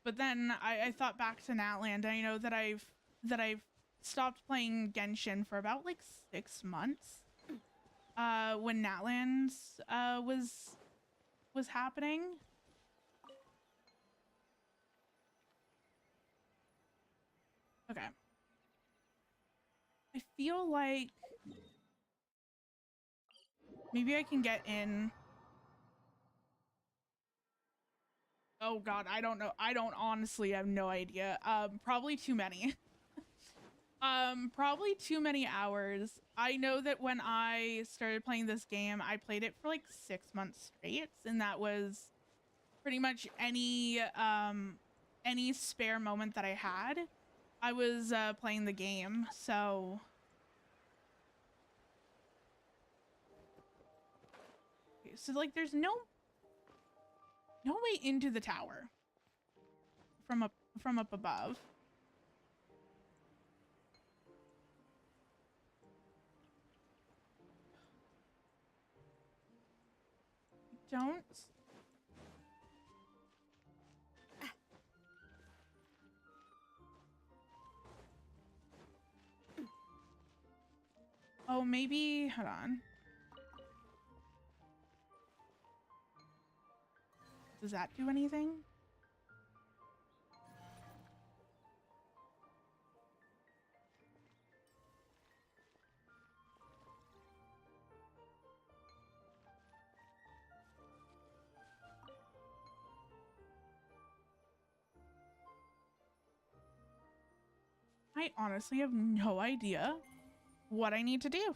But then I thought back to Natland, and I know that I've stopped playing Genshin for about like 6 months. When Natland was happening. Okay. I feel like maybe I can get in. Oh god, I don't know. I don't honestly have no idea. Probably too many. Probably too many hours. I know that when I started playing this game, I played it for like 6 months straight, and that was pretty much any spare moment that I had, I was playing the game. So okay, so like there's no way into the tower from up above. Don't. Oh, maybe, hold on. Does that do anything? I honestly have no idea what I need to do.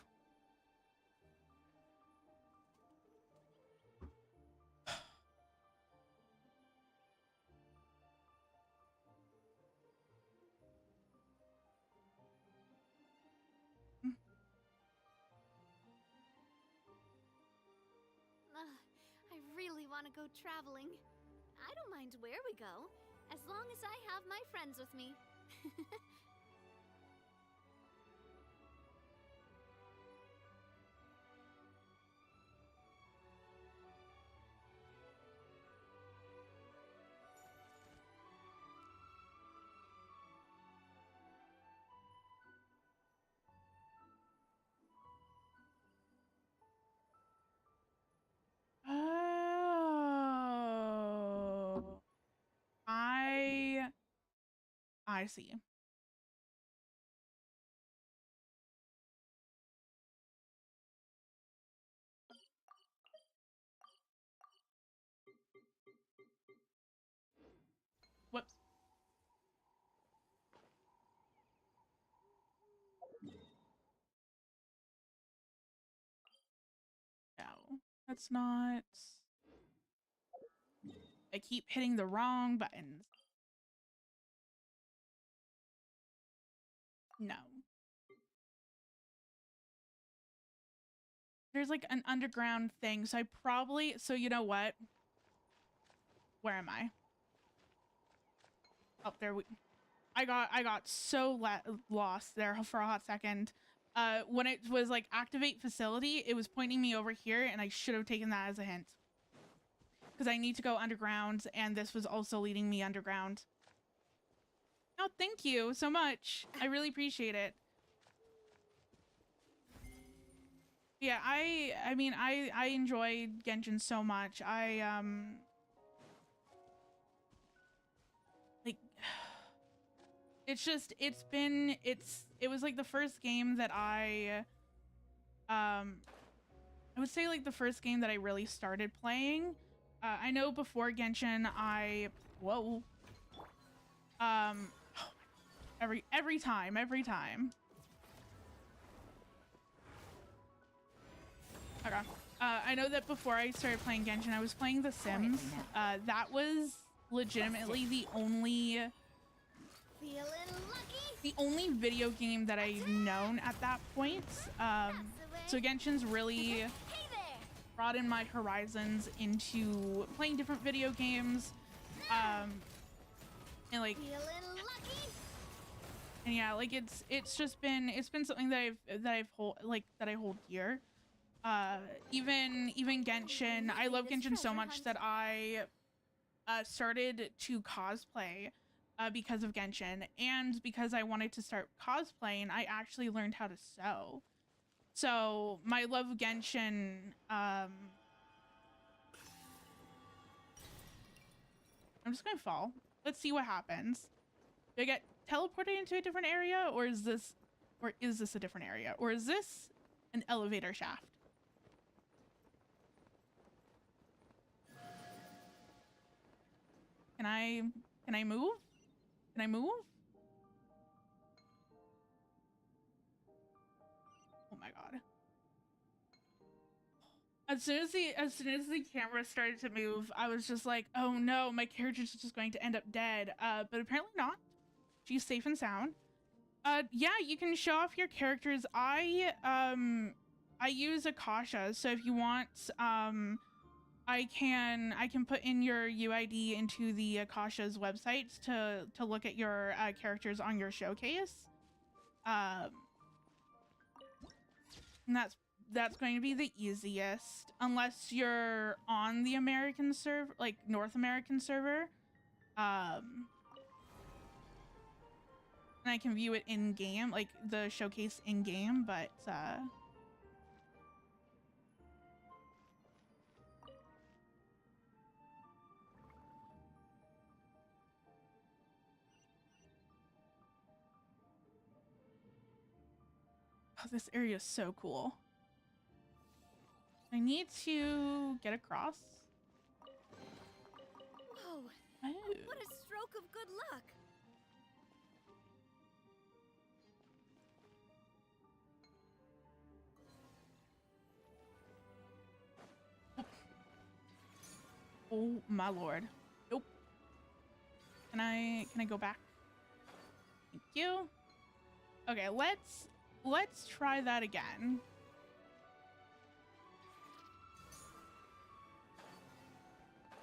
I really want to go traveling. I don't mind where we go, as long as I have my friends with me. Oh, I see. Whoops. No, that's not. I keep hitting the wrong buttons. No. There's like an underground thing, so so you know what? Where am I? Oh, there we. I got so lost there for a hot second. When it was like activate facility, it was pointing me over here, and I should have taken that as a hint. Because I need to go underground, and this was also leading me underground. Oh, thank you so much. I really appreciate it. Yeah, I mean, I enjoyed Genshin so much. Like, it's just, it was like the first game that I would say like the first game that I really started playing. I know before Genshin, whoa. Every time. Okay. I know that before I started playing Genshin, I was playing The Sims. That was legitimately the only video game that I've known at that point. So Genshin's really broadened my horizons into playing different video games. And like, and yeah, like it's been something that I hold dear. Even Genshin, I love Genshin so much that I started to cosplay because of Genshin, and because I wanted to start cosplaying, I actually learned how to sew. So my love of Genshin, I'm just gonna fall. Let's see what happens. Do I get teleported into a different area, or is this a different area, or is this an elevator shaft? Can I move? Can I move? Oh my god. As soon as the camera started to move, I was just like, oh no, my character's just going to end up dead. But apparently not. She's safe and sound. Yeah, you can show off your characters. I use Akasha, so if you want, I can put in your UID into the Akasha's website to look at your characters on your showcase. And that's going to be the easiest, unless you're on the American server, like North American server. And I can view it in game, like the showcase in game, but oh, this area is so cool. I need to get across. Whoa! Oh. What a stroke of good luck! Oh my lord. Nope. Can I go back? Thank you. Okay, let's try that again.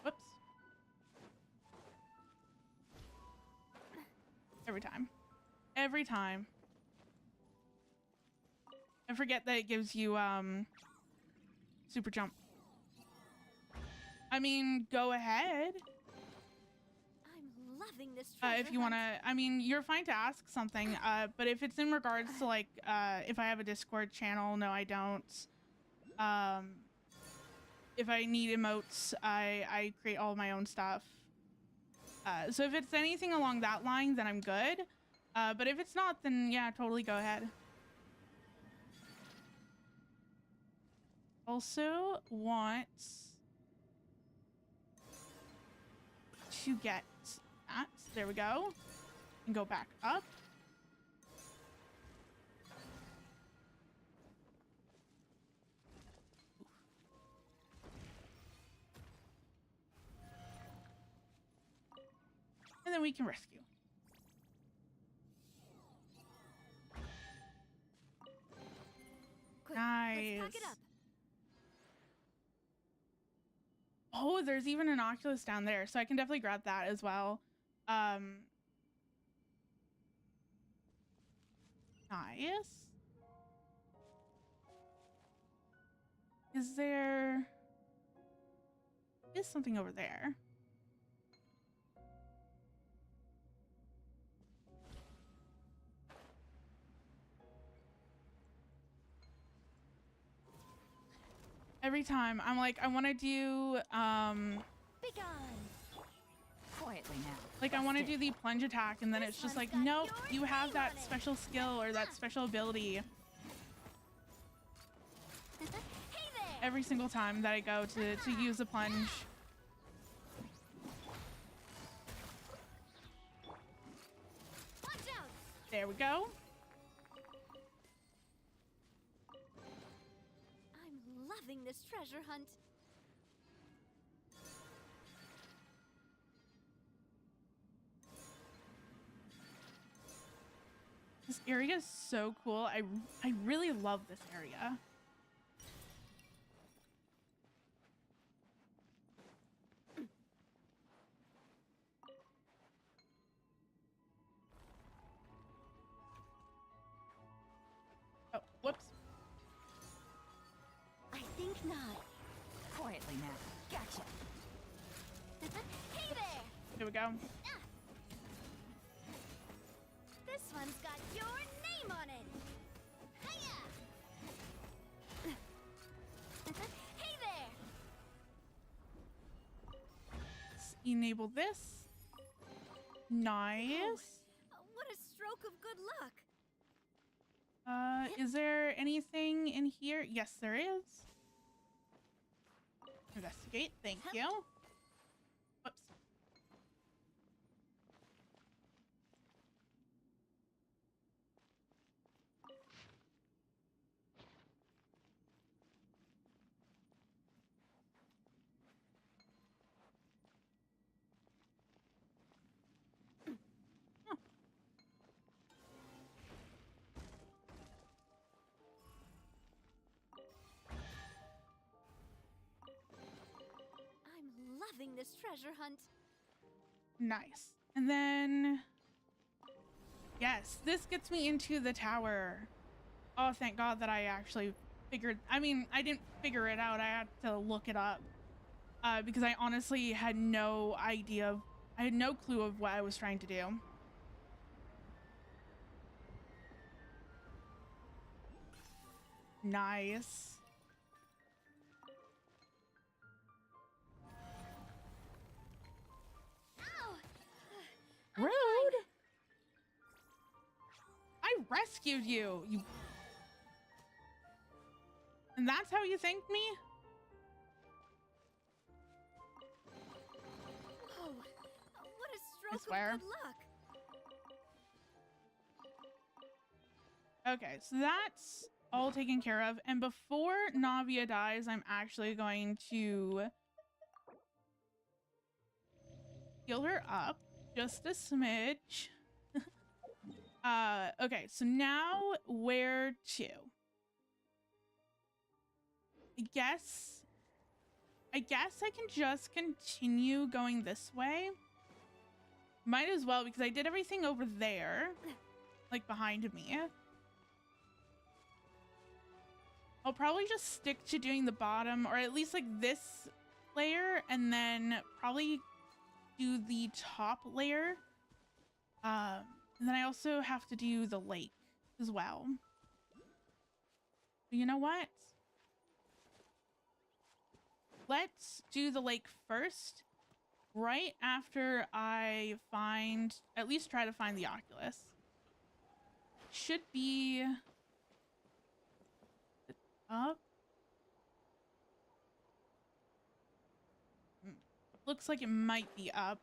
Whoops. Every time. Every time. I forget that it gives you super jump. I mean, go ahead. I'm loving this treasure If you want to, I mean, you're fine to ask something, but if it's in regards to like, if I have a Discord channel, no, I don't. If I need emotes, I create all my own stuff. So if it's anything along that line, then I'm good. But if it's not, then yeah, totally go ahead. Also want to get that. There we go. And go back up. And then we can rescue. Quick, Nice. let's pack it up. Oh, there's even an Oculus down there, so I can definitely grab that as well. Nice. Is something over there? Every time I'm like, I want to do Be gone. Quietly now. like I want to do the plunge attack, and then it's just like, nope, you have that special skill or that special ability. Hey there. Every single time that I go to use the plunge. Watch out. There we go. I'm loving this treasure hunt. This area is so cool. I really love this area. Oh, whoops. I think not. Quietly now. Gotcha. Hey there. There we go. This one's got your name on it. Hiya. Hey there. Let's enable this. Nice. What a stroke of good luck. Is there anything in here? Yes, there is. Investigate. Thank you. Whoops. I'm loving this treasure hunt. Nice. And then, yes, this gets me into the tower. Oh, thank God that I actually figured, I mean, I didn't figure it out. I had to look it up because I honestly had no idea. I had no clue of what I was trying to do. Nice. Ow! Rude. I rescued you. And that's how you thanked me? Whoa! What a I stroke swear. of good luck. Okay, so that's all taken care of. And before Navia dies, I'm actually going to heal her up just a smidge. Okay, so now where to? I guess I can just continue going this way. Might as well, because I did everything over there, like behind me. I'll probably just stick to doing the bottom, or at least like this layer, and then probably do the top layer. And then I also have to do the lake as well. But you know what? Let's do the lake first, right after I find, at least try to find the Oculus. Should be up. Looks like it might be up.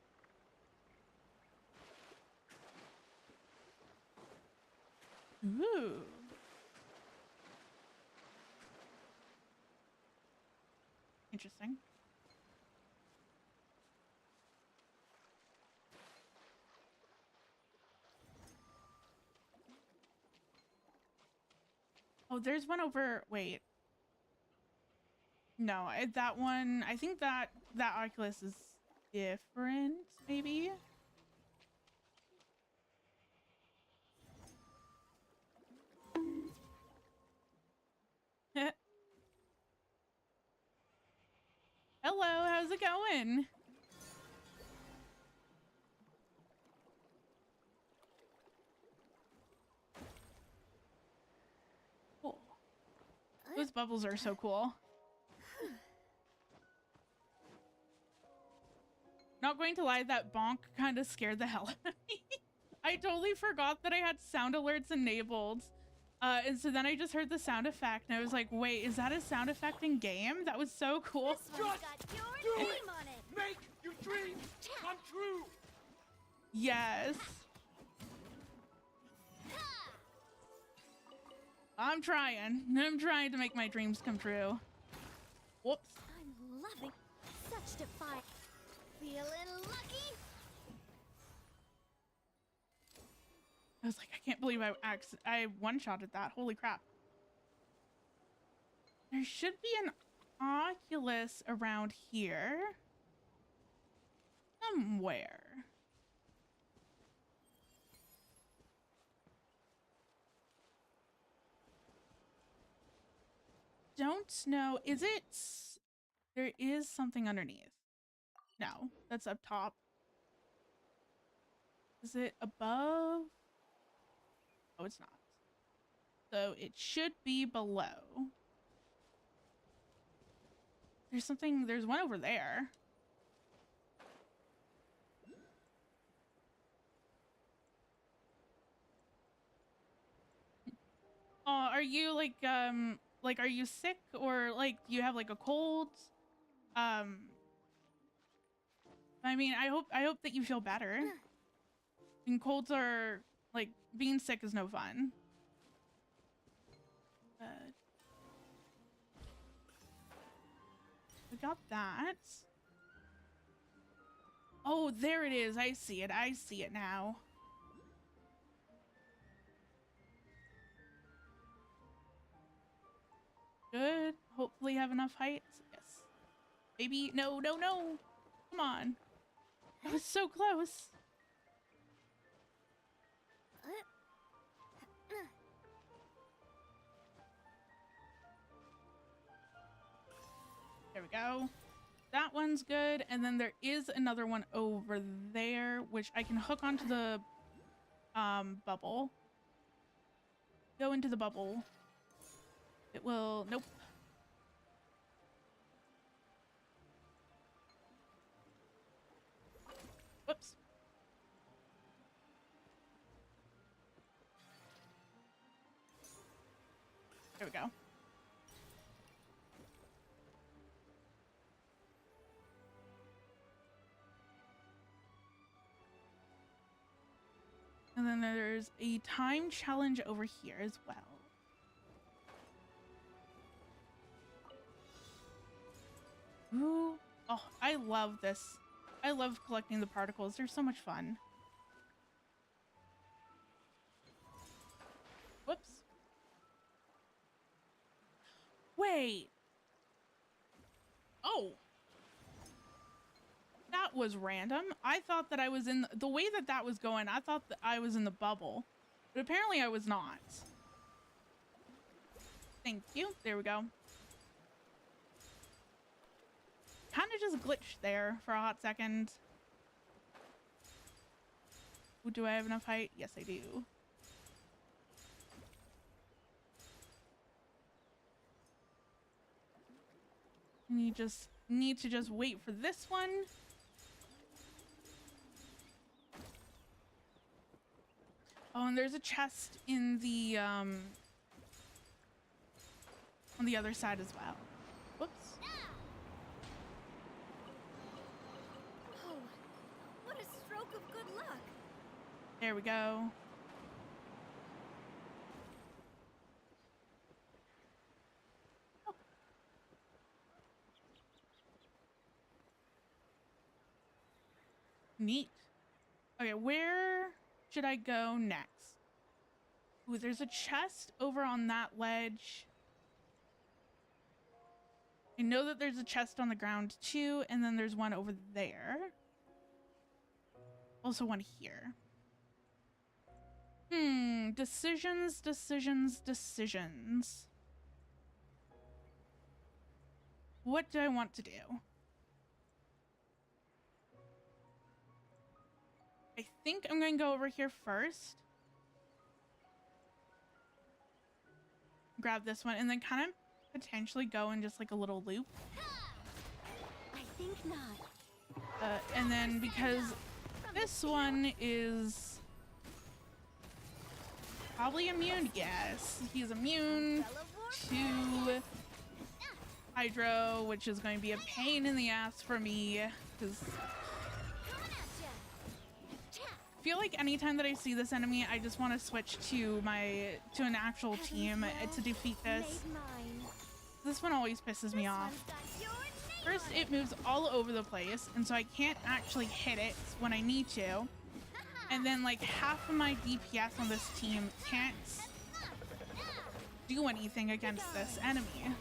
Ooh. Interesting. Oh, there's one over, wait. No, that one, I think that Oculus is different, maybe? Hello, how's it going? Cool. Those bubbles are so cool. Not going to lie, that bonk kind of scared the hell out of me. I totally forgot that I had sound alerts enabled. And so then I just heard the sound effect and I was like, wait, is that a sound effect in game? That was so cool. This one's got your name on it. Make your dreams come true. Yes. I'm trying to make my dreams come true. Whoops. I'm loving such defiance. Feeling lucky? I was like, I can't believe I one-shotted that. Holy crap. There should be an Oculus around here. Somewhere. Don't know. Is it? There is something underneath. No, that's up top. Is it above? Oh, it's not. So it should be below. There's one over there. Oh, are you like, are you sick or like, do you have like a cold? I mean, I hope that you feel better. And colds are, like, being sick is no fun. We got that. Oh, there it is. I see it. I see it now. Good. Hopefully have enough height. Yes. Maybe. No, no, no. Come on. That was so close. There we go. That one's good. And then there is another one over there, which I can hook onto the bubble. Go into the bubble. It will... Nope. Whoops. There we go. And then there's a time challenge over here as well. Ooh. Oh, I love this. I love collecting the particles. They're so much fun. Whoops. Wait. Oh. That was random. I thought that I was in the way that that was going. I thought that I was in the bubble, but apparently I was not. Thank you. There we go. Kind of just glitched there for a hot second. Ooh, do I have enough height? Yes, I do. And you just need to just wait for this one. Oh, and there's a chest in the on the other side as well. Whoops. Oh, what a stroke of good luck. There we go. Oh. Neat. Okay, where should I go next? Ooh, there's a chest over on that ledge. I know that there's a chest on the ground too, and then there's one over there. Also one here. Decisions, decisions, decisions. What do I want to do? I think I'm going to go over here first. Grab this one and then kind of potentially go in just like a little loop. I think not. And then because this one is probably immune, yes. He's immune to Hydro, which is going to be a pain in the ass for me because I feel like anytime that I see this enemy, I just want to switch to an actual team to defeat this. This one always pisses me off. First, it moves all over the place, and so I can't actually hit it when I need to. And then like half of my DPS on this team can't do anything against this enemy.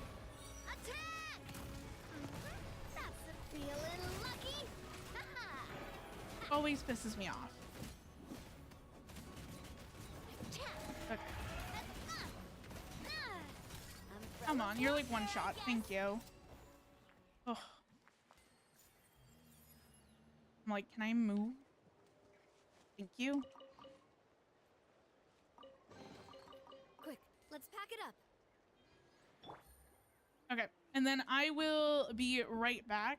Always pisses me off. Okay. Come on, you're like one shot. Thank you. Oh. I'm like, can I move? Thank you. Quick, let's pack it up. Okay, and then I will be right back.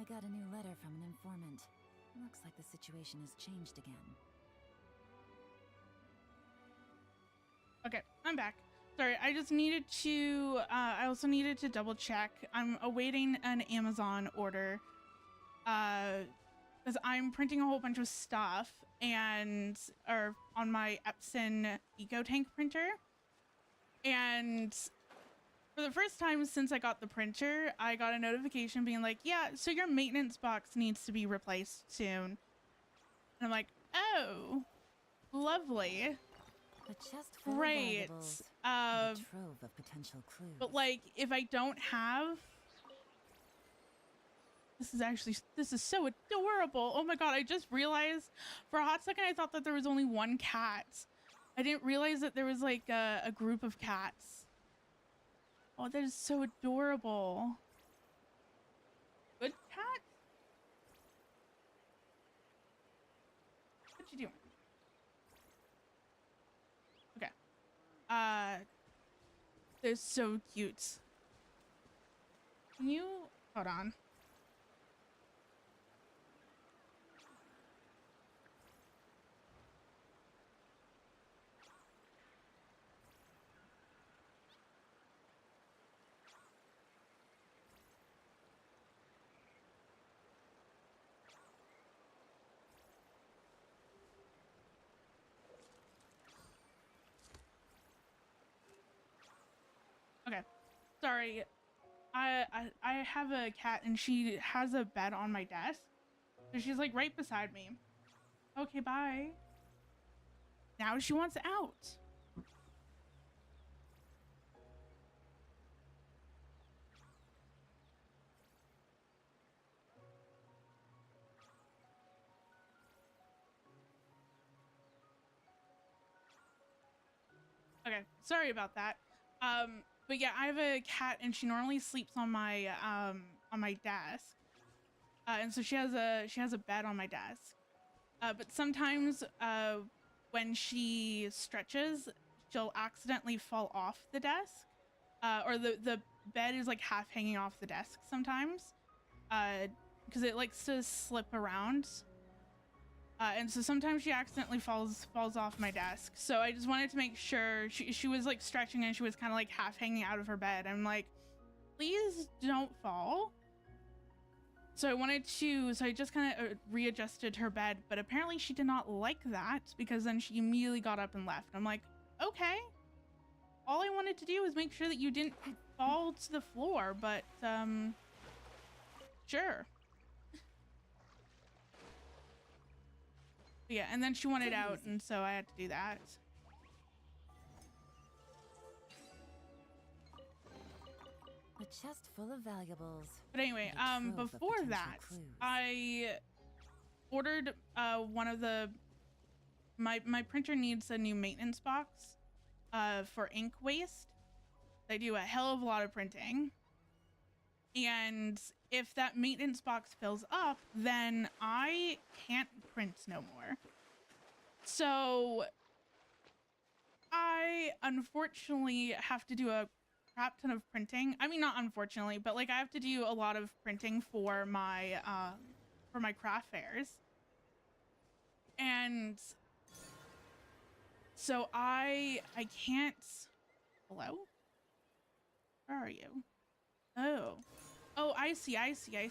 I got a new letter from an informant. Looks like the situation has changed again. Okay, I'm back. Sorry, I just needed to, I also needed to double check. I'm awaiting an Amazon order, because I'm printing a whole bunch of stuff or on my Epson Eco Tank printer. And for the first time since I got the printer, I got a notification being like, yeah, so your maintenance box needs to be replaced soon. And I'm like, oh, lovely. A chest full Great. of valuables, and a trove of potential clues. But like, if I don't have, this is so adorable. Oh my god, I just realized for a hot second I thought that there was only one cat. I didn't realize that there was like a group of cats. Oh, that is so adorable. Good cat? What you doing? Okay. They're so cute. Can you hold on? Okay, sorry. I have a cat and she has a bed on my desk, so she's like right beside me. Okay, bye. Now she wants out. Okay, sorry about that. But yeah, I have a cat and she normally sleeps on my desk. And so she has a bed on my desk. But sometimes when she stretches, she'll accidentally fall off the desk. Or the bed is like half hanging off the desk sometimes. Because it likes to slip around. And so sometimes she accidentally falls off my desk. So I just wanted to make sure she was like stretching and she was kind of like half hanging out of her bed. I'm like, please don't fall. So I just kind of readjusted her bed, but apparently she did not like that because then she immediately got up and left. I'm like, okay. All I wanted to do was make sure that you didn't fall to the floor, but sure. Yeah, and then she wanted out, and so I had to do that. A chest full of valuables. But anyway, before that, I ordered one of my printer needs a new maintenance box for ink waste. They do a hell of a lot of printing. And if that maintenance box fills up, then I can't print no more. So I unfortunately have to do a crap ton of printing. I mean, not unfortunately, but like I have to do a lot of printing for my craft fairs. And so I can't. Hello? Where are you? Oh, I see. Okay,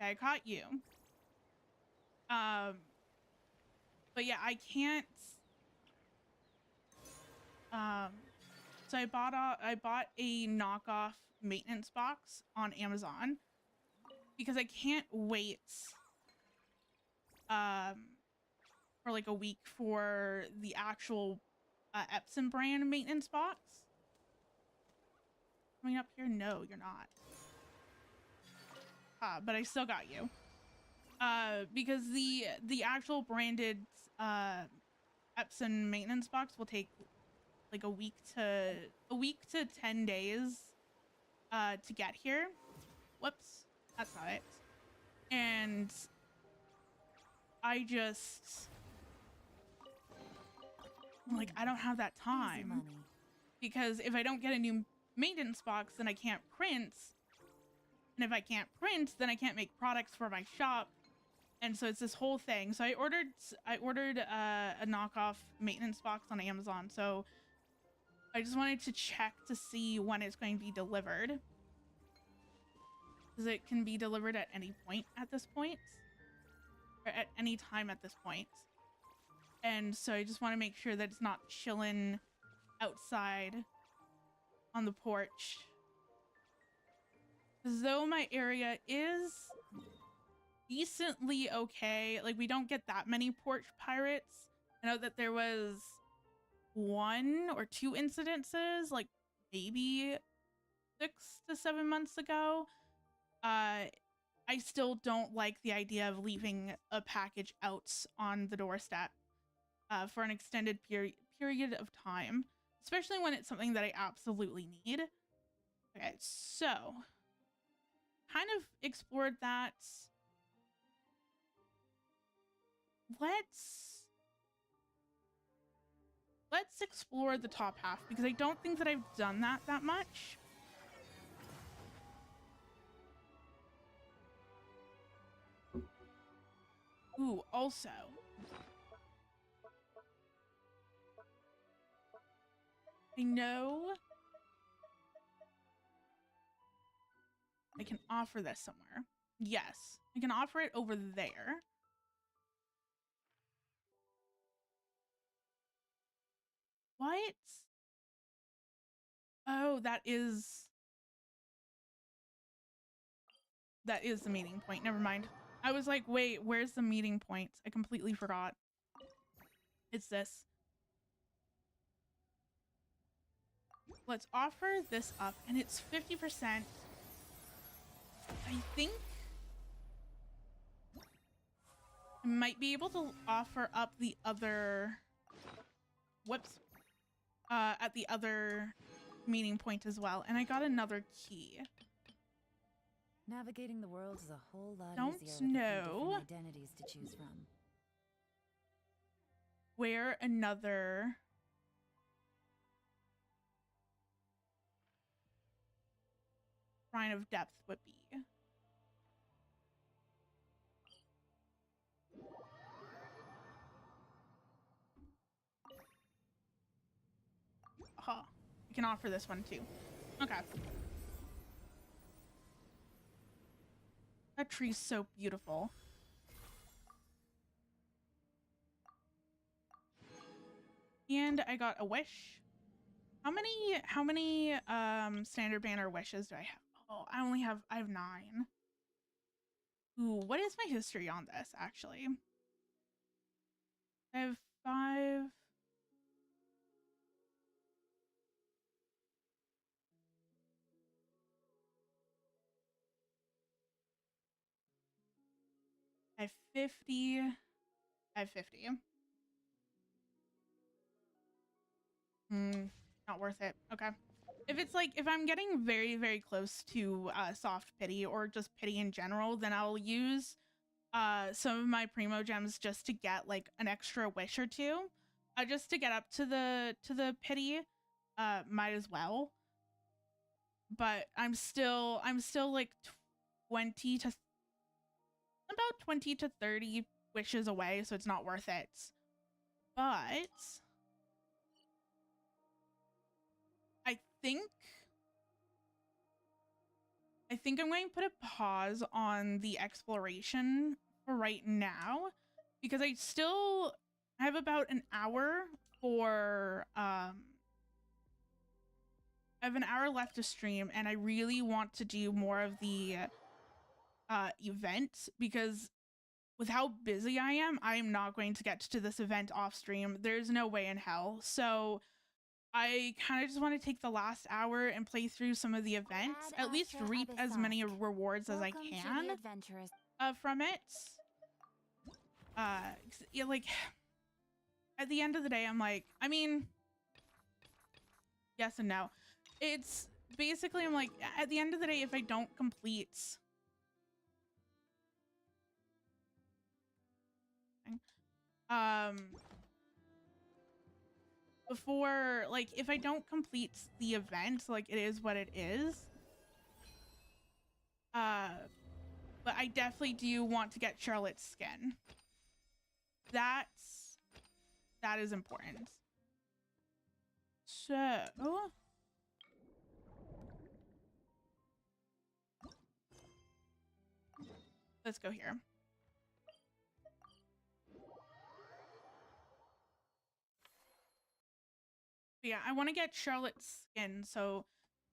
I caught you. But yeah, I can't. So I bought a knockoff maintenance box on Amazon because I can't wait for like a week for the actual Epson brand maintenance box. Coming up here? No, you're not. But I still got you. Because the actual branded Epson maintenance box will take like a week to 10 days to get here. Whoops, that's not it. And I just like I don't have that time because if I don't get a new maintenance box, then I can't print. And if I can't print, then I can't make products for my shop. And so it's this whole thing. So I ordered a knockoff maintenance box on Amazon. So I just wanted to check to see when it's going to be delivered. Because it can be delivered at any point at this point. Or at any time at this point. And so I just want to make sure that it's not chilling outside on the porch. Because though my area is decently okay, like we don't get that many porch pirates. I know that there was 1 or 2 incidences, like maybe 6 to 7 months ago. I still don't like the idea of leaving a package out on the doorstep for an extended period of time, especially when it's something that I absolutely need. Okay, so kind of explored that. Let's explore the top half, because I don't think that I've done that much. Ooh, also, I know I can offer this somewhere. Yes, I can offer it over there. What? Oh, that is the meeting point. Never mind. I was like, wait, where's the meeting point? I completely forgot. It's this. Let's offer this up, and it's 50%. I think I might be able to offer up the other, whoops, at the other meeting point as well. And I got another key. Navigating the world is a whole lot Don't easier with a few know different identities to choose from. where another Shrine of Depth would be. Aha. I can offer this one too. Okay. That tree's so beautiful. And I got a wish. How many standard banner wishes do I have? Oh, I have 9. Ooh, what is my history on this actually? I have 5. I have 50. I have 50. Not worth it. Okay. If it's like, if I'm getting very, very close to soft pity or just pity in general, then I'll use some of my primo gems just to get like an extra wish or 2. Just to get up to the pity. Might as well. But I'm still like 20 to about 20 to 30 wishes away, so it's not worth it. But I think I'm going to put a pause on the exploration for right now, because I have about an hour for I have an hour left to stream, and I really want to do more of the event, because with how busy I am not going to get to this event off stream. There's no way in hell. So I kind of just want to take the last hour and play through some of the events, at least reap as many rewards as I can from it. Yeah, like at the end of the day, I'm like, I mean, yes and no. It's basically, I'm like, at the end of the day, if I don't complete before, like, if I don't complete the event, like, it is what it is. But I definitely do want to get Charlotte's skin. That is important. So let's go here. But yeah, I want to get Charlotte's skin, so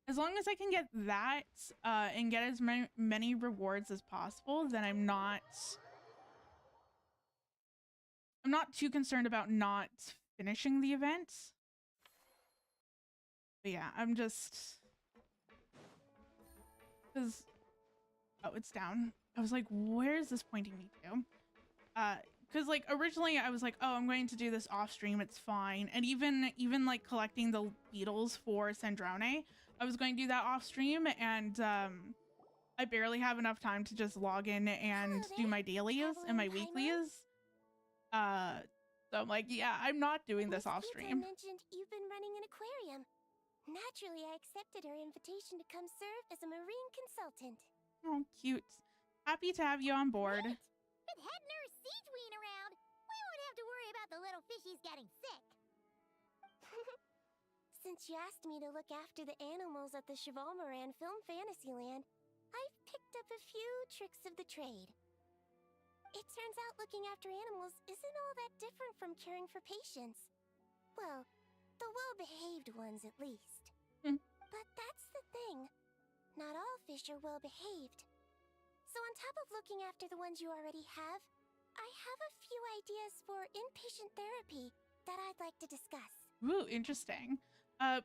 as long as I can get that and get as many rewards as possible, then I'm not too concerned about not finishing the event. But yeah, I'm just because oh, it's down. I was like, where is this pointing me to? Because like originally I was like, oh, I'm going to do this off stream, it's fine. And even like collecting the beetles for Sandrone, I was going to do that off stream, and I barely have enough time to just log in and do my dailies and my weeklies. So I'm like, yeah, I'm not doing this off stream. Mentioned you've been running an aquarium. Naturally, I accepted her invitation to come serve as a marine consultant. Oh, cute. Happy to have you on board. Great. With head nurse Siegeween around, we won't have to worry about the little fishies getting sick. Since you asked me to look after the animals at the Chevalmoran Film Fantasyland, I've picked up a few tricks of the trade. It turns out looking after animals isn't all that different from caring for patients. Well, the well-behaved ones at least. But that's the thing. Not all fish are well-behaved. So on top of looking after the ones you already have, I have a few ideas for inpatient therapy that I'd like to discuss. Ooh, interesting.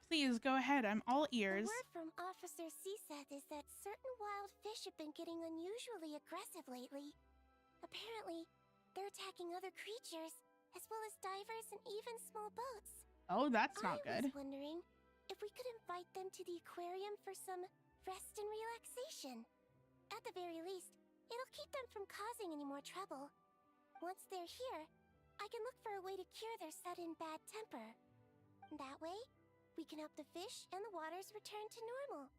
Please go ahead. I'm all ears. The word from Officer Seaseth is that certain wild fish have been getting unusually aggressive lately. Apparently, they're attacking other creatures, as well as divers and even small boats. Oh, that's not good. I was wondering if we could invite them to the aquarium for some rest and relaxation. At the very least, it'll keep them from causing any more trouble. Once they're here, I can look for a way to cure their sudden bad temper. That way, we can help the fish and the waters return to normal.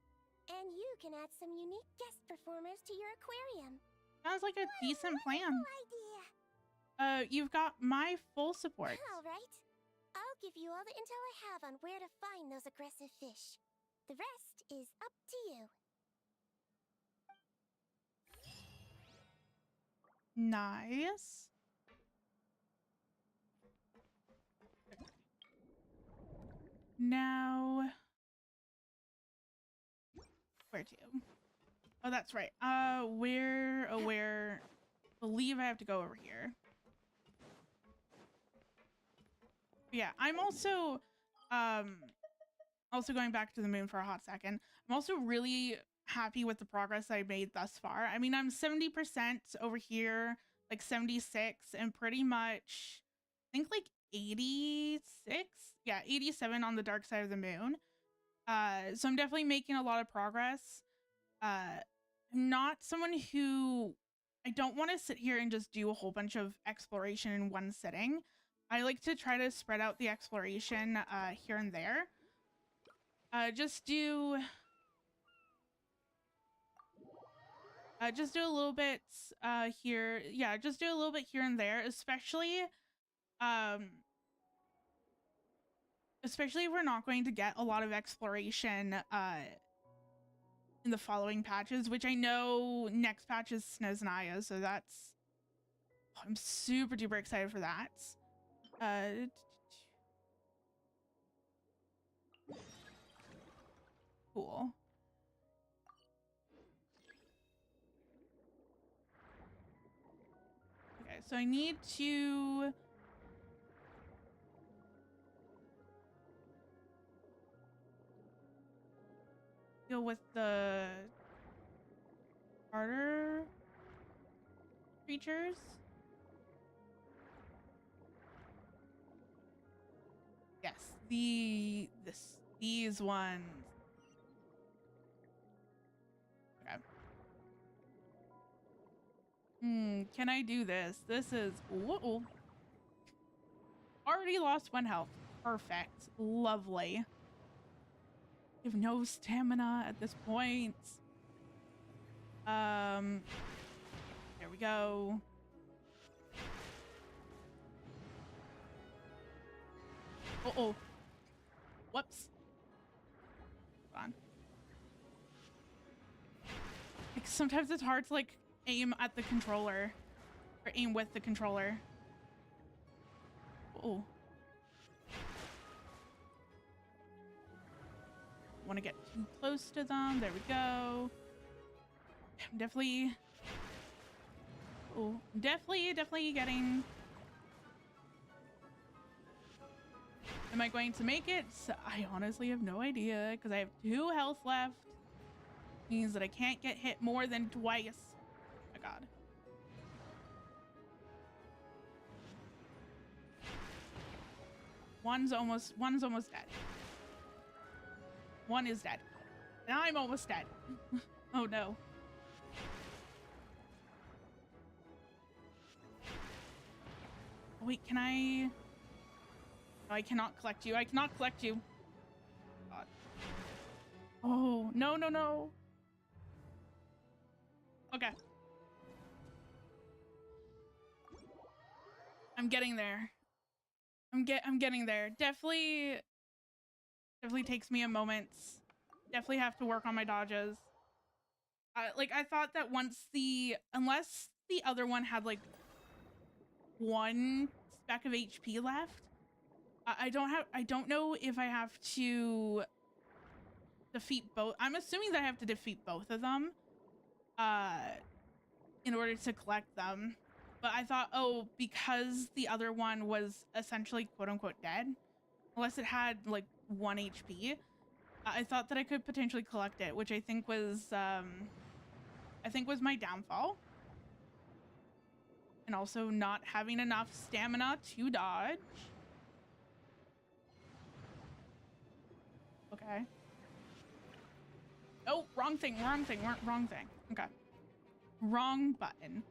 And you can add some unique guest performers to your aquarium. Sounds like a decent plan. Idea. You've got my full support. All right. I'll give you all the intel I have on where to find those aggressive fish. The rest is up to you. Nice. Now, where to? Oh, that's right. Where? Believe I have to go over here. Yeah, I'm also going back to the moon for a hot second. I'm also really happy with the progress I made thus far. I mean, I'm 70% over here, like 76, and pretty much, I think like 86? Yeah, 87 on the dark side of the moon. So I'm definitely making a lot of progress. I'm not someone who, I don't want to sit here and just do a whole bunch of exploration in one sitting. I like to try to spread out the exploration here and there. Just do a little bit here. Yeah, just do a little bit here and there, especially if we're not going to get a lot of exploration in the following patches, which I know next patch is Snows and Aya, so that's, I'm super duper excited for that. Cool. Okay, so I need to deal with the harder creatures. Yes, these ones. Okay. Can I do this? This is, whoa. Already lost 1 health. Perfect. Lovely. You have no stamina at this point. There we go. Uh-oh. Whoops. Hold on. Like, sometimes it's hard to, like, aim at the controller. Or aim with the controller. Oh. Want to get too close to them. There we go. I'm definitely... Oh, definitely getting... Am I going to make it? I honestly have no idea because I have 2 health left. Means that I can't get hit more than twice. Oh my god. One's almost dead. One is dead. And I'm almost dead. Oh no. Wait, can I... No, I cannot collect you. I cannot collect you. God. Oh, no, no, no. Okay. I'm getting there. I'm getting there. Definitely takes me a moment. Definitely have to work on my dodges. Like, I thought that unless the other one had like 1 speck of HP left, I don't know if I have to defeat both. I'm assuming that I have to defeat both of them in order to collect them. But I thought, oh, because the other one was essentially quote unquote dead, unless it had like 1 HP, I thought that I could potentially collect it, which I think was my downfall. And also not having enough stamina to dodge. Okay. Oh, wrong thing. Okay. Wrong button.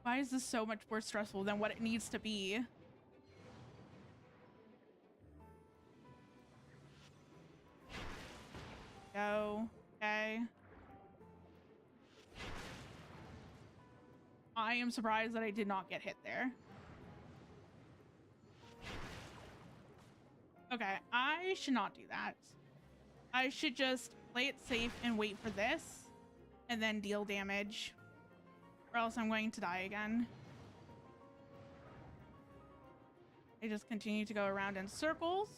Why is this so much more stressful than what it needs to be? Go. Okay. I am surprised that I did not get hit there. Okay, I should not do that. I should just play it safe and wait for this and then deal damage, or else I'm going to die again. I just continue to go around in circles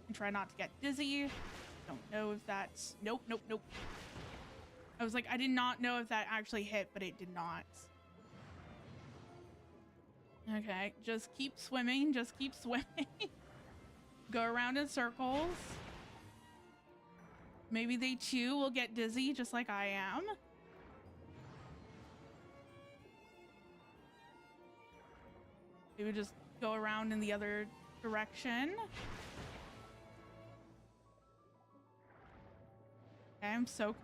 and try not to get dizzy. Don't know if that's... Nope. I was like, I did not know if that actually hit, but it did not. Okay, just keep swimming. Go around in circles. Maybe they too will get dizzy just like I am. Maybe just go around in the other direction. Okay,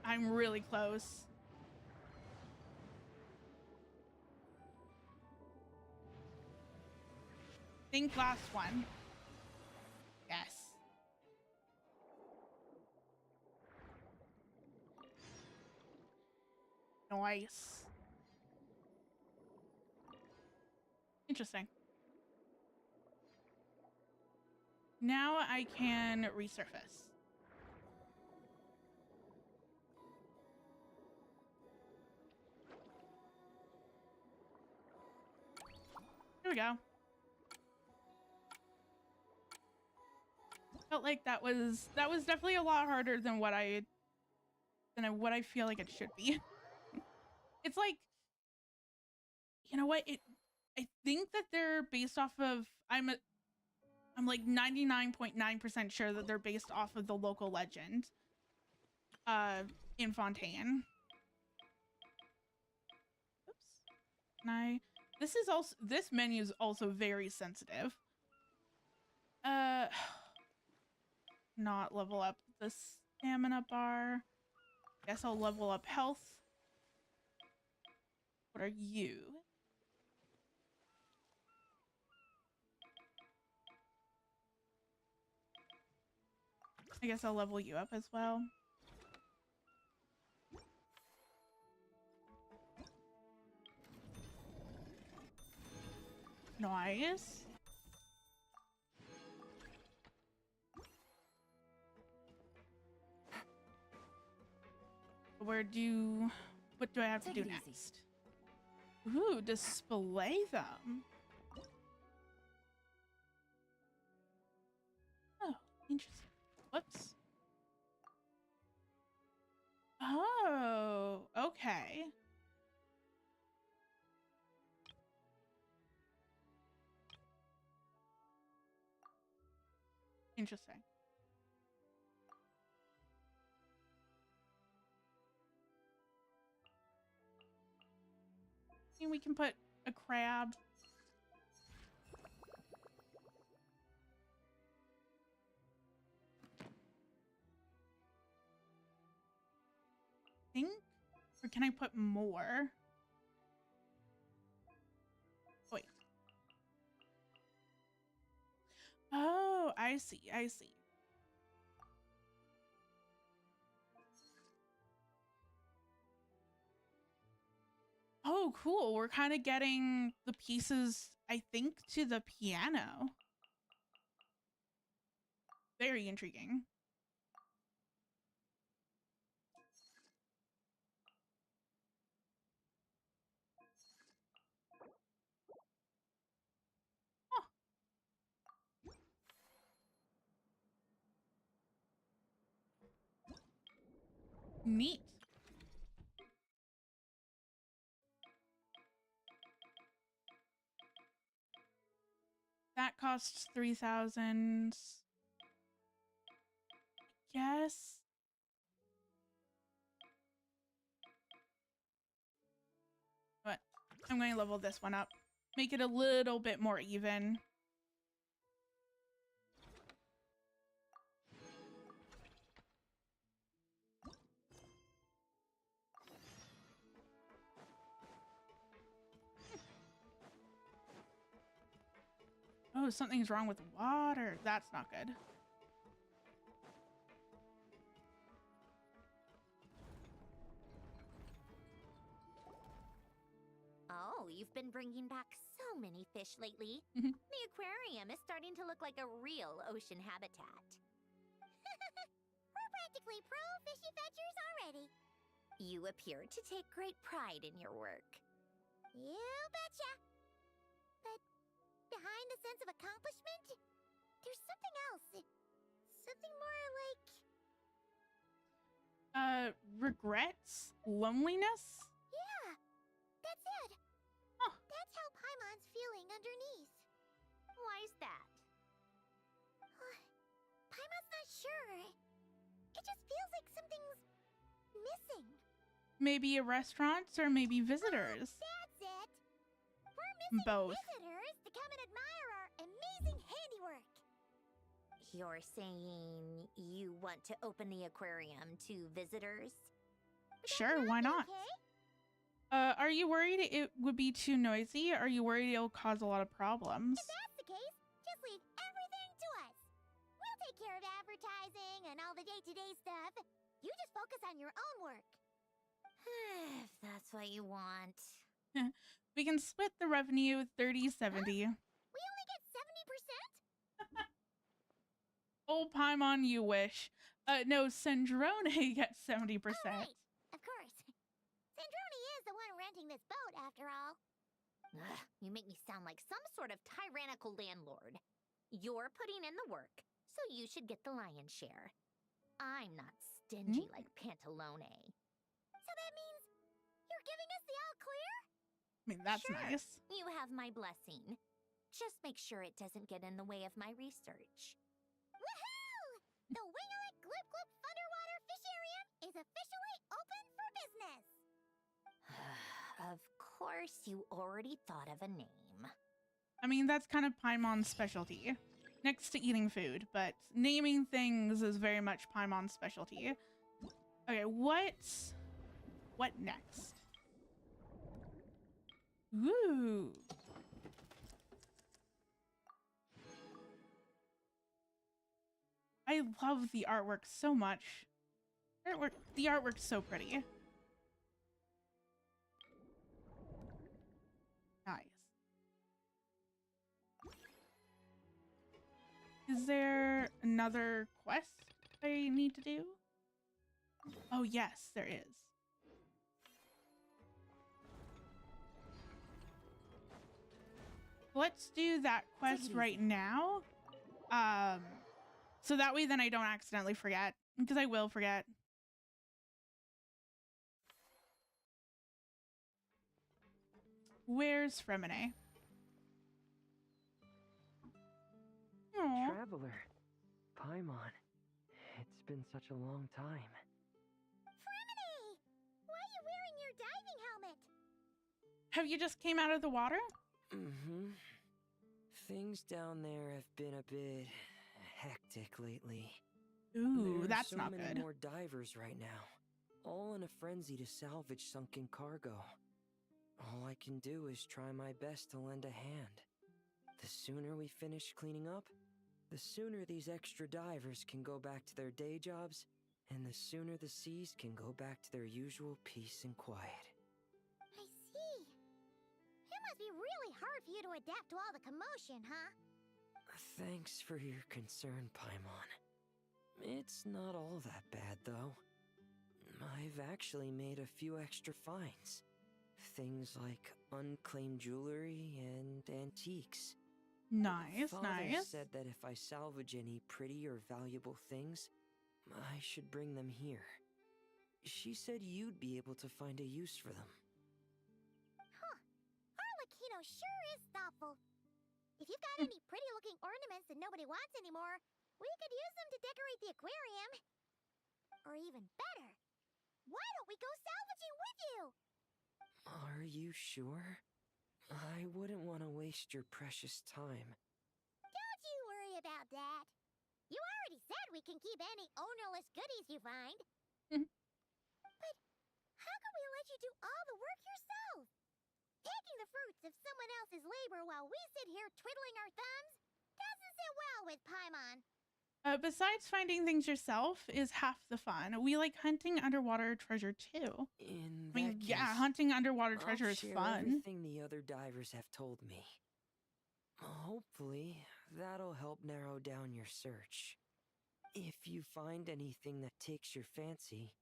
I'm really close. Think last one. Yes. Nice. Interesting. Now I can resurface. Here we go. Felt like that was definitely a lot harder than what I feel like it should be. It's like, you know what? I think that they're based off of, I'm like 99.9% sure that they're based off of the local legend in Fontaine. Oops. This menu is also very sensitive. Not level up the stamina bar. Guess I'll level up health. What are you? I guess I'll level you up as well. Nice. What do I have to do next? Ooh, display them. Oh, interesting. Whoops. Oh, okay. Interesting. And we can put a crab. Think? Or can I put more? Wait. Oh, I see. I see. Oh, cool. We're kind of getting the pieces, I think, to the piano. Very intriguing. Huh. Neat. That costs 3,000. Yes. But I'm going to level this one up. Make it a little bit more even. Oh, something's wrong with the water. That's not good. Oh, you've been bringing back so many fish lately. Mhm. The aquarium is starting to look like a real ocean habitat. We're practically pro fishy fetchers already. You appear to take great pride in your work. You betcha. But behind the sense of accomplishment, there's something else. Something more like... Regrets? Loneliness? Yeah, that's it. Huh. That's how Paimon's feeling underneath. Why's that? Paimon's not sure. It just feels like something's missing. Maybe a restaurant or maybe visitors? That's it. We're missing Both. visitors to come and admire our amazing handiwork. You're saying you want to open the aquarium to visitors? Sure, why not? Okay? Are you worried it would be too noisy? Are you worried it'll cause a lot of problems? If that's the case, just leave everything to us. We'll take care of advertising and all the day-to-day stuff. You just focus on your own work. If that's what you want. We can split the revenue 30-70. We only get 70%? Oh, Paimon, you wish. No, Sandrone gets 70%. Oh, right. Of course. Sandrone is the one renting this boat, after all. Ugh, you make me sound like some sort of tyrannical landlord. You're putting in the work, so you should get the lion's share. I'm not stingy like Pantalone. So that means you're giving us the all clear? I mean, that's Sure. nice. You have my blessing. Just make sure it doesn't get in the way of my research. Woohoo! The Wingalik Gloop Gloop Underwater Fisharium is officially open for business. Of course, you already thought of a name. I mean, that's kind of Paimon's specialty. Next to eating food, but naming things is very much Paimon's specialty. Okay, what next? Ooh. I love the artwork so much. The artwork's so pretty. Nice. Is there another quest I need to do? Oh, yes, there is. Let's do that quest right now. So that way then I don't accidentally forget, because I will forget. Where's Fremine? Aww. Traveler, Paimon, it's been such a long time. Fremine! Why are you wearing your diving helmet? Have you just came out of the water? Mm-hmm. Things down there have been a bit hectic lately. Ooh, that's so not many good. more divers right now, all in a frenzy to salvage sunken cargo. All I can do is try my best to lend a hand. The sooner we finish cleaning up, the sooner these extra divers can go back to their day jobs, and the sooner the seas can go back to their usual peace and quiet. I see. It must be really hard for you to adapt to all the commotion, huh? Thanks for your concern, Paimon. It's not all that bad, though. I've actually made a few extra finds. Things like unclaimed jewelry and antiques. Nice, Father nice. said that if I salvage any pretty or valuable things, I should bring them here. She said you'd be able to find a use for them. Huh. Arlecchino sure is thoughtful. If you've got any pretty-looking ornaments that nobody wants anymore, we could use them to decorate the aquarium. Or even better, why don't we go salvaging with you? Are you sure? I wouldn't want to waste your precious time. Don't you worry about that. You already said we can keep any ownerless goodies you find. But how can we let you do all the work yourself? Taking the fruits of someone else's labor while we sit here twiddling our thumbs doesn't sit well with Paimon. Besides finding things yourself is half the fun. We like hunting underwater treasure too. In I mean, that yeah, case, hunting underwater treasure I'll is share fun. everything the other divers have told me. Hopefully, that'll help narrow down your search. If you find anything that takes your fancy,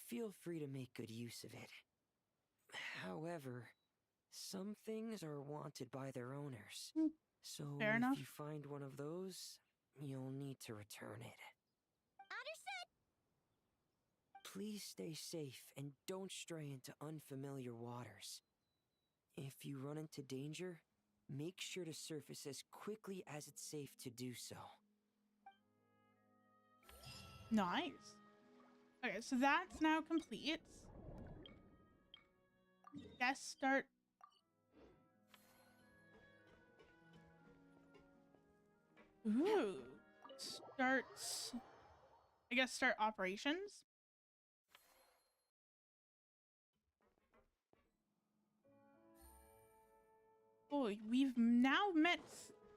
feel free to make good use of it. However, some things are wanted by their owners. So Fair if enough. you find one of those, you'll need to return it. Understood. Please stay safe and don't stray into unfamiliar waters. If you run into danger, make sure to surface as quickly as it's safe to do so. Nice. Okay, so that's now complete. Guess start. Ooh. Starts. I guess start operations. Oh, we've now met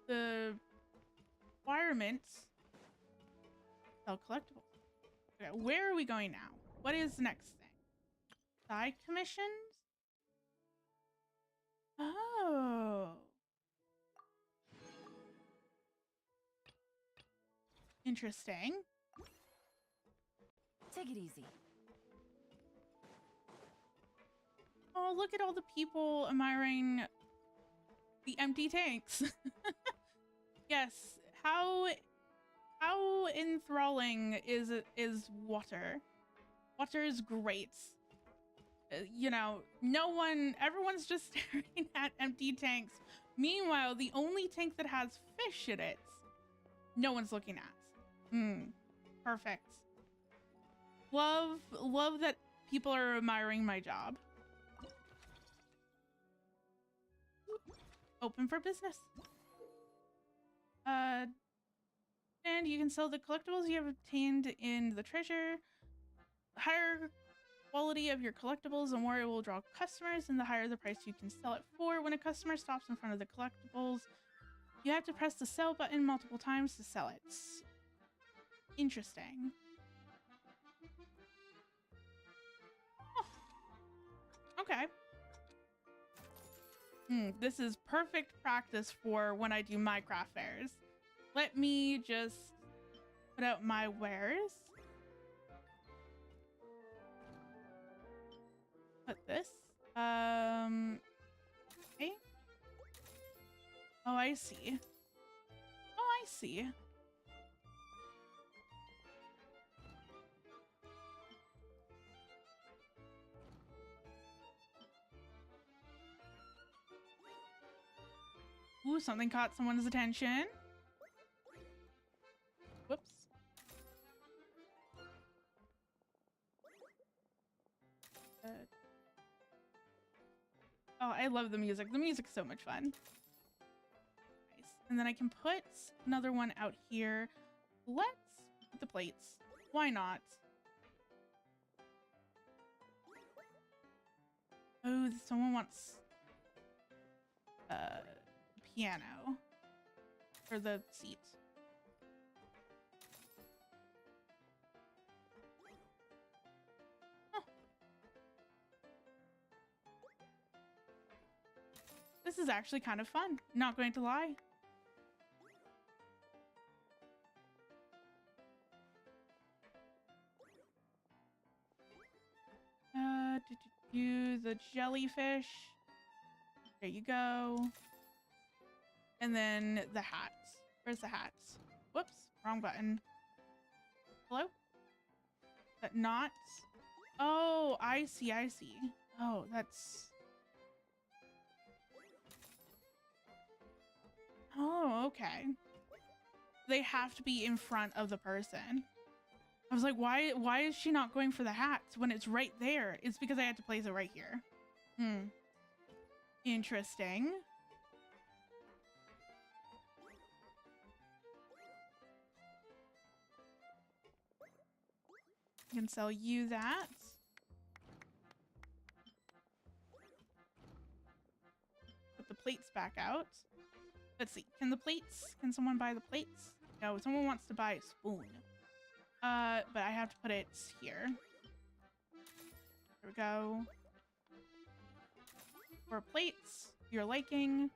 the requirements. Sell collectibles. Okay, where are we going now? What is the next thing? Side commissions? Oh. Interesting. Take it easy. Oh, look at all the people admiring the empty tanks. Yes. How enthralling is water? Water is great. You know, everyone's just staring at empty tanks. Meanwhile, the only tank that has fish in it, no one's looking at. Perfect. Love that people are admiring my job. Open for business. And you can sell the collectibles you have obtained in the treasure. The higher quality of your collectibles, the more it will draw customers, and the higher the price you can sell it for. When a customer stops in front of the collectibles, you have to press the sell button multiple times to sell it. Interesting. Oh. Okay. This is perfect practice for when I do my craft fairs. let me just put out my wares. Put this. Okay. Oh, I see. Oh, I see. Ooh, something caught someone's attention. Whoops. Oh, I love the music. The music's so much fun. Nice. And then I can put another one out here. Let's put the plates. Why not? Oh, someone wants piano for the seat. This is actually kind of fun, not going to lie. The jellyfish. There you go. And then the hats. Where's the hats? Whoops, wrong button. Hello? Is that not? Oh, I see, I see. Oh, that's... Oh, okay. They have to be in front of the person. I was like, why is she not going for the hats when it's right there? It's because I had to place it right here. Interesting. I can sell you that. Put the plates back out. Let's see. Can someone buy the plates? No, someone wants to buy a spoon. But I have to put it here. There we go. 4 plates. Your liking.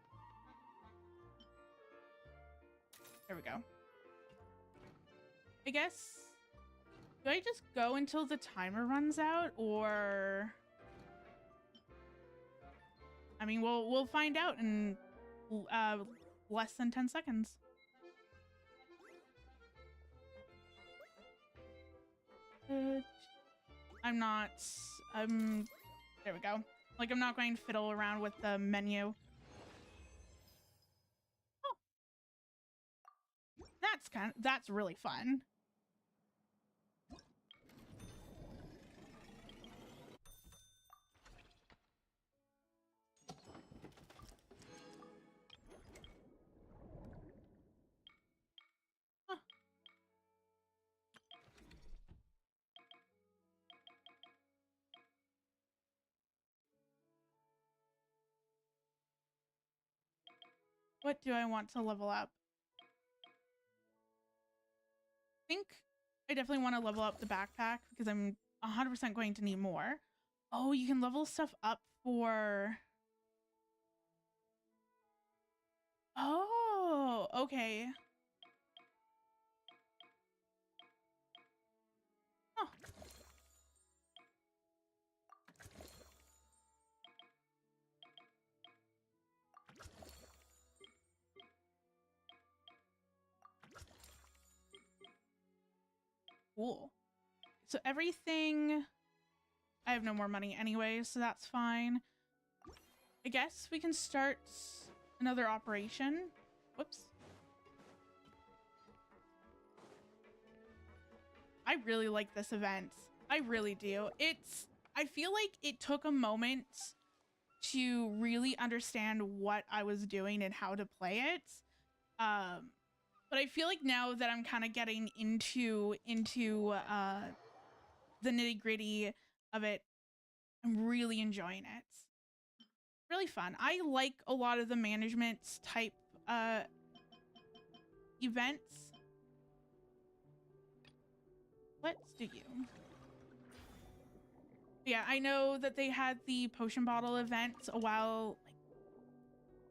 There we go. I guess... Do I just go until the timer runs out, or... I mean, we'll find out in less than 10 seconds. There we go. Like, I'm not going to fiddle around with the menu. Oh. That's really fun. What do I want to level up? I think I definitely want to level up the backpack because I'm 100% going to need more. Oh, you can level stuff up for... Oh, okay. Huh. Cool. So everything... I have no more money anyway, so that's fine. I guess we can start another operation. Whoops. I really like this event. I really do. I feel like it took a moment to really understand what I was doing and how to play it. But I feel like now that I'm kind of getting into the nitty-gritty of it, I'm really enjoying it. Really fun. I like a lot of the management type events. Let's do you. Yeah, I know that they had the potion bottle event a while, like,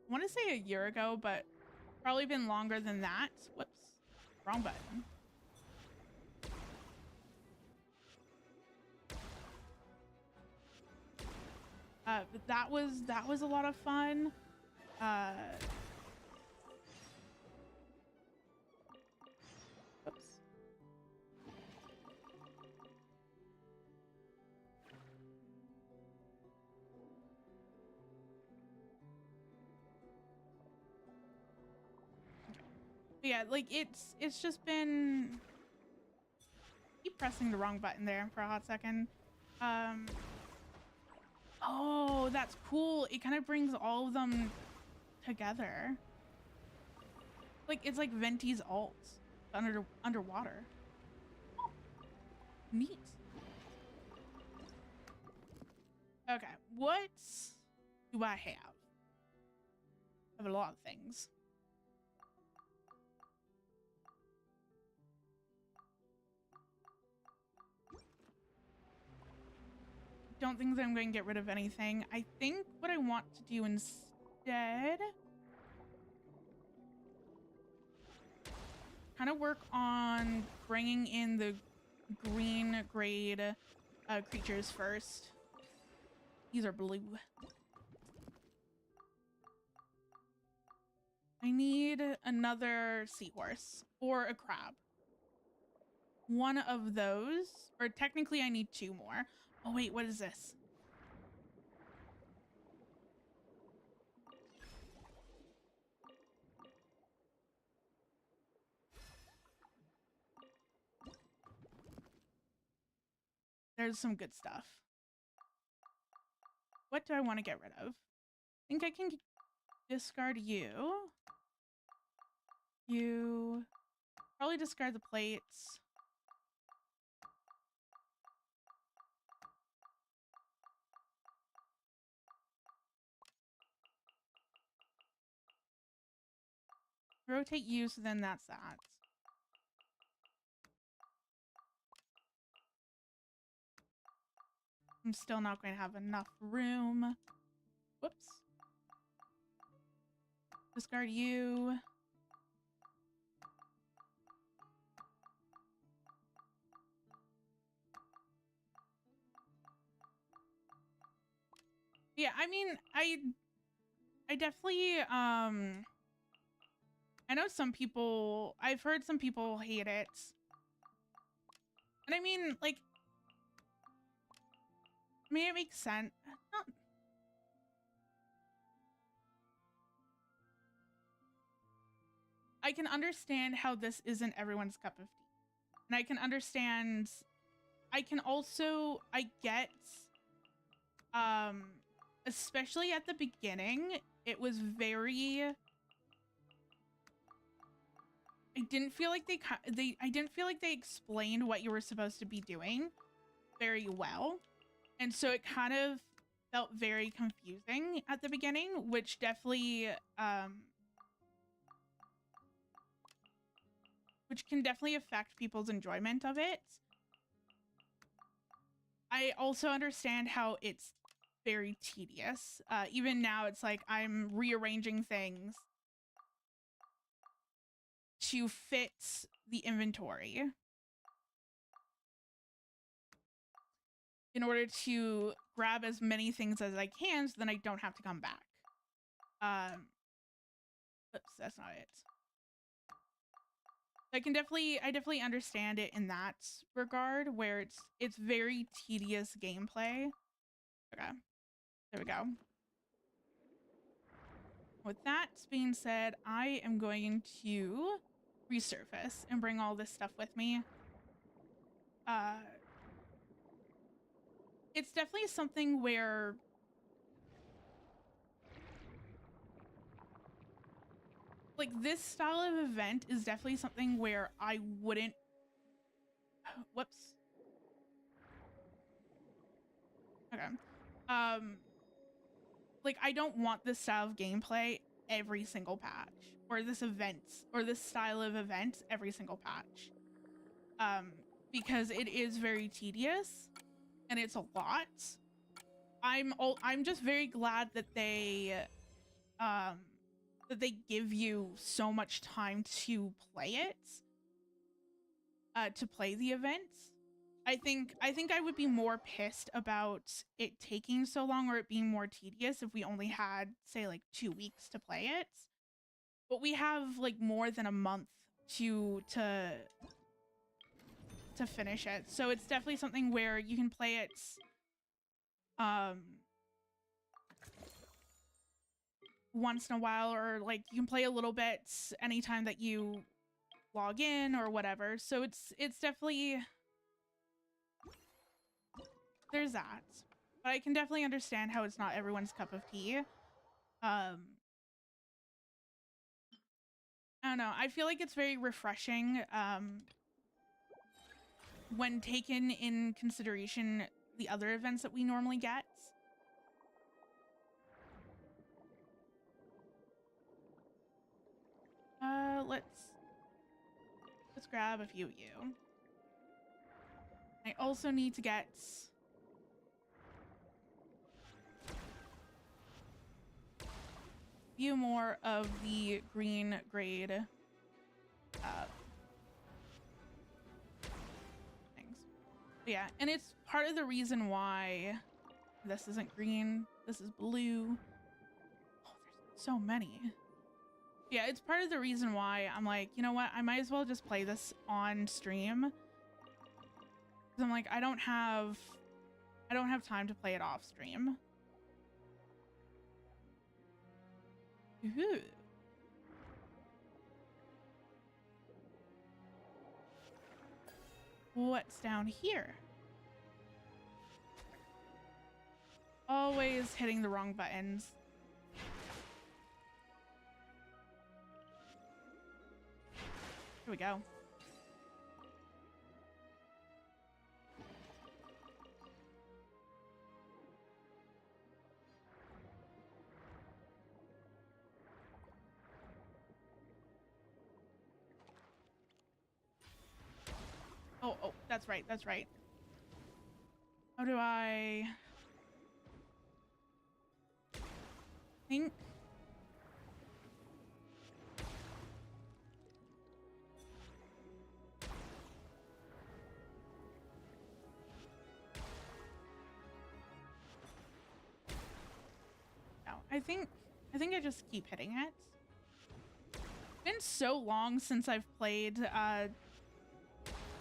I want to say a year ago, but probably been longer than that. Whoops, wrong button. But that was a lot of fun. Oops. Yeah, like it's just been, keep pressing the wrong button there for a hot second. Oh, that's cool. It kind of brings all of them together. Like it's like Venti's alt underwater. Oh, neat. Okay, what do I have? I have a lot of things. Don't think that I'm going to get rid of anything. I think what I want to do instead, kind of work on bringing in the green grade creatures first. These are blue. I need another seahorse or a crab. One of those, or technically I need 2 more. Oh wait, what is this? There's some good stuff. What do I want to get rid of? I think I can discard you. You probably discard the plates. Rotate you, so then that's that. I'm still not going to have enough room. Whoops. Discard you. Yeah, I mean, I definitely, I know some people, I've heard some people hate it. And I mean, like, I mean, it makes sense. Not, I can understand how this isn't everyone's cup of tea. And I can understand, I can also, I get, especially at the beginning, it was very, I didn't feel like I didn't feel like they explained what you were supposed to be doing very well. And so it kind of felt very confusing at the beginning, which definitely, which can definitely affect people's enjoyment of it. I also understand how it's very tedious. Even now, it's like I'm rearranging things to fit the inventory in order to grab as many things as I can, so then I don't have to come back. Oops, that's not it. I definitely understand it in that regard, where it's very tedious gameplay. Okay, there we go. With that being said, I am going to resurface and bring all this stuff with me. It's definitely something where like this style of event is definitely something where I wouldn't, whoops. Okay. Like I don't want this style of gameplay every single patch, or this event, or this style of event every single patch. Because it is very tedious and it's a lot. I'm just very glad that they that they give you so much time to play it, to play the events. I think I would be more pissed about it taking so long or it being more tedious if we only had, say, like 2 weeks to play it. But we have like more than a month to finish it. So it's definitely something where you can play it once in a while, or like you can play a little bit anytime that you log in or whatever. So it's definitely, there's that. But I can definitely understand how it's not everyone's cup of tea. I don't know. I feel like it's very refreshing when taken in consideration the other events that we normally get. Let's grab a few of you. I also need to get a few more of the green grade things. But yeah, and it's part of the reason why this isn't green, this is blue. Oh, there's so many. Yeah, it's part of the reason why I'm like, you know what, I might as well just play this on stream. Because I'm like, I don't have time to play it off stream. Ooh. What's down here? Always hitting the wrong buttons. Here we go. Oh, that's right, that's right. How do I think? No, I think I just keep hitting it. It's been so long since I've played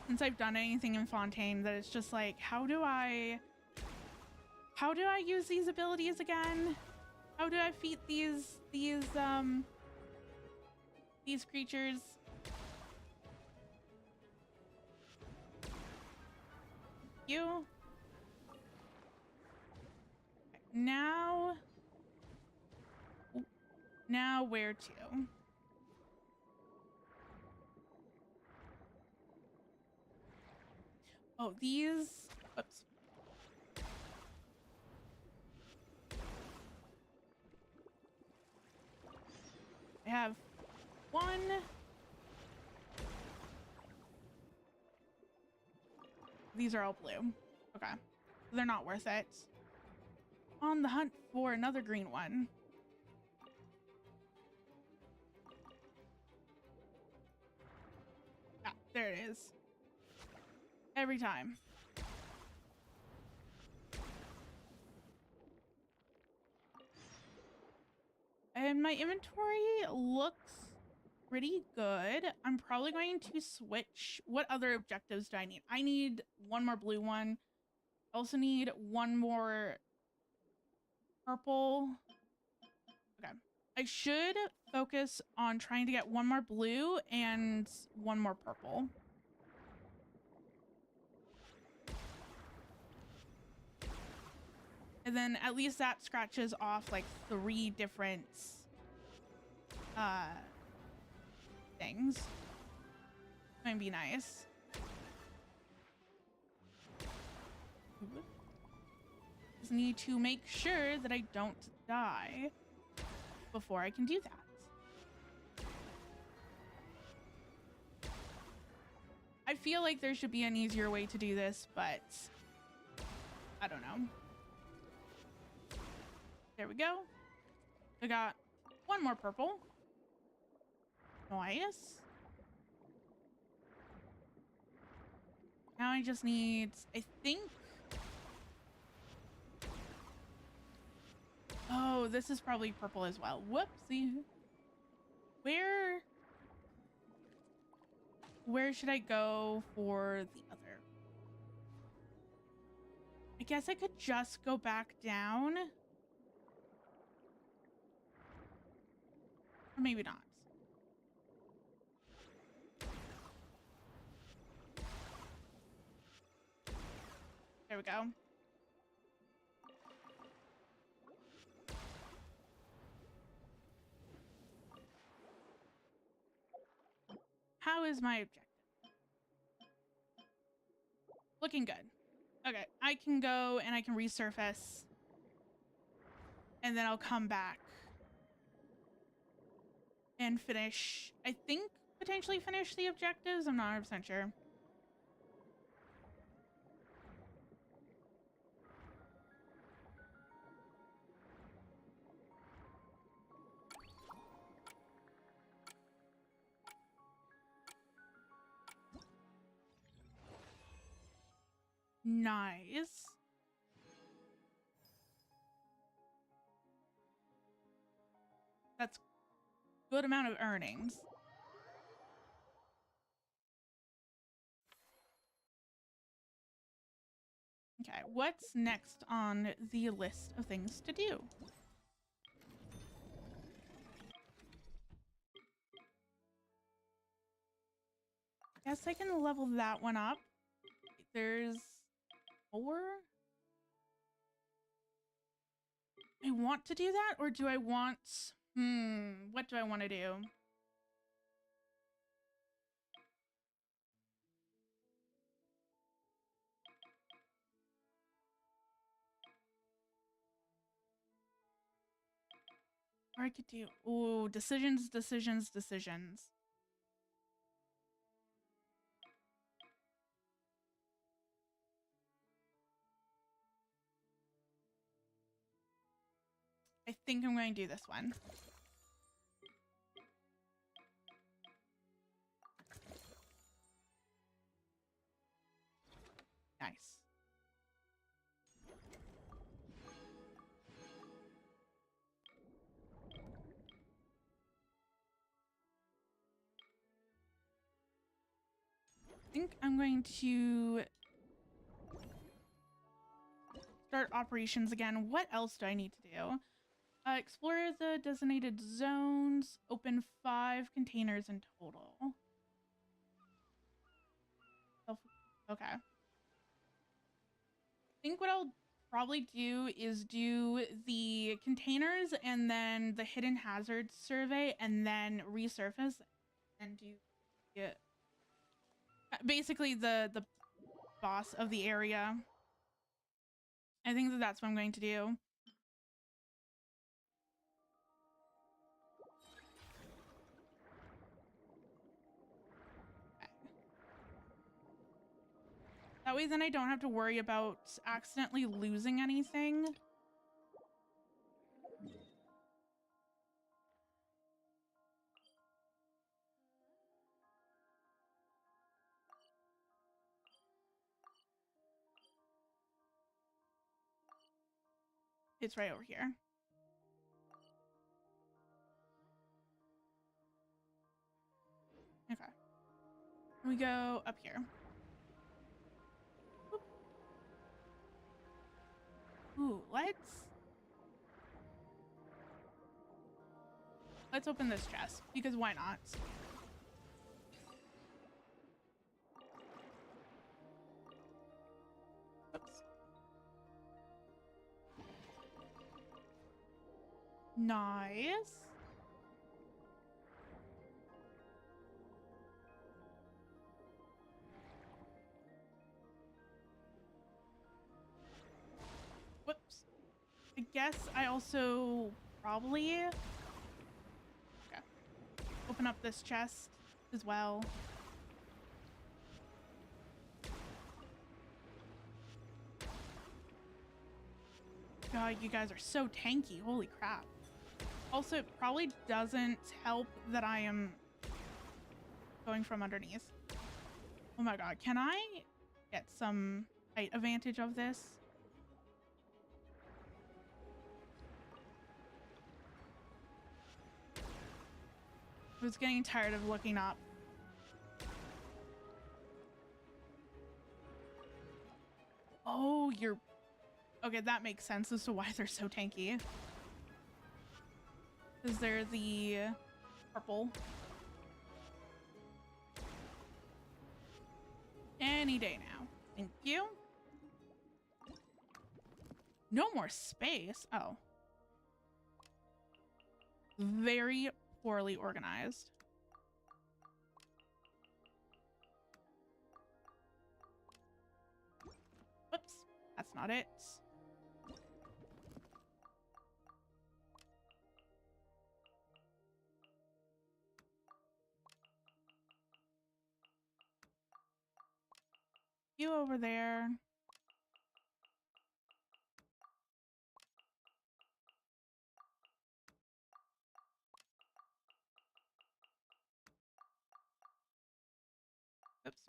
since I've done anything in Fontaine that it's just like, how do I use these abilities again? How do I defeat these creatures? You. Now where to? Oh, these. Oops. I have one. These are all blue. Okay. They're not worth it. On the hunt for another green one. Ah, there it is. Every time. And my inventory looks pretty good. I'm probably going to switch. What other objectives do I need? I need one more blue one. I also need one more purple. Okay. I should focus on trying to get one more blue and one more purple. And then at least that scratches off like 3 different things. Might be nice. Just need to make sure that I don't die before I can do that. I feel like there should be an easier way to do this, but I don't know. There we go. I got one more purple. Nice. Now I just need, I think. Oh, this is probably purple as well. Whoopsie. Where should I go for the other? I guess I could just go back down. Or maybe not. There we go. How is my objective? Looking good. Okay, I can go and I can resurface. And then I'll come back. And finish, I think, potentially finish the objectives. I'm not 100% sure. Nice. That's good amount of earnings. Okay, what's next on the list of things to do? Guess I can level that one up. There's 4. I want to do that, or do I want... what do I want to do? Or I could do... Ooh, decisions. I think I'm going to do this one. Nice. I think I'm going to start operations again. What else do I need to do? Explore the designated zones. Open 5 containers in total. Okay. I think what I'll probably do is do the containers and then the hidden hazards survey and then resurface and do basically the boss of the area. I think that's what I'm going to do. That way then I don't have to worry about accidentally losing anything. It's right over here. Okay. We go up here. Ooh, let's open this chest, because why not? Oops. Nice. Whoops. I guess I also probably... Okay. Open up this chest as well. God, you guys are so tanky. Holy crap. Also, it probably doesn't help that I am going from underneath. Oh my god, can I get some height advantage of this? I was getting tired of looking up. Oh, you're... Okay, that makes sense as to why they're so tanky. Because they're the purple. Any day now. Thank you. No more space. Oh. Very poorly organized. Whoops. That's not it. You over there. Oops.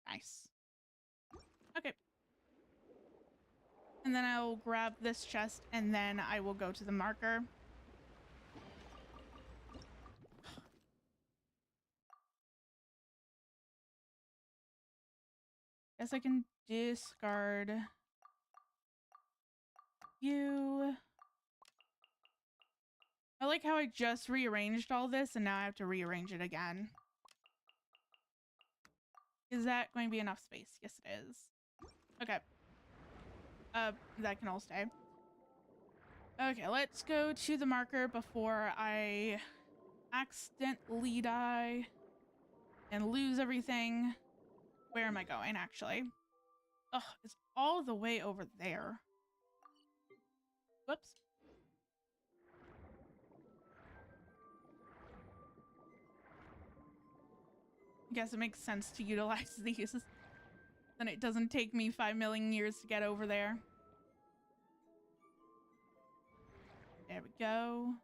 Nice. Okay. And then I'll grab this chest and then I will go to the marker. Guess I can discard you. I like how I just rearranged all this and now I have to rearrange it again. Is that going to be enough space? Yes, it is. Okay. That can all stay. Okay, let's go to the marker before I accidentally die and lose everything. Where am I going, actually? Ugh, it's all the way over there. Whoops. I guess it makes sense to utilize these. Then it doesn't take me 5 million years to get over there. There we go.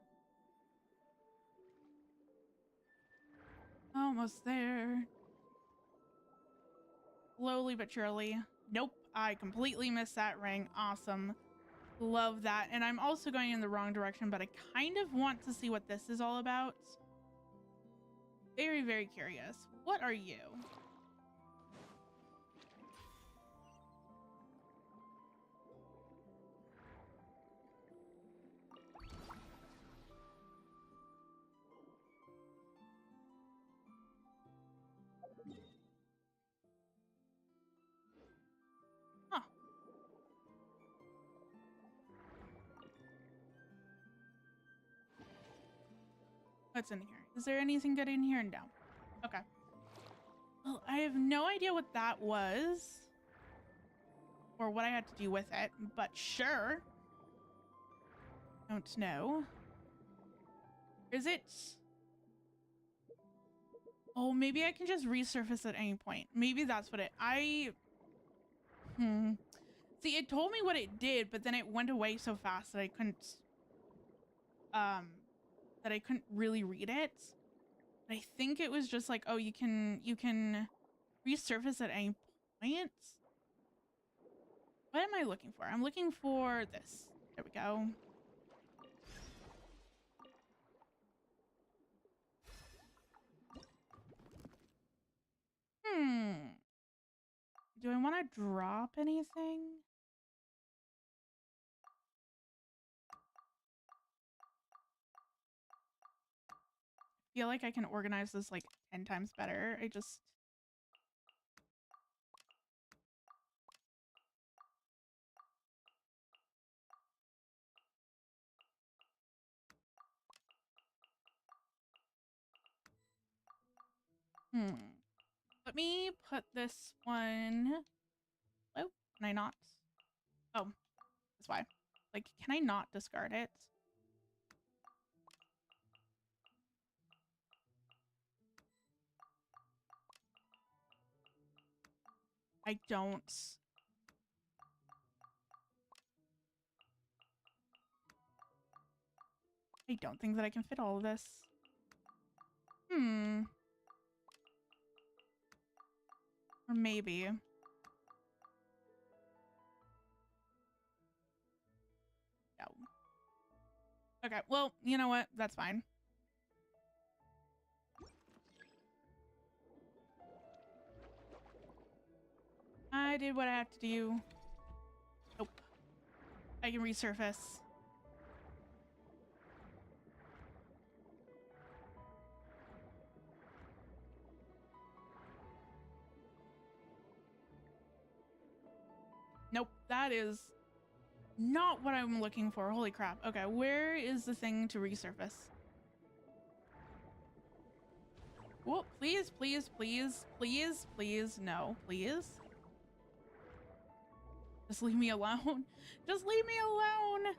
Almost there. Slowly but surely. Nope, I completely missed that ring. Awesome. Love that. And I'm also going in the wrong direction, but I kind of want to see what this is all about. Very, very curious. What are you? Huh. What's in here? Is there anything good in here? No. Okay. Well, I have no idea what that was. Or what I had to do with it, but sure. Don't know. Is it... Oh, maybe I can just resurface at any point. Maybe that's what it... See, it told me what it did, but then it went away so fast that I couldn't... that I couldn't really read it. But I think it was just like, oh, you can resurface at any point. What am I looking for? I'm looking for this. There we go. Do I want to drop anything? I feel like I can organize this like 10 times better. I just... Let me put this one... Oh, can I not? Oh, that's why. Like, can I not discard it? I don't... I don't think that I can fit all of this. Or maybe. No. Okay, well, you know what? That's fine. I did what I had to do. Nope. I can resurface. Nope, that is not what I'm looking for. Holy crap. Okay, where is the thing to resurface? Whoa, please, please, please, please, please, no, please. Just leave me alone. Just leave me alone.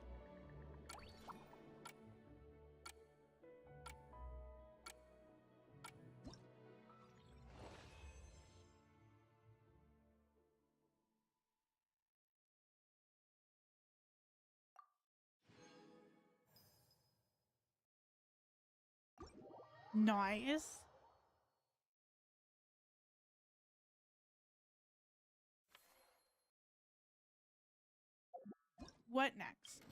Nice. What next?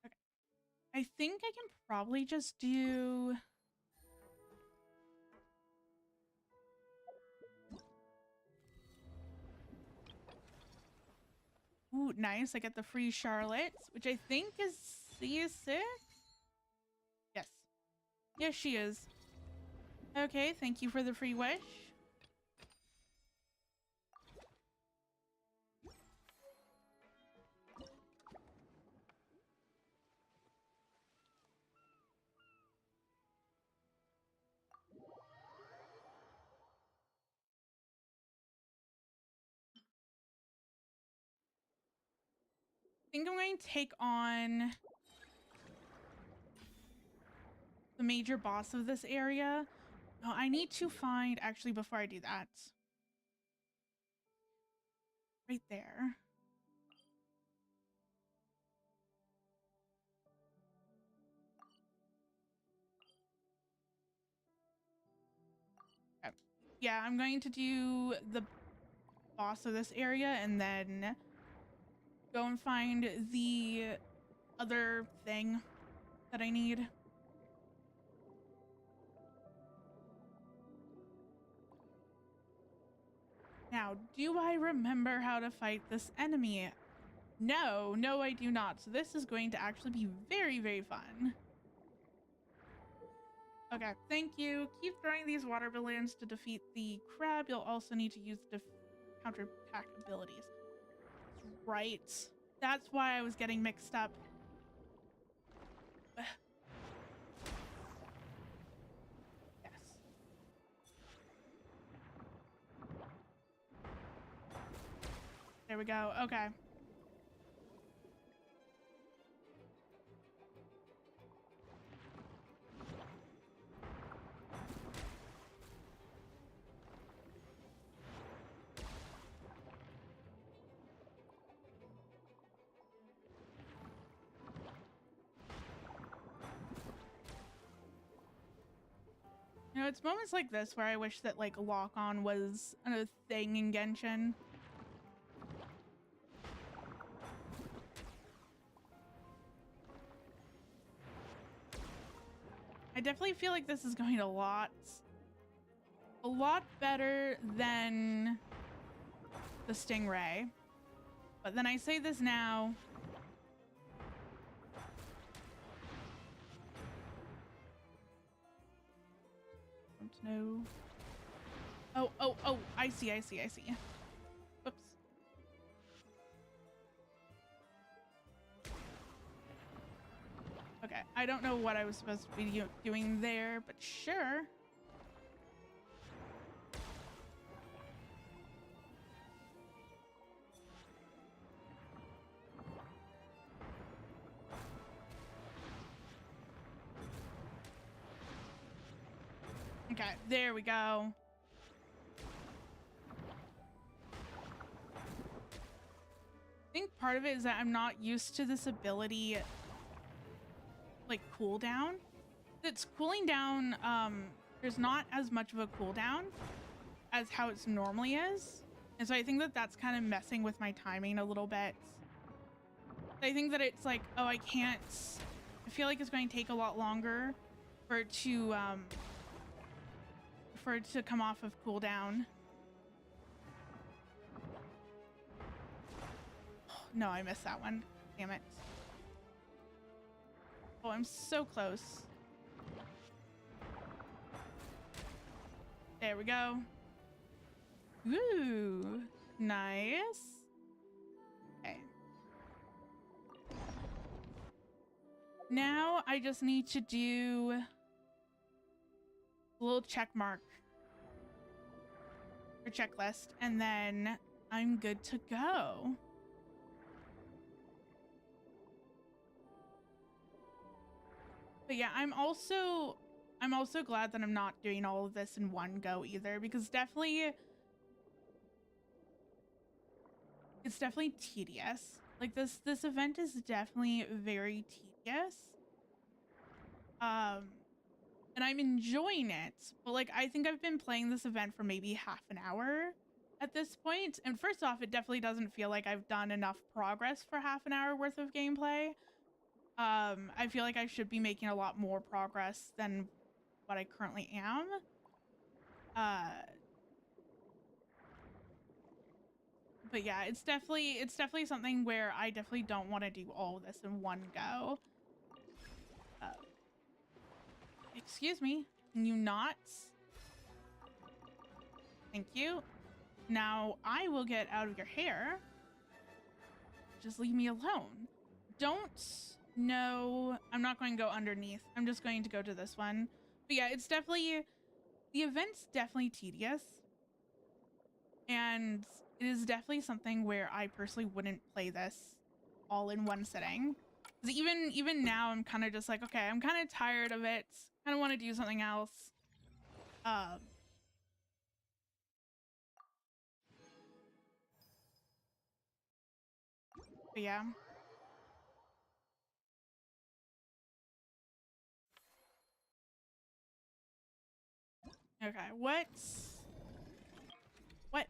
Okay. I think I can probably just do... Ooh, nice. I get the free Charlottes, which I think is C6? Yes. Yes, she is. Okay, thank you for the free wish. I think I'm going to take on the major boss of this area. Oh, I need to find, actually, before I do that. Right there. Okay. Yeah, I'm going to do the boss of this area and then go and find the other thing that I need. Now, do I remember how to fight this enemy? No, no, I do not. So this is going to actually be very, very fun. Okay, thank you. Keep throwing these water balloons to defeat the crab. You'll also need to use the counterattack abilities. Right. That's why I was getting mixed up. Yes. There we go. Okay. You know, it's moments like this where I wish that, like, lock-on was a thing in Genshin. I definitely feel like this is going a lot better than the Stingray. But then I say this now. No. Oh, I see. Whoops. Okay, I don't know what I was supposed to be doing there, but sure. Okay, there we go. I think part of it is that I'm not used to this ability, like, cooldown. It's cooling down, there's not as much of a cooldown as how it's normally is. And so I think that that's kind of messing with my timing a little bit. I think that it's like, oh, I can't, I feel like it's going to take a lot longer for it to come off of cooldown. No, I missed that one. Damn it. Oh, I'm so close. There we go. Ooh, nice. Okay. Now I just need to do a little check mark or checklist, and then I'm good to go. But yeah, I'm also glad that I'm not doing all of this in one go either, because it's definitely tedious. Like this event is definitely very tedious. And I'm enjoying it, but like I think I've been playing this event for maybe half an hour at this point. And first off, it definitely doesn't feel like I've done enough progress for half an hour worth of gameplay. I feel like I should be making a lot more progress than what I currently am. But yeah, it's definitely something where I definitely don't want to do all of this in one go. Excuse me, can you not? Thank you. Now I will get out of your hair. Just leave me alone. No, I'm not going to go underneath. I'm just going to go to this one. But yeah, it's definitely, the event's definitely tedious. And it is definitely something where I personally wouldn't play this all in one sitting. Because even now, I'm kind of just like, okay, I'm kind of tired of it. Kind of want to do something else. But yeah. Okay, what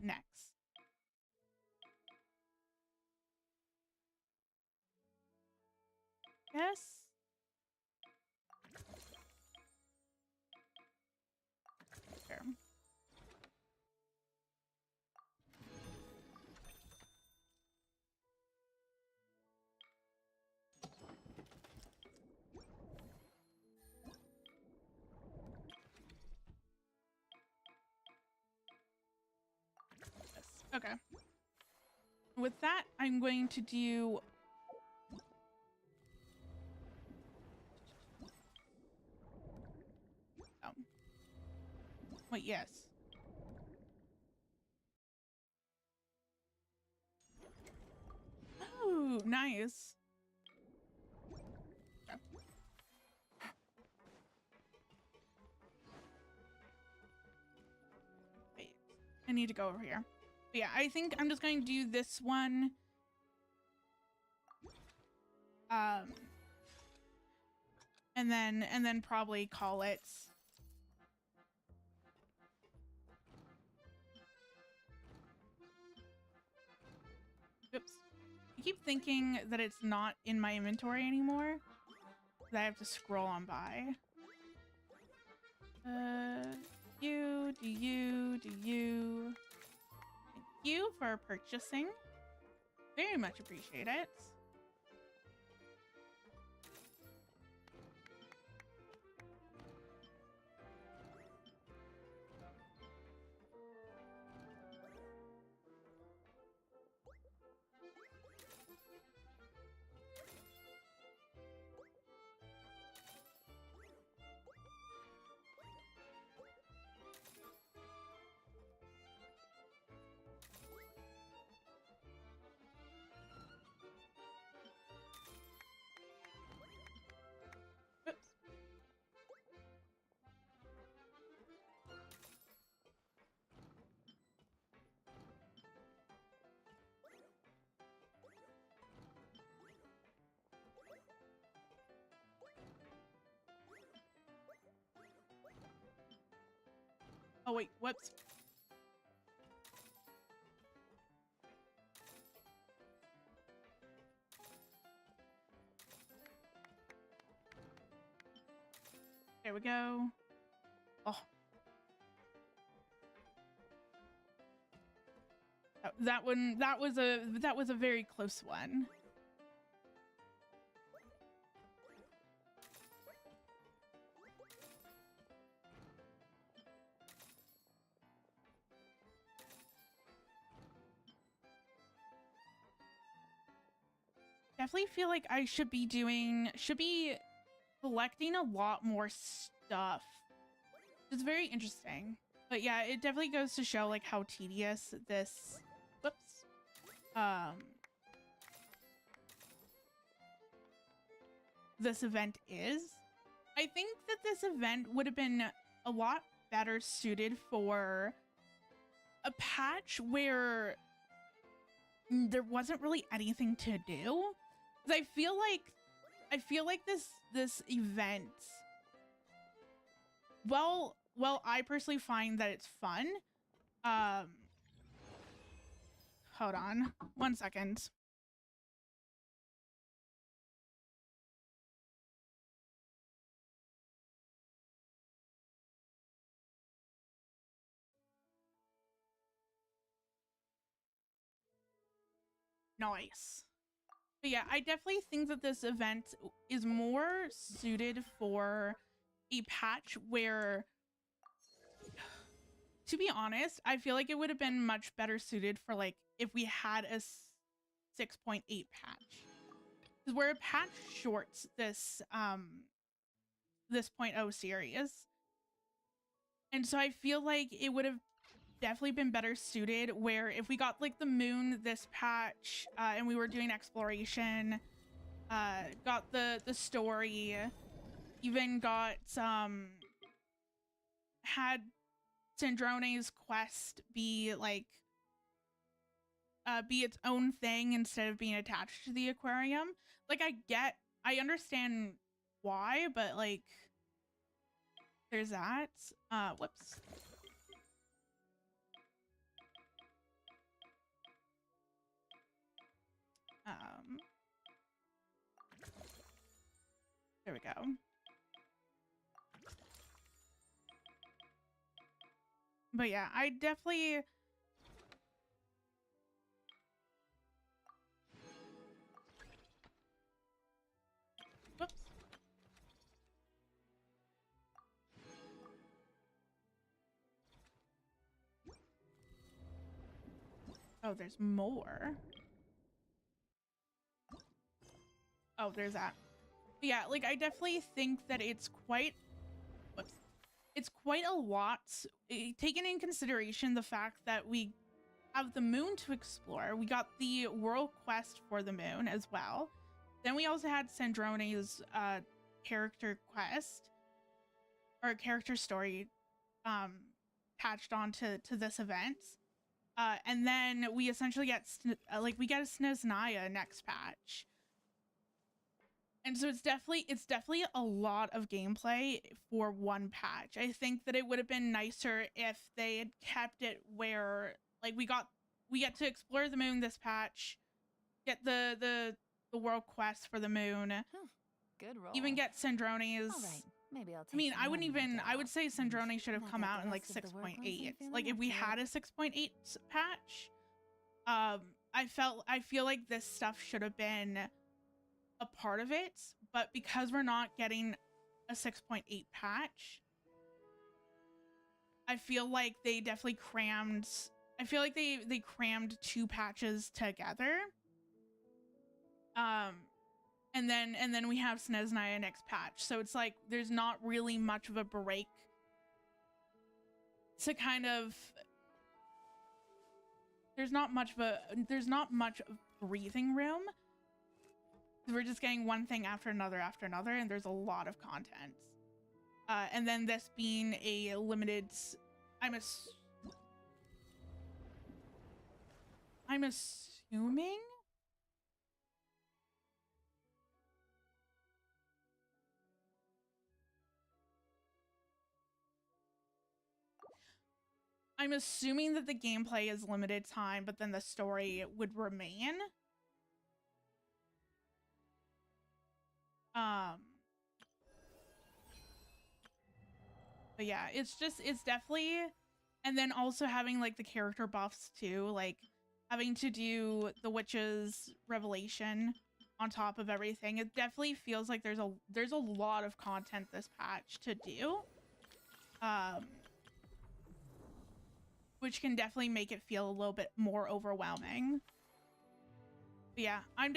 next? Yes. Sure. Yes. Okay. With that, I'm going to do wait, yes. Oh, nice. Okay. Wait, I need to go over here. But yeah, I think I'm just going to do this one. And then probably call it. Oops. I keep thinking that it's not in my inventory anymore. That I have to scroll on by. You. Thank you for purchasing. Very much appreciate it. Oh wait, whoops. There we go. Oh. That one, that was a very close one. Definitely feel like I should be collecting a lot more stuff. It's very interesting. But yeah, it definitely goes to show like how tedious this, whoops, this event is. I think that this event would have been a lot better suited for a patch where there wasn't really anything to do. 'Cause I feel like this event, well, I personally find that it's fun. Hold on 1 second. Nice. But yeah, I definitely think that this event is more suited for a patch where, to be honest, I feel like it would have been much better suited for like if we had a 6.8 patch. Because where a patch shorts this this 0.0 series. And so I feel like it would have definitely been better suited where if we got like the moon this patch and we were doing exploration, got the story, even got had Sandrone's quest be like be its own thing instead of being attached to the aquarium. Like I understand why, but like there's that. Whoops. There we go. But yeah, I definitely whoops. Oh, there's more. Oh, there's that. But yeah, like I definitely think that it's quite whoops. It's quite a lot, taking in consideration the fact that we have the moon to explore. We got the world quest for the moon as well. Then we also had Sandrone's character quest or character story patched onto this event. And then we essentially get we get a Sneznaya next patch. And so it's definitely a lot of gameplay for one patch. I think that it would have been nicer if they had kept it where like we get to explore the moon this patch, get the world quest for the moon. Good roll. Even get Sandrone's. All right, maybe I'll take I mean, I one wouldn't more even. day I would off. say Sandrone should have Not come that out the in like rest of the work ones 6.8. I'm feeling Like if up we to had it. a 6.8 patch, I feel like this stuff should have been a part of it, but because we're not getting a 6.8 patch, I feel like they definitely crammed. I feel like they crammed two patches together. And then we have Sneznaya next patch, so it's like there's not really much of a break to kind of. There's not much breathing room. We're just getting one thing after another, and there's a lot of content. And then this being a limited, I'm assuming. I'm assuming that the gameplay is limited time, but then the story would remain. But yeah, it's definitely, and then also having like the character buffs too, like having to do the witch's revelation on top of everything. It definitely feels like there's a lot of content this patch to do. Which can definitely make it feel a little bit more overwhelming. But yeah, I'm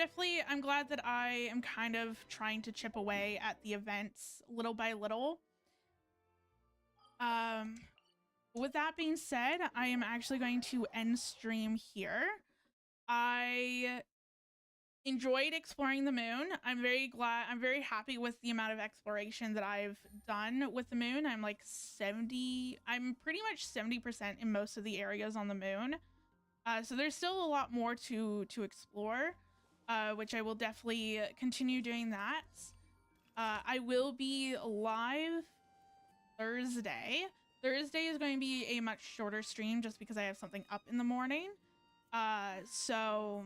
glad that I am kind of trying to chip away at the events little by little. With that being said, I am actually going to end stream here. I enjoyed exploring the moon. I'm very happy with the amount of exploration that I've done with the moon. I'm like I'm pretty much 70% in most of the areas on the moon. So there's still a lot more to explore, which I will definitely continue doing that. I will be live Thursday. Thursday is going to be a much shorter stream just because I have something up in the morning. So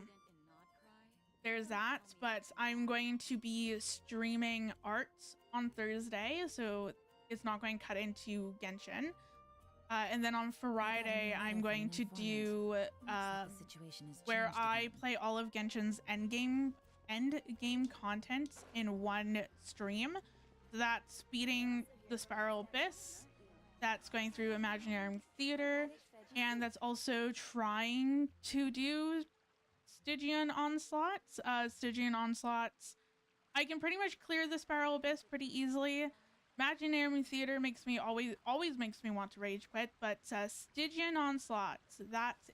there's that, but I'm going to be streaming art on Thursday, so it's not going to cut into Genshin. And then on Friday, I'm going to do where I play all of Genshin's end game content in one stream. So that's beating the Spiral Abyss, that's going through Imaginary Theater, and that's also trying to do Stygian Onslaughts. Stygian Onslaughts, I can pretty much clear the Spiral Abyss pretty easily. Imaginary Theater always makes me want to rage quit, but Stygian Onslaughts, that's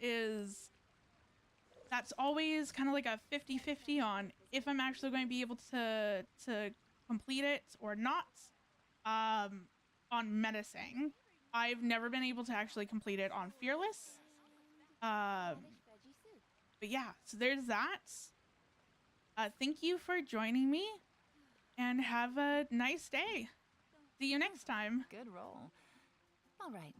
always kind of like a 50-50 on if I'm actually going to be able to complete it or not. On Menacing, I've never been able to actually complete it on Fearless. But yeah, so there's that. Thank you for joining me, and have a nice day. See you next time. Good roll. All right,